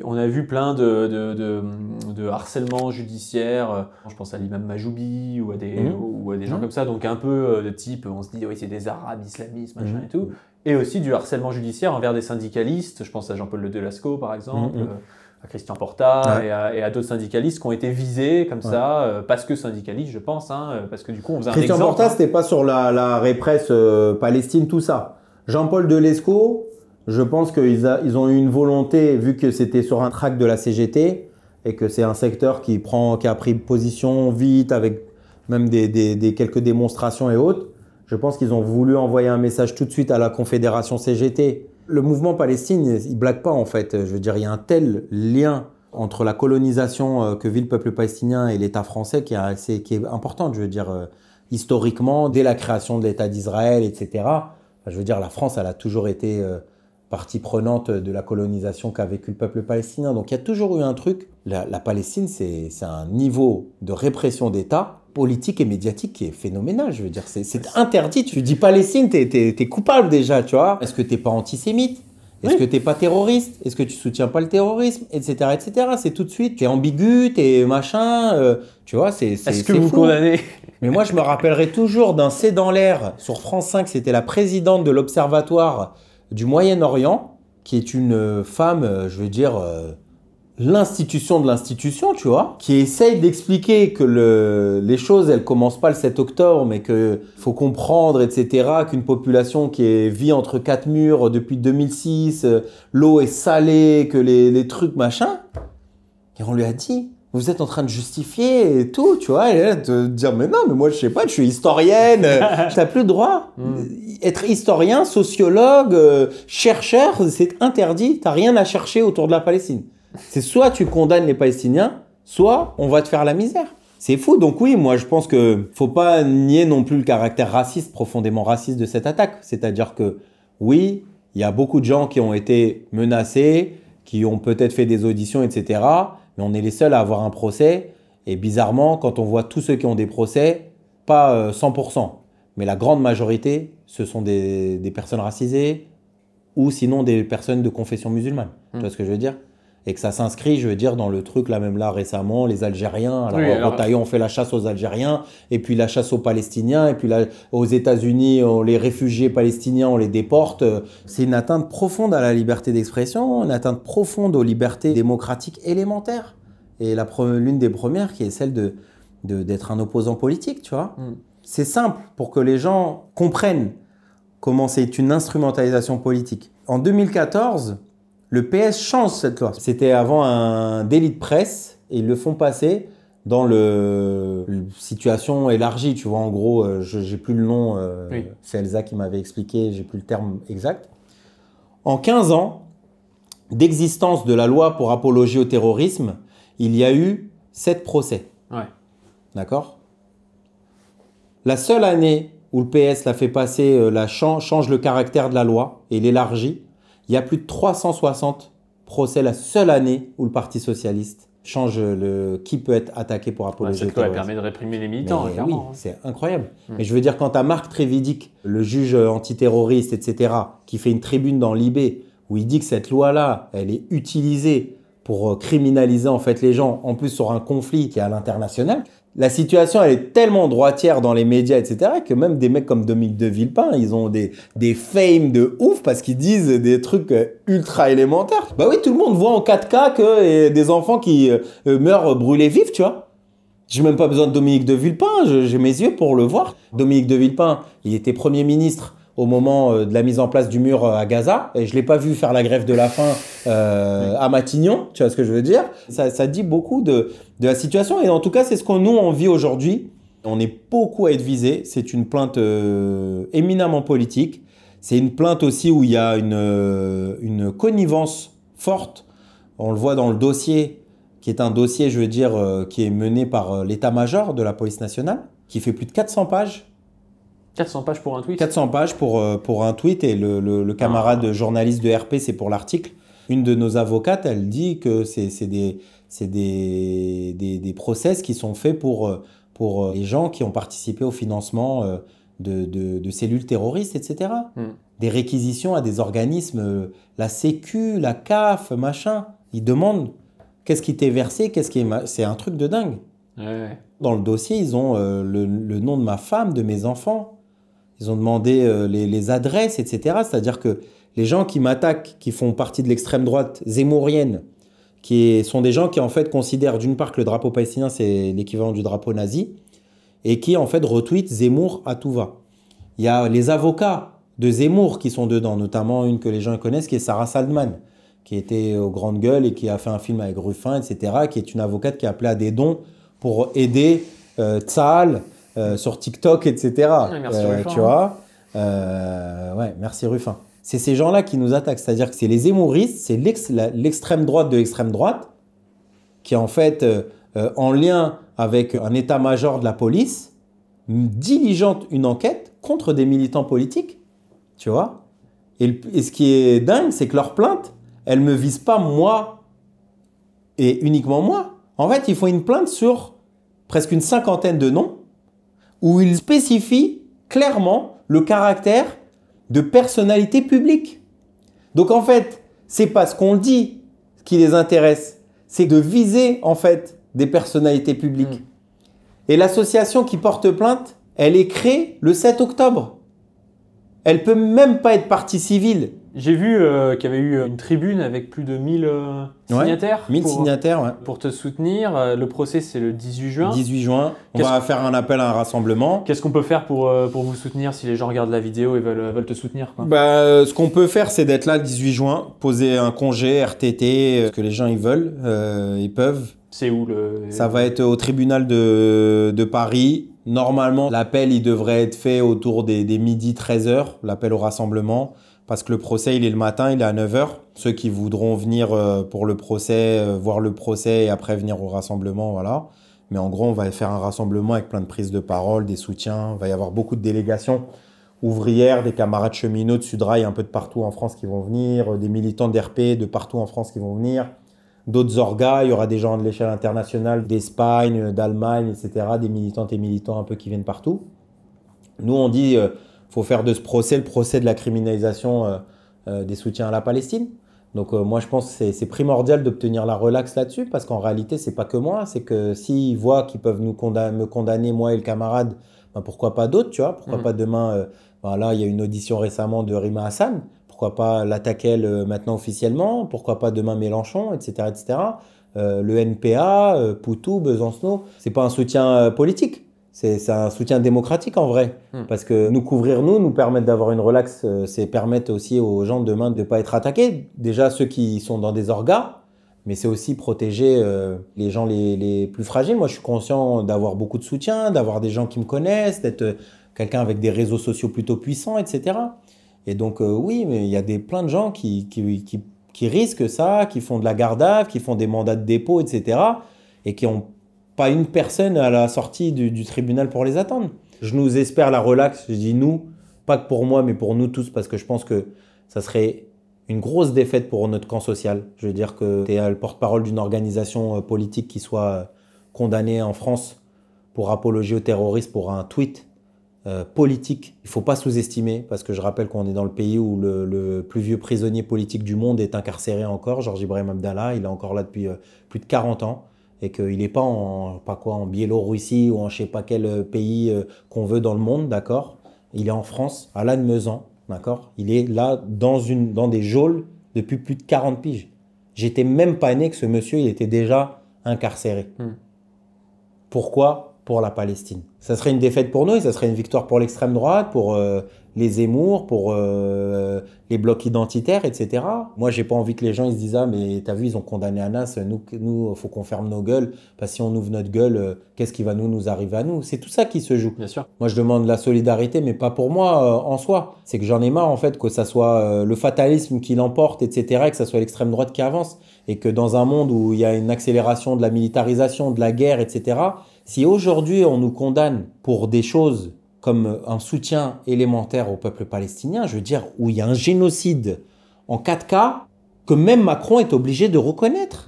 On a vu plein de harcèlement judiciaire. Je pense à l'imam Majoubi ou à des gens comme ça. Donc, un peu de type, on se dit, oui, c'est des arabes, islamistes, machin et tout. Et aussi du harcèlement judiciaire envers des syndicalistes. Je pense à Jean-Paul Le Delasco, par exemple. À Christian Porta et à d'autres syndicalistes qui ont été visés comme ça, parce que syndicalistes, je pense, parce que du coup, on faisait un exemple. Christian Porta, c'était pas sur la répresse Palestine, tout ça. Jean-Paul Delesco, je pense qu'ils ont eu une volonté, vu que c'était sur un tract de la CGT et que c'est un secteur qui a pris position vite avec même quelques démonstrations et autres. Je pense qu'ils ont voulu envoyer un message tout de suite à la Confédération CGT. Le mouvement Palestine, il blague pas en fait. Je veux dire, il y a un tel lien entre la colonisation que vit le peuple palestinien et l'État français qui est importante. Je veux dire, historiquement, dès la création de l'État d'Israël, etc. Je veux dire, la France, elle a toujours été partie prenante de la colonisation qu'a vécu le peuple palestinien. Donc il y a toujours eu un truc. La Palestine, c'est un niveau de répression d'État politique et médiatique qui est phénoménal. Je veux dire, c'est interdit. Tu dis Palestine, t'es coupable déjà, tu vois. Est-ce que t'es pas antisémite? Est-ce que t'es pas terroriste? Est-ce que tu soutiens pas le terrorisme? Etc. etc. C'est tout de suite. T'es ambigu, t'es machin. Tu vois, c'est Est-ce que vous condamnez? Mais moi, je me rappellerai toujours d'un C'est dans l'air sur France 5. C'était la présidente de l'Observatoire du Moyen-Orient, qui est une femme, je veux dire, l'institution de l'institution, tu vois, qui essaye d'expliquer que les choses, elles commencent pas le 7 octobre, mais qu'il faut comprendre, etc., qu'une population qui vit entre quatre murs depuis 2006, l'eau est salée, que les trucs, machin. Et on lui a dit, vous êtes en train de justifier et tout, tu vois, et elle te dire, mais non, mais moi, je sais pas, je suis historienne, t'as plus le droit. Être historien, sociologue, chercheur, c'est interdit, t'as rien à chercher autour de la Palestine. C'est soit tu condamnes les Palestiniens, soit on va te faire la misère. C'est fou. Donc oui, moi je pense que faut pas nier non plus le caractère raciste, profondément raciste de cette attaque. C'est-à-dire que oui, il y a beaucoup de gens qui ont été menacés, qui ont peut-être fait des auditions, etc. Mais on est les seuls à avoir un procès. Et bizarrement, quand on voit tous ceux qui ont des procès, pas 100%, mais la grande majorité, ce sont des personnes racisées ou sinon des personnes de confession musulmane. Tu vois ce que je veux dire? Et que ça s'inscrit, je veux dire, dans le truc, là même là récemment, les Algériens. Alors, oui, Rotaillon, on fait la chasse aux Algériens, et puis la chasse aux Palestiniens, et puis là, aux États-Unis, les réfugiés palestiniens, on les déporte. C'est une atteinte profonde à la liberté d'expression, une atteinte profonde aux libertés démocratiques élémentaires. Et l'une des premières qui est celle d'être un opposant politique, tu vois. C'est simple pour que les gens comprennent comment c'est une instrumentalisation politique. En 2014, le PS change cette loi. C'était avant un délit de presse et ils le font passer dans le situation élargie. Tu vois, en gros, j'ai plus le nom, oui. C'est Elsa qui m'avait expliqué, j'ai plus le terme exact. En 15 ans d'existence de la loi pour apologie au terrorisme, il y a eu 7 procès. Ouais. D'accord? La seule année où le PS l'a fait passer, change le caractère de la loi et l'élargit, il y a plus de 360 procès la seule année où le Parti socialiste change qui peut être attaqué pour apologie au terrorisme. Ça permet de réprimer les militants, clairement. Oui, c'est incroyable. Mais je veux dire, quand tu as Marc Trévidic, le juge antiterroriste, etc., qui fait une tribune dans Libé, où il dit que cette loi-là, elle est utilisée pour criminaliser en fait les gens, en plus sur un conflit qui est à l'international. La situation, elle est tellement droitière dans les médias, etc., que même des mecs comme Dominique de Villepin, ils ont des fames de ouf parce qu'ils disent des trucs ultra élémentaires. Bah oui, tout le monde voit en 4K que des enfants qui meurent brûlés vifs, tu vois. J'ai même pas besoin de Dominique de Villepin, j'ai mes yeux pour le voir. Dominique de Villepin, il était Premier ministre au moment de la mise en place du mur à Gaza. Et je ne l'ai pas vu faire la grève de la faim à Matignon, tu vois ce que je veux dire? Ça dit beaucoup de la situation. Et en tout cas, c'est ce qu'on nous on vit aujourd'hui. On est beaucoup à être visé. C'est une plainte éminemment politique. C'est une plainte aussi où il y a une connivence forte. On le voit dans le dossier, qui est un dossier, je veux dire, qui est mené par l'état-major de la police nationale, qui fait plus de 400 pages. 400 pages pour un tweet? 400 pages pour un tweet et le camarade journaliste de RP, c'est pour l'article. Une de nos avocates, elle dit que c'est des process qui sont faits pour les gens qui ont participé au financement de cellules terroristes, etc. Des réquisitions à des organismes, la Sécu, la CAF, machin. Ils demandent qu'est-ce qui t'est versé, c'est un truc de dingue. Ouais. Dans le dossier, ils ont le nom de ma femme, de mes enfants. Ils ont demandé les adresses, etc. C'est-à-dire que les gens qui m'attaquent, qui font partie de l'extrême droite zémourienne, sont des gens qui en fait considèrent d'une part que le drapeau palestinien c'est l'équivalent du drapeau nazi et qui en fait retweetent Zemmour à tout va. Il y a les avocats de Zemmour qui sont dedans, notamment une que les gens connaissent qui est Sarah Saldman, qui était aux grandes gueules et qui a fait un film avec Ruffin, etc., qui est une avocate qui a appelé à des dons pour aider Tsahal sur TikTok, etc. Ouais, merci Ruffin. Tu vois, ouais, merci Ruffin. C'est ces gens-là qui nous attaquent, c'est-à-dire que c'est les zémouristes, c'est l'extrême droite de l'extrême droite, qui en fait, en lien avec un état-major de la police, diligente une enquête contre des militants politiques, tu vois. Et ce qui est dingue, c'est que leurs plaintes, elles ne me visent pas moi et uniquement moi. En fait, ils font une plainte sur presque une cinquantaine de noms où ils spécifient clairement le caractère de personnalité publique. Donc en fait, c'est pas ce qu'on dit qui les intéresse, c'est de viser en fait des personnalités publiques. Et l'association qui porte plainte, elle est créée le 7 octobre. Elle peut même pas être partie civile. J'ai vu qu'il y avait eu une tribune avec plus de 1000 signataires. 1000 signataires, ouais. Pour te soutenir. Le procès, c'est le 18 juin. 18 juin, on va faire un appel à un rassemblement. Qu'est-ce qu'on peut faire pour vous soutenir si les gens regardent la vidéo et veulent te soutenir, quoi? Ce qu'on peut faire, c'est d'être là le 18 juin, poser un congé, RTT, ce que les gens ils veulent, ils peuvent. C'est où Ça va être au tribunal de Paris. Normalement, l'appel il devrait être fait autour des midi 13h, l'appel au rassemblement. Parce que le procès, il est le matin, il est à 9h. Ceux qui voudront venir pour le procès, voir le procès et après venir au rassemblement, voilà. Mais en gros, on va faire un rassemblement avec plein de prises de parole, des soutiens. Il va y avoir beaucoup de délégations ouvrières, des camarades cheminots de Sudrail un peu de partout en France qui vont venir, des militants d'RP de partout en France qui vont venir, d'autres orgas. Il y aura des gens de l'échelle internationale, d'Espagne, d'Allemagne, etc., des militantes et militants un peu qui viennent partout. Nous, on dit... faut faire de ce procès le procès de la criminalisation des soutiens à la Palestine. Donc moi, je pense que c'est primordial d'obtenir la relaxe là-dessus parce qu'en réalité, c'est pas que moi. C'est que s'ils voient qu'ils peuvent me condamner, moi et le camarade, ben pourquoi pas d'autres, tu vois? Pourquoi pas demain, là, il y a une audition récemment de Rima Hassan. Pourquoi pas l'attaquer elle maintenant officiellement? Pourquoi pas demain Mélenchon, etc. etc. Le NPA, Poutou, Besancenot. C'est pas un soutien politique. C'est un soutien démocratique en vrai. Parce que nous couvrir, nous permettre d'avoir une relaxe, c'est permettre aussi aux gens demain de ne pas être attaqués. Déjà ceux qui sont dans des orgas, mais c'est aussi protéger les gens les plus fragiles. Moi, je suis conscient d'avoir beaucoup de soutien, d'avoir des gens qui me connaissent, d'être quelqu'un avec des réseaux sociaux plutôt puissants, etc. Et donc oui, mais il y a plein de gens qui risquent ça, qui font de la garde à vue, qui font des mandats de dépôt, etc. et qui ont pas une personne à la sortie du tribunal pour les attendre. Je nous espère la relaxe, je dis nous, pas que pour moi, mais pour nous tous, parce que je pense que ça serait une grosse défaite pour notre camp social. Je veux dire que tu es le porte-parole d'une organisation politique qui soit condamnée en France pour apologie au terrorisme, pour un tweet politique. Il ne faut pas sous-estimer, parce que je rappelle qu'on est dans le pays où le plus vieux prisonnier politique du monde est incarcéré encore, Georges Ibrahim Abdallah, il est encore là depuis plus de 40 ans. Et qu'il n'est pas en Biélorussie ou en je ne sais pas quel pays qu'on veut dans le monde, d'accord? Il est en France, à Lannemezan, d'accord? Il est là dans des geôles depuis plus de 40 piges. J'étais même pas né que ce monsieur, il était déjà incarcéré. Pourquoi? Pour la Palestine. Ça serait une défaite pour nous et ça serait une victoire pour l'extrême droite, pour les Zemmour, pour les blocs identitaires, etc. Moi, j'ai pas envie que les gens ils se disent « Ah, mais t'as vu, ils ont condamné Anas, nous, faut qu'on ferme nos gueules, parce que si on ouvre notre gueule, qu'est-ce qui va nous arriver à nous ?» C'est tout ça qui se joue. Bien sûr. Moi, je demande la solidarité, mais pas pour moi en soi. C'est que j'en ai marre, en fait, que ça soit le fatalisme qui l'emporte, etc., et que ça soit l'extrême droite qui avance. Et que dans un monde où il y a une accélération de la militarisation, de la guerre, etc., si aujourd'hui on nous condamne pour des choses comme un soutien élémentaire au peuple palestinien, je veux dire, où il y a un génocide en 4 cas que même Macron est obligé de reconnaître.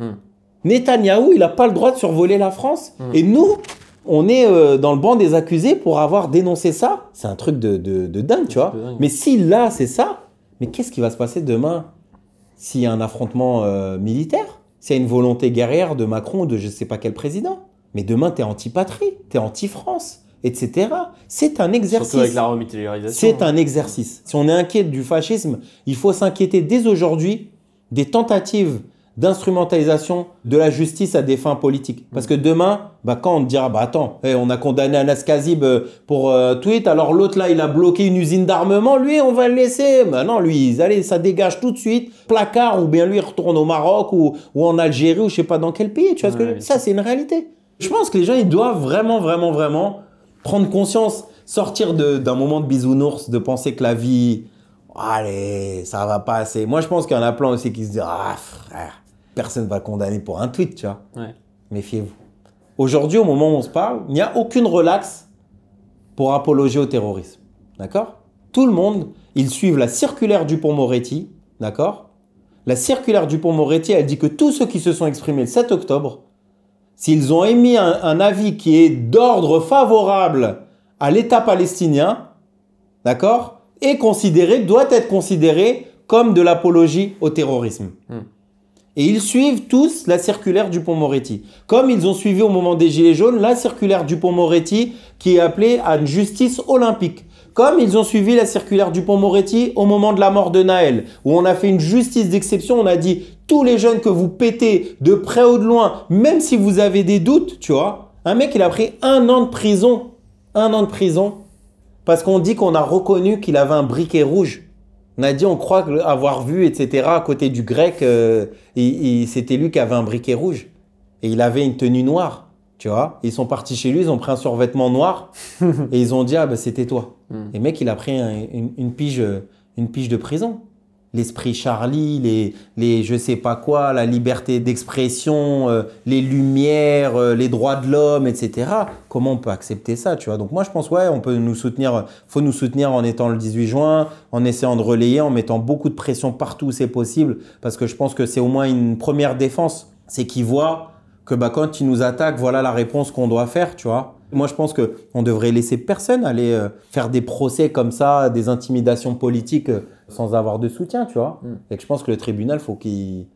Netanyahou, il n'a pas le droit de survoler la France. Et nous, on est dans le banc des accusés pour avoir dénoncé ça. C'est un truc de dingue, tu vois. Mais si là, c'est ça, mais qu'est-ce qui va se passer demain s'il y a un affrontement militaire? S'il y a une volonté guerrière de Macron ou de je ne sais pas quel président? Mais demain, tu es anti-patrie, tu es anti-France, etc. C'est un exercice. Surtout avec la remilitarisation. C'est un exercice. Si on est inquiet du fascisme, il faut s'inquiéter dès aujourd'hui des tentatives d'instrumentalisation de la justice à des fins politiques. Parce que demain, quand on te dira, attends, on a condamné Anas Kazib pour tweet, alors l'autre là, il a bloqué une usine d'armement, lui, on va le laisser. Non, lui, allez, ça dégage tout de suite, placard, ou bien lui, il retourne au Maroc ou en Algérie, ou je sais pas dans quel pays. Tu vois ce que ça, c'est une réalité. Je pense que les gens, ils doivent vraiment prendre conscience, sortir d'un moment de bisounours, de penser que la vie, allez, ça va pas assez. Moi, je pense qu'il y en a plein aussi qui se disent, ah frère, personne ne va condamner pour un tweet, tu vois. Ouais. Méfiez-vous. Aujourd'hui, au moment où on se parle, il n'y a aucune relaxe pour apologie au terrorisme. D'accord? Tout le monde, ils suivent la circulaire Dupond-Moretti, d'accord? La circulaire Dupond-Moretti, elle dit que tous ceux qui se sont exprimés le 7 octobre, s'ils ont émis un avis qui est d'ordre favorable à l'État palestinien, d'accord, doit être considéré comme de l'apologie au terrorisme. Et ils suivent tous la circulaire Dupond-Moretti. Comme ils ont suivi au moment des Gilets jaunes la circulaire Dupond-Moretti qui est appelée à une justice olympique. Comme ils ont suivi la circulaire Dupond-Moretti au moment de la mort de Naël, où on a fait une justice d'exception, on a dit tous les jeunes que vous pétez de près ou de loin, même si vous avez des doutes, tu vois. Un mec, il a pris 1 an de prison. 1 an de prison. Parce qu'on dit qu'on a reconnu qu'il avait un briquet rouge. On a dit, on croit avoir vu, etc. À côté du grec, c'était lui qui avait un briquet rouge. Et il avait une tenue noire. Tu vois, ils sont partis chez lui, ils ont pris un survêtement noir et ils ont dit, ah bah c'était toi. Et le mec, il a pris une pige de prison. L'esprit Charlie, les je sais pas quoi, la liberté d'expression, les lumières, les droits de l'homme, etc. Comment on peut accepter ça, tu vois? Donc moi, je pense, ouais, on peut nous soutenir, faut nous soutenir en étant le 18 juin, en essayant de relayer, en mettant beaucoup de pression partout où c'est possible, parce que je pense que c'est au moins une première défense. C'est qu'ils voient que quand ils nous attaquent, voilà la réponse qu'on doit faire, tu vois. Moi, je pense qu'on devrait laisser personne aller faire des procès comme ça, des intimidations politiques sans avoir de soutien, tu vois. Et que je pense que le tribunal, faut qu'il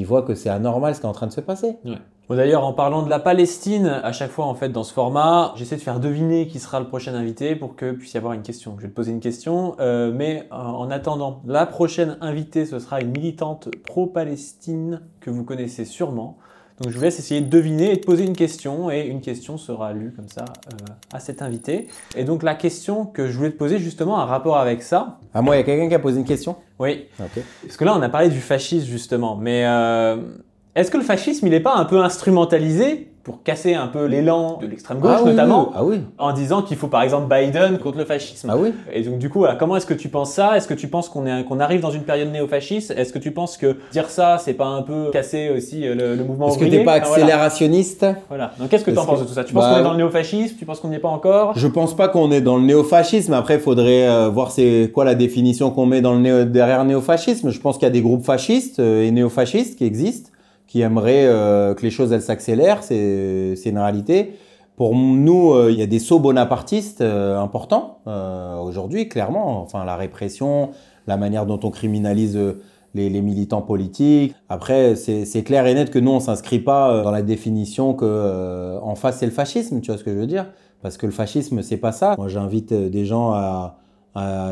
voit que c'est anormal ce qui est en train de se passer. Ouais. Bon, d'ailleurs, en parlant de la Palestine, à chaque fois, en fait, dans ce format, j'essaie de faire deviner qui sera le prochain invité pour que puisse y avoir une question. Je vais te poser une question, mais en attendant, la prochaine invitée, ce sera une militante pro-Palestine que vous connaissez sûrement. Donc je vous laisse essayer de deviner et de poser une question, et une question sera lue comme ça à cet invité. Et donc la question que je voulais te poser justement a un rapport avec ça. Ah, moi, il y a quelqu'un qui a posé une question? Oui. Ok. Parce que là on a parlé du fascisme justement, mais est-ce que le fascisme il n'est pas un peu instrumentalisé pour casser un peu l'élan de l'extrême gauche notamment, en disant qu'il faut par exemple Biden contre le fascisme. Ah oui. Et donc du coup, voilà, comment est-ce que tu penses ça? Est-ce que tu penses qu'on arrive dans une période néofasciste? Est-ce que tu penses que dire ça, c'est pas un peu casser aussi le mouvement ouvrier? Est-ce que t'es pas accélérationniste? Voilà. Donc qu'est-ce que tu en penses de tout ça? Tu penses qu'on est dans le néofascisme? Tu penses qu'on n'y est pas encore? Je pense pas qu'on est dans le néofascisme. Après, il faudrait voir c'est quoi la définition qu'on met derrière néofascisme. Je pense qu'il y a des groupes fascistes et néofascistes qui existent, qui aimeraient que les choses elles s'accélèrent, c'est une réalité. Pour nous, il y a des sauts bonapartistes importants aujourd'hui, clairement. Enfin, la répression, la manière dont on criminalise les militants politiques. Après, c'est clair et net que nous, on s'inscrit pas dans la définition que en face, c'est le fascisme, tu vois ce que je veux dire? Parce que le fascisme, c'est pas ça. Moi, j'invite des gens à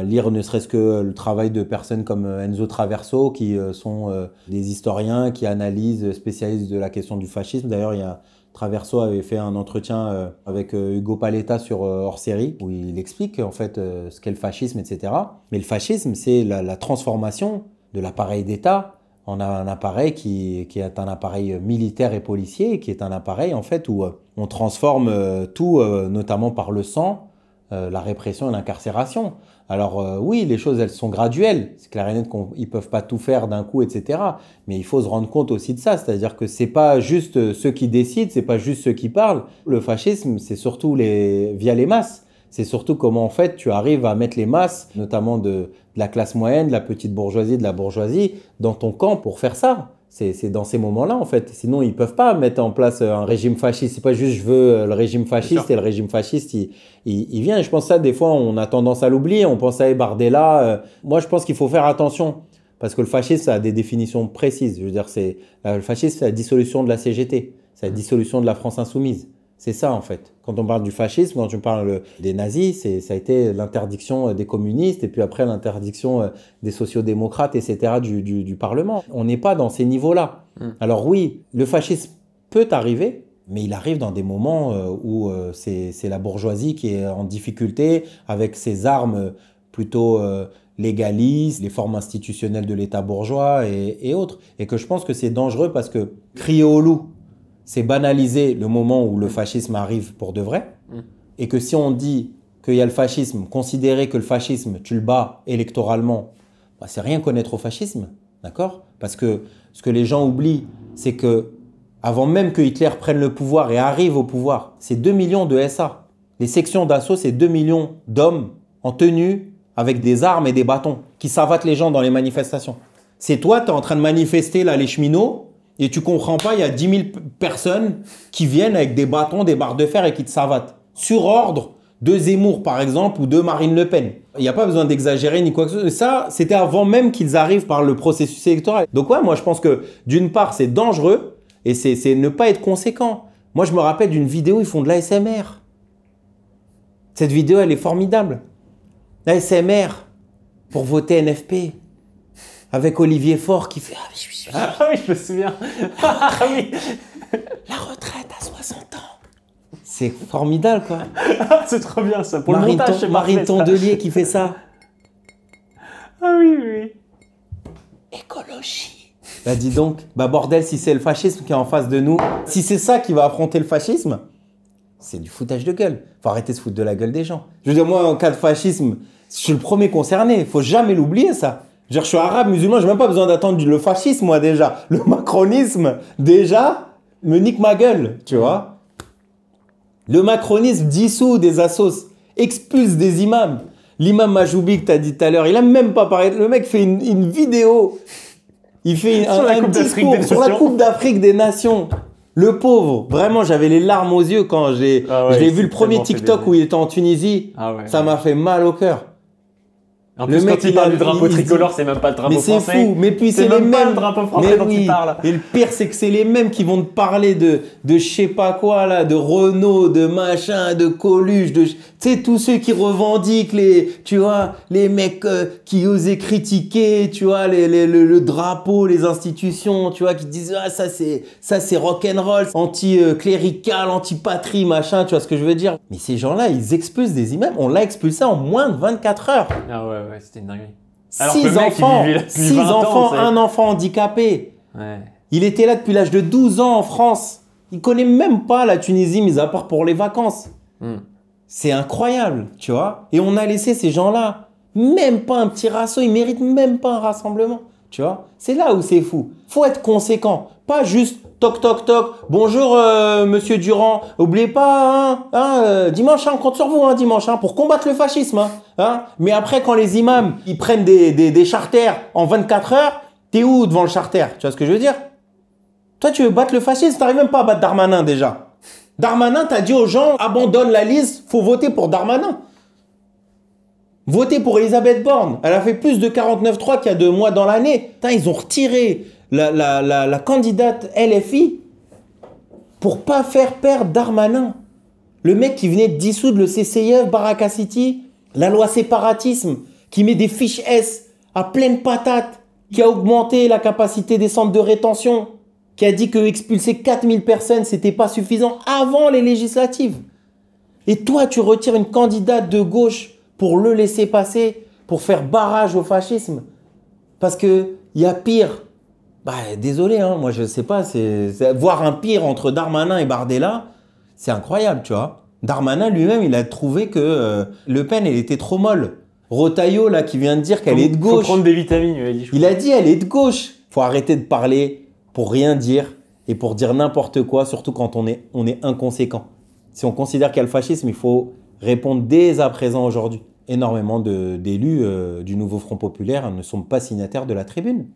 lire ne serait-ce que le travail de personnes comme Enzo Traverso, qui sont des historiens qui analysent, spécialistes de la question du fascisme. D'ailleurs, Traverso avait fait un entretien avec Hugo Paletta sur Hors Série, où il explique en fait ce qu'est le fascisme, etc. Mais le fascisme, c'est la transformation de l'appareil d'État en un appareil qui est un appareil militaire et policier, qui est un appareil en fait où on transforme tout, notamment par le sang, la répression et l'incarcération. Alors oui, les choses, elles sont graduelles. C'est clair et net qu'ils ne peuvent pas tout faire d'un coup, etc. Mais il faut se rendre compte aussi de ça. C'est-à-dire que ce n'est pas juste ceux qui décident, ce n'est pas juste ceux qui parlent. Le fascisme, c'est surtout via les masses. C'est surtout comment, en fait, tu arrives à mettre les masses, notamment de la classe moyenne, de la petite bourgeoisie, de la bourgeoisie, dans ton camp pour faire ça. C'est dans ces moments-là, en fait. Sinon, ils ne peuvent pas mettre en place un régime fasciste. C'est pas juste je veux le régime fasciste et le régime fasciste, il vient. Et je pense que ça, des fois, on a tendance à l'oublier. On pense à Bardella. Moi, je pense qu'il faut faire attention parce que le fascisme, ça a des définitions précises. Je veux dire, le fascisme, c'est la dissolution de la CGT. C'est la dissolution de la France insoumise. C'est ça, en fait. Quand on parle du fascisme, quand on parle des nazis, ça a été l'interdiction des communistes et puis après l'interdiction des sociodémocrates, etc. du Parlement. On n'est pas dans ces niveaux-là. Alors oui, le fascisme peut arriver, mais il arrive dans des moments où c'est la bourgeoisie qui est en difficulté avec ses armes plutôt légalistes, les formes institutionnelles de l'État bourgeois et autres. Et que je pense que c'est dangereux parce que crier au loup, c'est banaliser le moment où le fascisme arrive pour de vrai. Et que si on dit qu'il y a le fascisme, considérer que le fascisme, tu le bats électoralement, c'est rien connaître au fascisme, d'accord? Parce que ce que les gens oublient, c'est que avant même que Hitler prenne le pouvoir et arrive au pouvoir, c'est 2 millions de SA. Les sections d'assaut, c'est 2 millions d'hommes en tenue, avec des armes et des bâtons qui savatent les gens dans les manifestations. C'est toi, tu es en train de manifester là, les cheminots, et tu comprends pas, il y a 10 000 personnes qui viennent avec des bâtons, des barres de fer et qui te savatent. Sur ordre de Zemmour, par exemple, ou de Marine Le Pen. Il n'y a pas besoin d'exagérer ni quoi que ce soit. Ça, c'était avant même qu'ils arrivent par le processus électoral. Donc ouais, moi je pense que d'une part, c'est dangereux et c'est ne pas être conséquent. Moi, je me rappelle d'une vidéo, ils font de l'ASMR. Cette vidéo, elle est formidable. L'ASMR pour voter NFP. Avec Olivier Faure qui fait « Ah oui, je me souviens. La retraite à 60 ans ». C'est formidable, quoi. C'est trop bien, ça. Pour le montage, c'est parfait, Mariton ça. Delier qui fait ça. Ah oui, oui. Écologie. Bah dis donc, bah bordel, si c'est le fascisme qui est en face de nous, si c'est ça qui va affronter le fascisme, c'est du foutage de gueule. Faut arrêter de se foutre de la gueule des gens. Je veux dire, moi, en cas de fascisme, je suis le premier concerné. Faut jamais l'oublier, ça. Je veux dire, je suis arabe, musulman, j'ai même pas besoin d'attendre le fascisme, moi, déjà. Le macronisme, déjà, me nique ma gueule, tu vois. Le macronisme dissout des assos, expulse des imams. L'imam Majoubi que tu as dit tout à l'heure, il a même pas parlé. Le mec fait une vidéo. Il fait un discours sur la Coupe d'Afrique des Nations. Le pauvre, vraiment, j'avais les larmes aux yeux quand je l'ai vu le premier TikTok où il était en Tunisie. Ah ouais. Ça m'a fait mal au cœur. En plus, quand il parle du drapeau tricolore, c'est même pas le drapeau français. Mais c'est fou, mais puis c'est les même pas mêmes. le drapeau français dont il parle. Et le pire, c'est que c'est les mêmes qui vont te parler de je sais pas quoi là, de Renault, de machin, de Coluche, tu sais, tous ceux qui revendiquent tu vois, les mecs qui osaient critiquer, tu vois, le drapeau, les institutions, tu vois, qui disent ah ça c'est rock'n'roll, anti-clérical, anti-patrie, machin, tu vois ce que je veux dire. Mais ces gens-là, ils expulsent des imams. On l'a expulsé en moins de 24 heures. Ah ouais, c'était une dinguerie. 6 enfants, un enfant handicapé. Ouais. Il était là depuis l'âge de 12 ans en France. Il connaît même pas la Tunisie, mis à part pour les vacances. C'est incroyable, tu vois. Et on a laissé ces gens-là, même pas un petit rasso, ils méritent même pas un rassemblement, tu vois. C'est là où c'est fou. Faut être conséquent, pas juste toc toc toc. Bonjour Monsieur Durand, oubliez pas, dimanche on compte sur vous, dimanche, pour combattre le fascisme, Mais après quand les imams ils prennent des charters en 24 heures, t'es où devant le charter? Tu vois ce que je veux dire? Toi tu veux battre le fascisme, t'arrives même pas à battre Darmanin déjà. Darmanin, t'as dit aux gens, abandonne la liste, faut voter pour Darmanin. Votez pour Elisabeth Borne. Elle a fait plus de 49,3 qu'il y a 2 mois dans l'année. Ils ont retiré la candidate LFI pour pas faire perdre Darmanin. Le mec qui venait de dissoudre le CCIF, Baraka City, la loi séparatisme, qui met des fiches S à pleine patate, qui a augmenté la capacité des centres de rétention, qui a dit que expulser 4000 personnes, c'était pas suffisant avant les législatives. Et toi, tu retires une candidate de gauche pour le laisser passer, pour faire barrage au fascisme. Parce qu'il y a pire. Désolé, moi je sais pas, voir un pire entre Darmanin et Bardella, c'est incroyable, tu vois. Darmanin lui-même, il a trouvé que Le Pen, elle était trop molle. Rotaillot, là, qui vient de dire qu'elle est de gauche. Faut prendre des vitamines, il a dit elle est de gauche. Faut arrêter de parler pour rien dire et pour dire n'importe quoi, surtout quand on est inconséquent. Si on considère qu'il y a le fascisme, il faut répondre dès à présent aujourd'hui. Énormément d'élus du nouveau Front Populaire ne sont pas signataires de la tribune.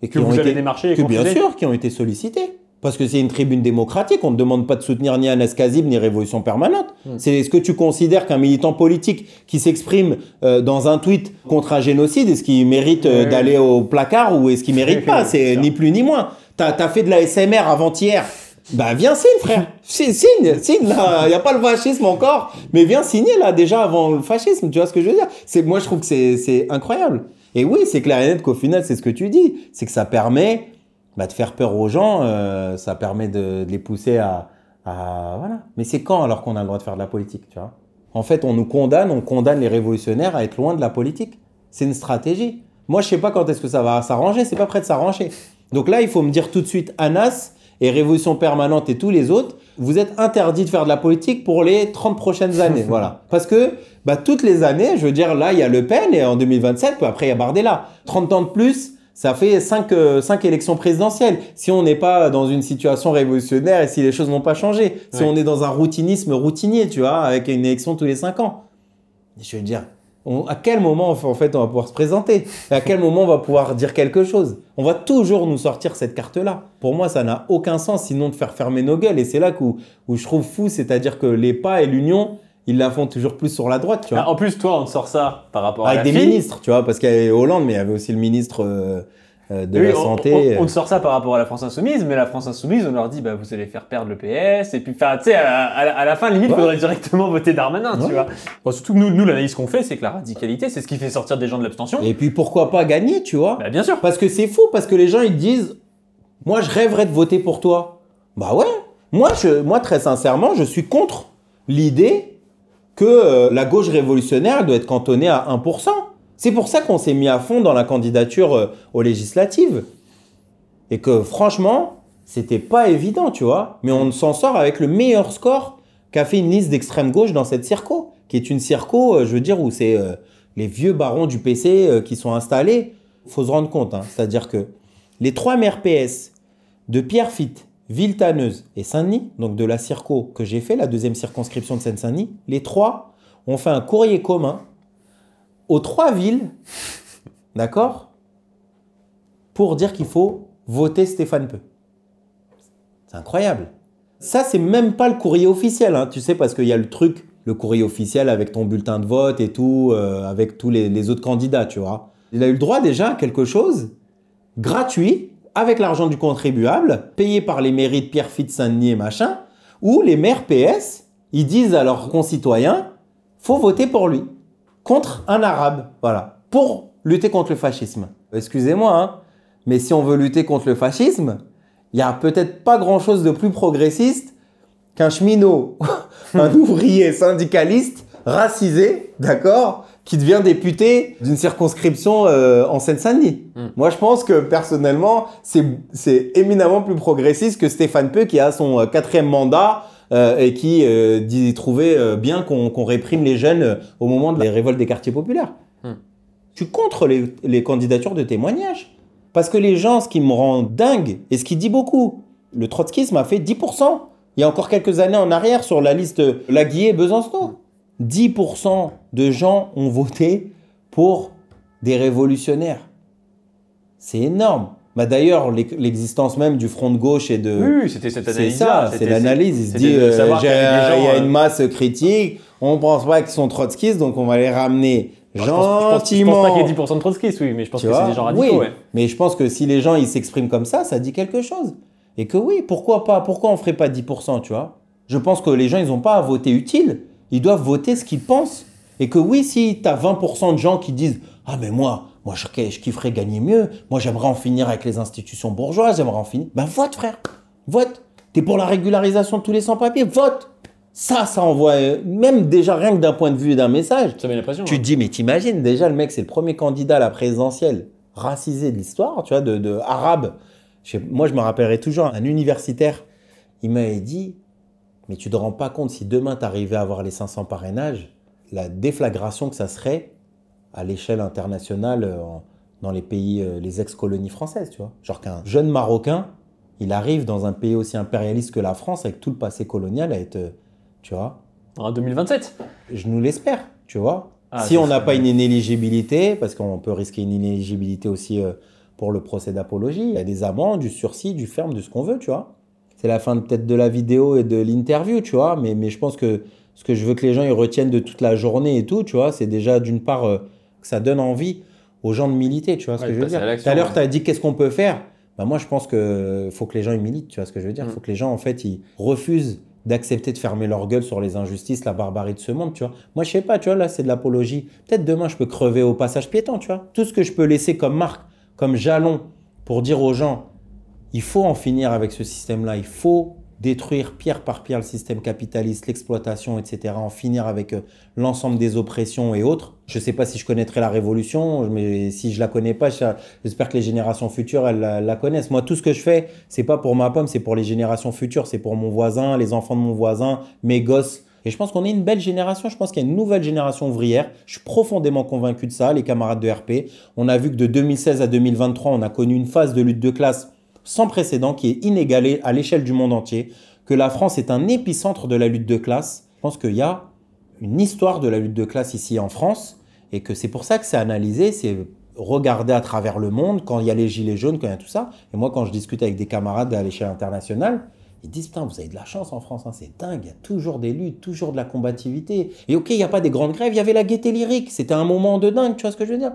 Et que vous avez démarché et bien sûr, qui ont été sollicités. Parce que c'est une tribune démocratique, on ne demande pas de soutenir ni Anas Kazib ni Révolution Permanente. Est-ce que tu considères qu'un militant politique qui s'exprime dans un tweet contre un génocide, est-ce qu'il mérite d'aller au placard ou est-ce qu'il ne mérite pas? C'est ni plus ni moins. T'as fait de la SMR avant-hier. Viens signe, frère. Signe là. Il n'y a pas le fascisme encore, mais viens signer là déjà avant le fascisme. Tu vois ce que je veux dire? Moi, je trouve que c'est incroyable. Et oui, c'est clair et net qu'au final, c'est ce que tu dis. C'est que ça permet de faire peur aux gens, ça permet de les pousser à voilà. Mais c'est quand alors qu'on a le droit de faire de la politique, tu vois? En fait, on condamne les révolutionnaires à être loin de la politique. C'est une stratégie. Moi, je sais pas quand est-ce que ça va s'arranger, c'est pas prêt de s'arranger. Donc là, il faut me dire tout de suite, Anas et Révolution Permanente et tous les autres, vous êtes interdits de faire de la politique pour les 30 prochaines années. Voilà. Parce que toutes les années, je veux dire, là, il y a Le Pen et en 2027, puis après, il y a Bardella. 30 ans de plus, ça fait 5 élections présidentielles. Si on n'est pas dans une situation révolutionnaire et si les choses n'ont pas changé, si on est dans un routinisme routinier, tu vois, avec une élection tous les 5 ans. Je veux dire, À quel moment, en fait, on va pouvoir se présenter? À quel moment on va pouvoir dire quelque chose? On va toujours nous sortir cette carte-là. Pour moi, ça n'a aucun sens, sinon de faire fermer nos gueules. Et c'est là où je trouve fou, c'est-à-dire que les PA et l'Union, ils la font toujours plus sur la droite, tu vois. En plus, toi, on te sort ça par rapport à Avec la des fille. ministres, tu vois, parce qu'il y avait Hollande, mais il y avait aussi le ministre de la Santé. On te sort ça par rapport à la France Insoumise, mais la France Insoumise, on leur dit, bah, vous allez faire perdre le PS, et puis, tu sais, à la fin, limite, il faudrait directement voter Darmanin, tu vois. Bon, surtout que nous l'analyse qu'on fait, c'est que la radicalité, c'est ce qui fait sortir des gens de l'abstention. Et puis pourquoi pas gagner, tu vois? Bah, bien sûr. Parce que c'est fou, parce que les gens, ils disent, moi, je rêverais de voter pour toi. Bah ouais. Moi, très sincèrement, je suis contre l'idée que la gauche révolutionnaire doit être cantonnée à 1%. C'est pour ça qu'on s'est mis à fond dans la candidature aux législatives. Et que franchement, c'était pas évident, tu vois. Mais on s'en sort avec le meilleur score qu'a fait une liste d'extrême gauche dans cette circo. Qui est une circo, je veux dire, où c'est les vieux barons du PC qui sont installés. Il faut se rendre compte, hein. C'est-à-dire que les 3 maires PS de Pierrefitte, Villetaneuse et Saint-Denis, donc de la circo que j'ai fait, la 2e circonscription de Seine-Saint-Denis, les 3 ont fait un courrier commun aux 3 villes, d'accord, pour dire qu'il faut voter Stéphane Peu. C'est incroyable. Ça, c'est même pas le courrier officiel, hein, tu sais, parce qu'il y a le truc, le courrier officiel avec ton bulletin de vote et tout, avec tous les autres candidats, tu vois. Il a eu le droit déjà à quelque chose gratuit, avec l'argent du contribuable, payé par les mairies de Pierrefitte, Saint-Denis et machin, où les maires PS, ils disent à leurs concitoyens, faut voter pour lui, contre un arabe, voilà, pour lutter contre le fascisme. Excusez-moi, hein, mais si on veut lutter contre le fascisme, il n'y a peut-être pas grand-chose de plus progressiste qu'un cheminot, un ouvrier syndicaliste racisé, d'accord, qui devient député d'une circonscription en Seine-Saint-Denis. Moi, je pense que personnellement, c'est éminemment plus progressiste que Stéphane Peu qui a son 4e mandat et qui dit trouver bien qu'on réprime les jeunes au moment des révoltes des quartiers populaires. Je suis contre les candidatures de témoignage. Parce que les gens, ce qui me rend dingue et ce qui dit beaucoup, le trotskisme a fait 10%. Il y a encore quelques années en arrière sur la liste Laguier et Besancenot. 10% de gens ont voté pour des révolutionnaires. C'est énorme. Bah d'ailleurs, l'existence même du front de gauche et de... Oui, c'était cette C'est analyse. ça, c'est l'analyse. Il se dit, il y a une masse critique, on ne pense pas qu'ils sont trotskistes, donc on va les ramener gentiment. Je pense pas qu'il y ait 10% de trotskistes, oui, mais je pense que c'est des gens radicaux. Oui, ouais. mais je pense que si les gens ils s'expriment comme ça dit quelque chose. Et que oui, pourquoi pas? Pourquoi on ne ferait pas 10%, tu vois? Je pense que les gens, ils n'ont pas à voter utile. Ils doivent voter ce qu'ils pensent. Et que oui, si tu as 20% de gens qui disent « Ah, mais moi je kifferais gagner mieux. Moi, j'aimerais en finir avec les institutions bourgeoises. J'aimerais en finir. » Ben vote, frère. Vote. T'es pour la régularisation de tous les sans-papiers. Vote. Ça envoie, même déjà rien que d'un point de vue et d'un message. Ça met l'impression. Tu te dis, mais t'imagines, déjà, le mec, c'est le premier candidat à la présidentielle racisé de l'histoire, tu vois, de arabe. Moi, je me rappellerai toujours, un universitaire, il m'avait dit, mais tu te rends pas compte si demain tu arrivais à avoir les 500 parrainages, la déflagration que ça serait à l'échelle internationale dans les pays, les ex-colonies françaises, tu vois. Genre qu'un jeune Marocain, il arrive dans un pays aussi impérialiste que la France, avec tout le passé colonial, à être, tu vois. En 2027. Je nous l'espère, tu vois. Si on n'a pas une inéligibilité, parce qu'on peut risquer une inéligibilité aussi pour le procès d'apologie, il y a des amendes, du sursis, du ferme, de ce qu'on veut, tu vois. C'est la fin peut-être de la vidéo et de l'interview, tu vois, mais je pense que ce que je veux que les gens ils retiennent de toute la journée et tout, tu vois, c'est déjà d'une part que ça donne envie aux gens de militer, tu vois ce que je veux dire. Tout à l'heure, tu as dit qu'est-ce qu'on peut faire. Bah, moi, je pense qu'il faut que les gens ils militent, tu vois ce que je veux dire. Il faut que les gens, en fait, ils refusent d'accepter de fermer leur gueule sur les injustices, la barbarie de ce monde, tu vois. Moi, je sais pas, tu vois, là, c'est de l'apologie. Peut-être demain, je peux crever au passage piéton, tu vois. Tout ce que je peux laisser comme marque, comme jalon, pour dire aux gens, il faut en finir avec ce système-là, il faut détruire pierre par pierre le système capitaliste, l'exploitation, etc., en finir avec l'ensemble des oppressions et autres. Je ne sais pas si je connaîtrai la révolution, mais si je la connais pas, j'espère que les générations futures, elles la connaissent. Moi, tout ce que je fais, c'est pas pour ma pomme, c'est pour les générations futures, c'est pour mon voisin, les enfants de mon voisin, mes gosses. Et je pense qu'on est une belle génération, je pense qu'il y a une nouvelle génération ouvrière. Je suis profondément convaincu de ça, les camarades de RP. On a vu que de 2016 à 2023, on a connu une phase de lutte de classe sans précédent, qui est inégalée à l'échelle du monde entier, que la France est un épicentre de la lutte de classe. Je pense qu'il y a une histoire de la lutte de classe ici en France Et que c'est pour ça que c'est analysé, c'est regarder à travers le monde, quand il y a les gilets jaunes, quand il y a tout ça. Et moi, quand je discute avec des camarades à l'échelle internationale, ils disent, putain, vous avez de la chance en France, hein, c'est dingue, il y a toujours des luttes, toujours de la combativité. Et ok, il n'y a pas des grandes grèves, il y avait la gaieté lyrique, c'était un moment de dingue, tu vois ce que je veux dire?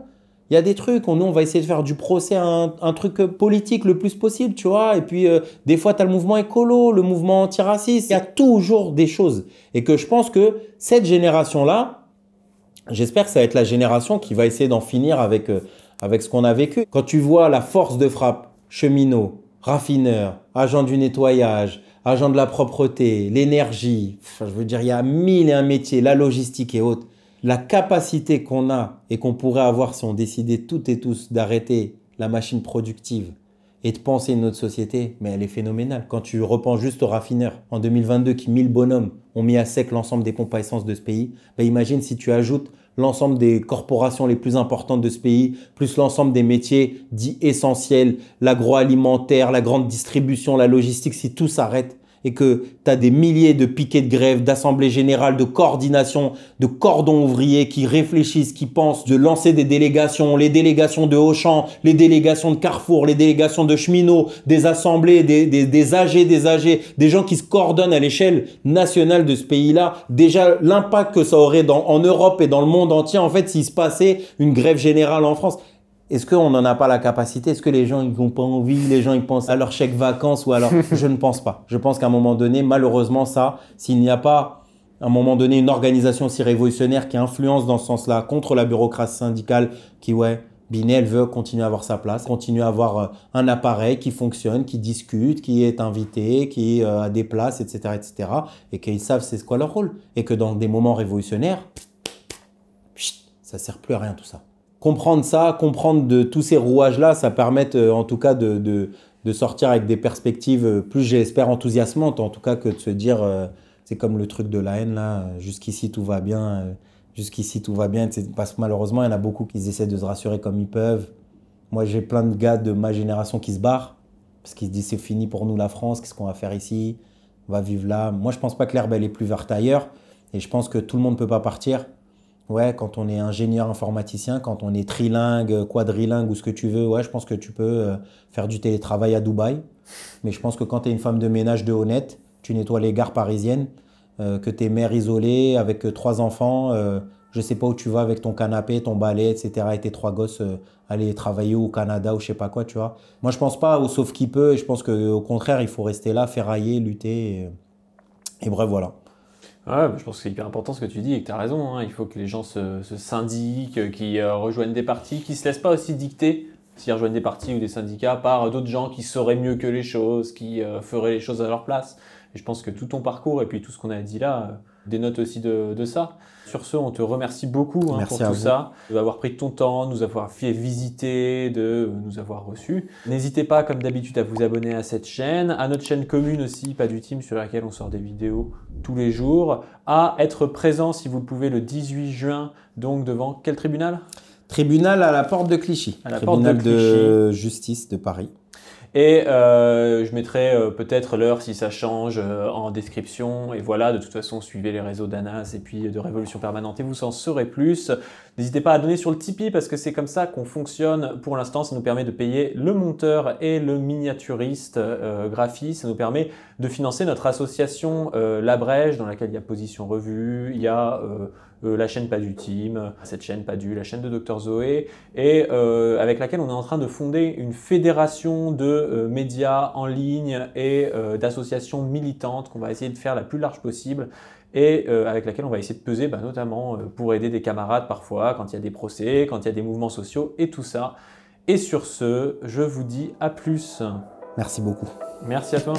Il y a des trucs, nous on va essayer de faire du procès à un truc politique le plus possible, tu vois. Et puis des fois tu as le mouvement écolo, le mouvement antiraciste, il y a toujours des choses. Et que je pense que cette génération-là, j'espère que ça va être la génération qui va essayer d'en finir avec ce qu'on a vécu. Quand tu vois la force de frappe, cheminots, raffineurs, agents du nettoyage, agents de la propreté, l'énergie, je veux dire, il y a 1001 métiers, la logistique et autres. La capacité qu'on a et qu'on pourrait avoir si on décidait toutes et tous d'arrêter la machine productive et de penser une autre société, mais elle est phénoménale. Quand tu repenses juste aux raffineurs, en 2022, qui 1000 bonhommes ont mis à sec l'ensemble des pompes à essence de ce pays, ben imagine si tu ajoutes l'ensemble des corporations les plus importantes de ce pays, plus l'ensemble des métiers dits essentiels, l'agroalimentaire, la grande distribution, la logistique, si tout s'arrête et que tu as des milliers de piquets de grève, d'assemblées générales, de coordination, de cordons ouvriers qui réfléchissent, qui pensent de lancer des délégations, les délégations de Auchan, les délégations de Carrefour, les délégations de cheminots, des assemblées, des AG, des gens qui se coordonnent à l'échelle nationale de ce pays-là. Déjà, l'impact que ça aurait en Europe et dans le monde entier, en fait, s'il se passait une grève générale en France. Est-ce qu'on n'en a pas la capacité? Est-ce que les gens ils n'ont pas envie? Les gens ils pensent à leur chèque vacances ou alors je ne pense pas. Je pense qu'à un moment donné, malheureusement, ça, s'il n'y a pas à un moment donné une organisation aussi révolutionnaire qui influence dans ce sens-là contre la bureaucratie syndicale qui, ouais, Binet, elle veut continuer à avoir sa place, continuer à avoir un appareil qui fonctionne, qui discute, qui est invité, qui a des places, etc., etc. Et qu'ils savent c'est quoi leur rôle. Et que dans des moments révolutionnaires, ça ne sert plus à rien tout ça. Comprendre ça, comprendre de tous ces rouages-là, ça permet en tout cas de sortir avec des perspectives plus, j'espère, enthousiasmantes, en tout cas que de se dire, c'est comme le truc de la haine, là, jusqu'ici tout va bien, jusqu'ici tout va bien, parce que malheureusement, il y en a beaucoup qui essaient de se rassurer comme ils peuvent. Moi, j'ai plein de gars de ma génération qui se barrent, parce qu'ils se disent c'est fini pour nous la France, qu'est-ce qu'on va faire ici? On va vivre là. Moi, je pense pas que l'herbe, elle est plus verte ailleurs, et je pense que tout le monde ne peut pas partir. Ouais, quand on est ingénieur informaticien, quand on est trilingue, quadrilingue ou ce que tu veux, ouais, je pense que tu peux faire du télétravail à Dubaï. Mais je pense que quand tu es une femme de ménage de honnête, tu nettoies les gares parisiennes, que tu es mère isolée avec 3 enfants, je sais pas où tu vas avec ton canapé, ton balai, etc. et tes 3 gosses aller travailler au Canada ou je sais pas quoi, tu vois. Moi, je pense pas au sauf qui peut et je pense qu'au contraire, il faut rester là, ferrailler, lutter et bref, voilà. Ouais, je pense que c'est hyper important ce que tu dis et que tu as raison. Hein. Il faut que les gens se syndiquent, qu'ils rejoignent des partis, qu'ils ne se laissent pas aussi dicter s'ils rejoignent des partis ou des syndicats par d'autres gens qui sauraient mieux que les choses, qui feraient les choses à leur place. Et je pense que tout ton parcours et puis tout ce qu'on a dit là dénote aussi de ça. Sur ce, on te remercie beaucoup pour tout ça, d'avoir pris ton temps, de nous avoir fait visiter, de nous avoir reçus. N'hésitez pas, comme d'habitude, à vous abonner à cette chaîne, à notre chaîne commune aussi, Pas du Team, sur laquelle on sort des vidéos tous les jours, à être présent, si vous le pouvez, le 18 juin, donc devant quel tribunal? Tribunal à la porte de Clichy. Tribunal de justice de Paris. Et je mettrai peut-être l'heure si ça change en description. Et voilà, de toute façon, suivez les réseaux d'Anas et puis de Révolution Permanente et vous en saurez plus. N'hésitez pas à donner sur le Tipeee parce que c'est comme ça qu'on fonctionne. Pour l'instant, ça nous permet de payer le monteur et le miniaturiste graphiste. Ça nous permet de financer notre association La Brèche, dans laquelle il y a Position Revue, il y a la chaîne Pas du Team, cette chaîne Pas du, la chaîne de Dr Zoé, et avec laquelle on est en train de fonder une fédération de médias en ligne et d'associations militantes qu'on va essayer de faire la plus large possible et avec laquelle on va essayer de peser notamment pour aider des camarades parfois quand il y a des procès, quand il y a des mouvements sociaux et tout ça. Et sur ce, je vous dis à plus. Merci beaucoup. Merci à toi.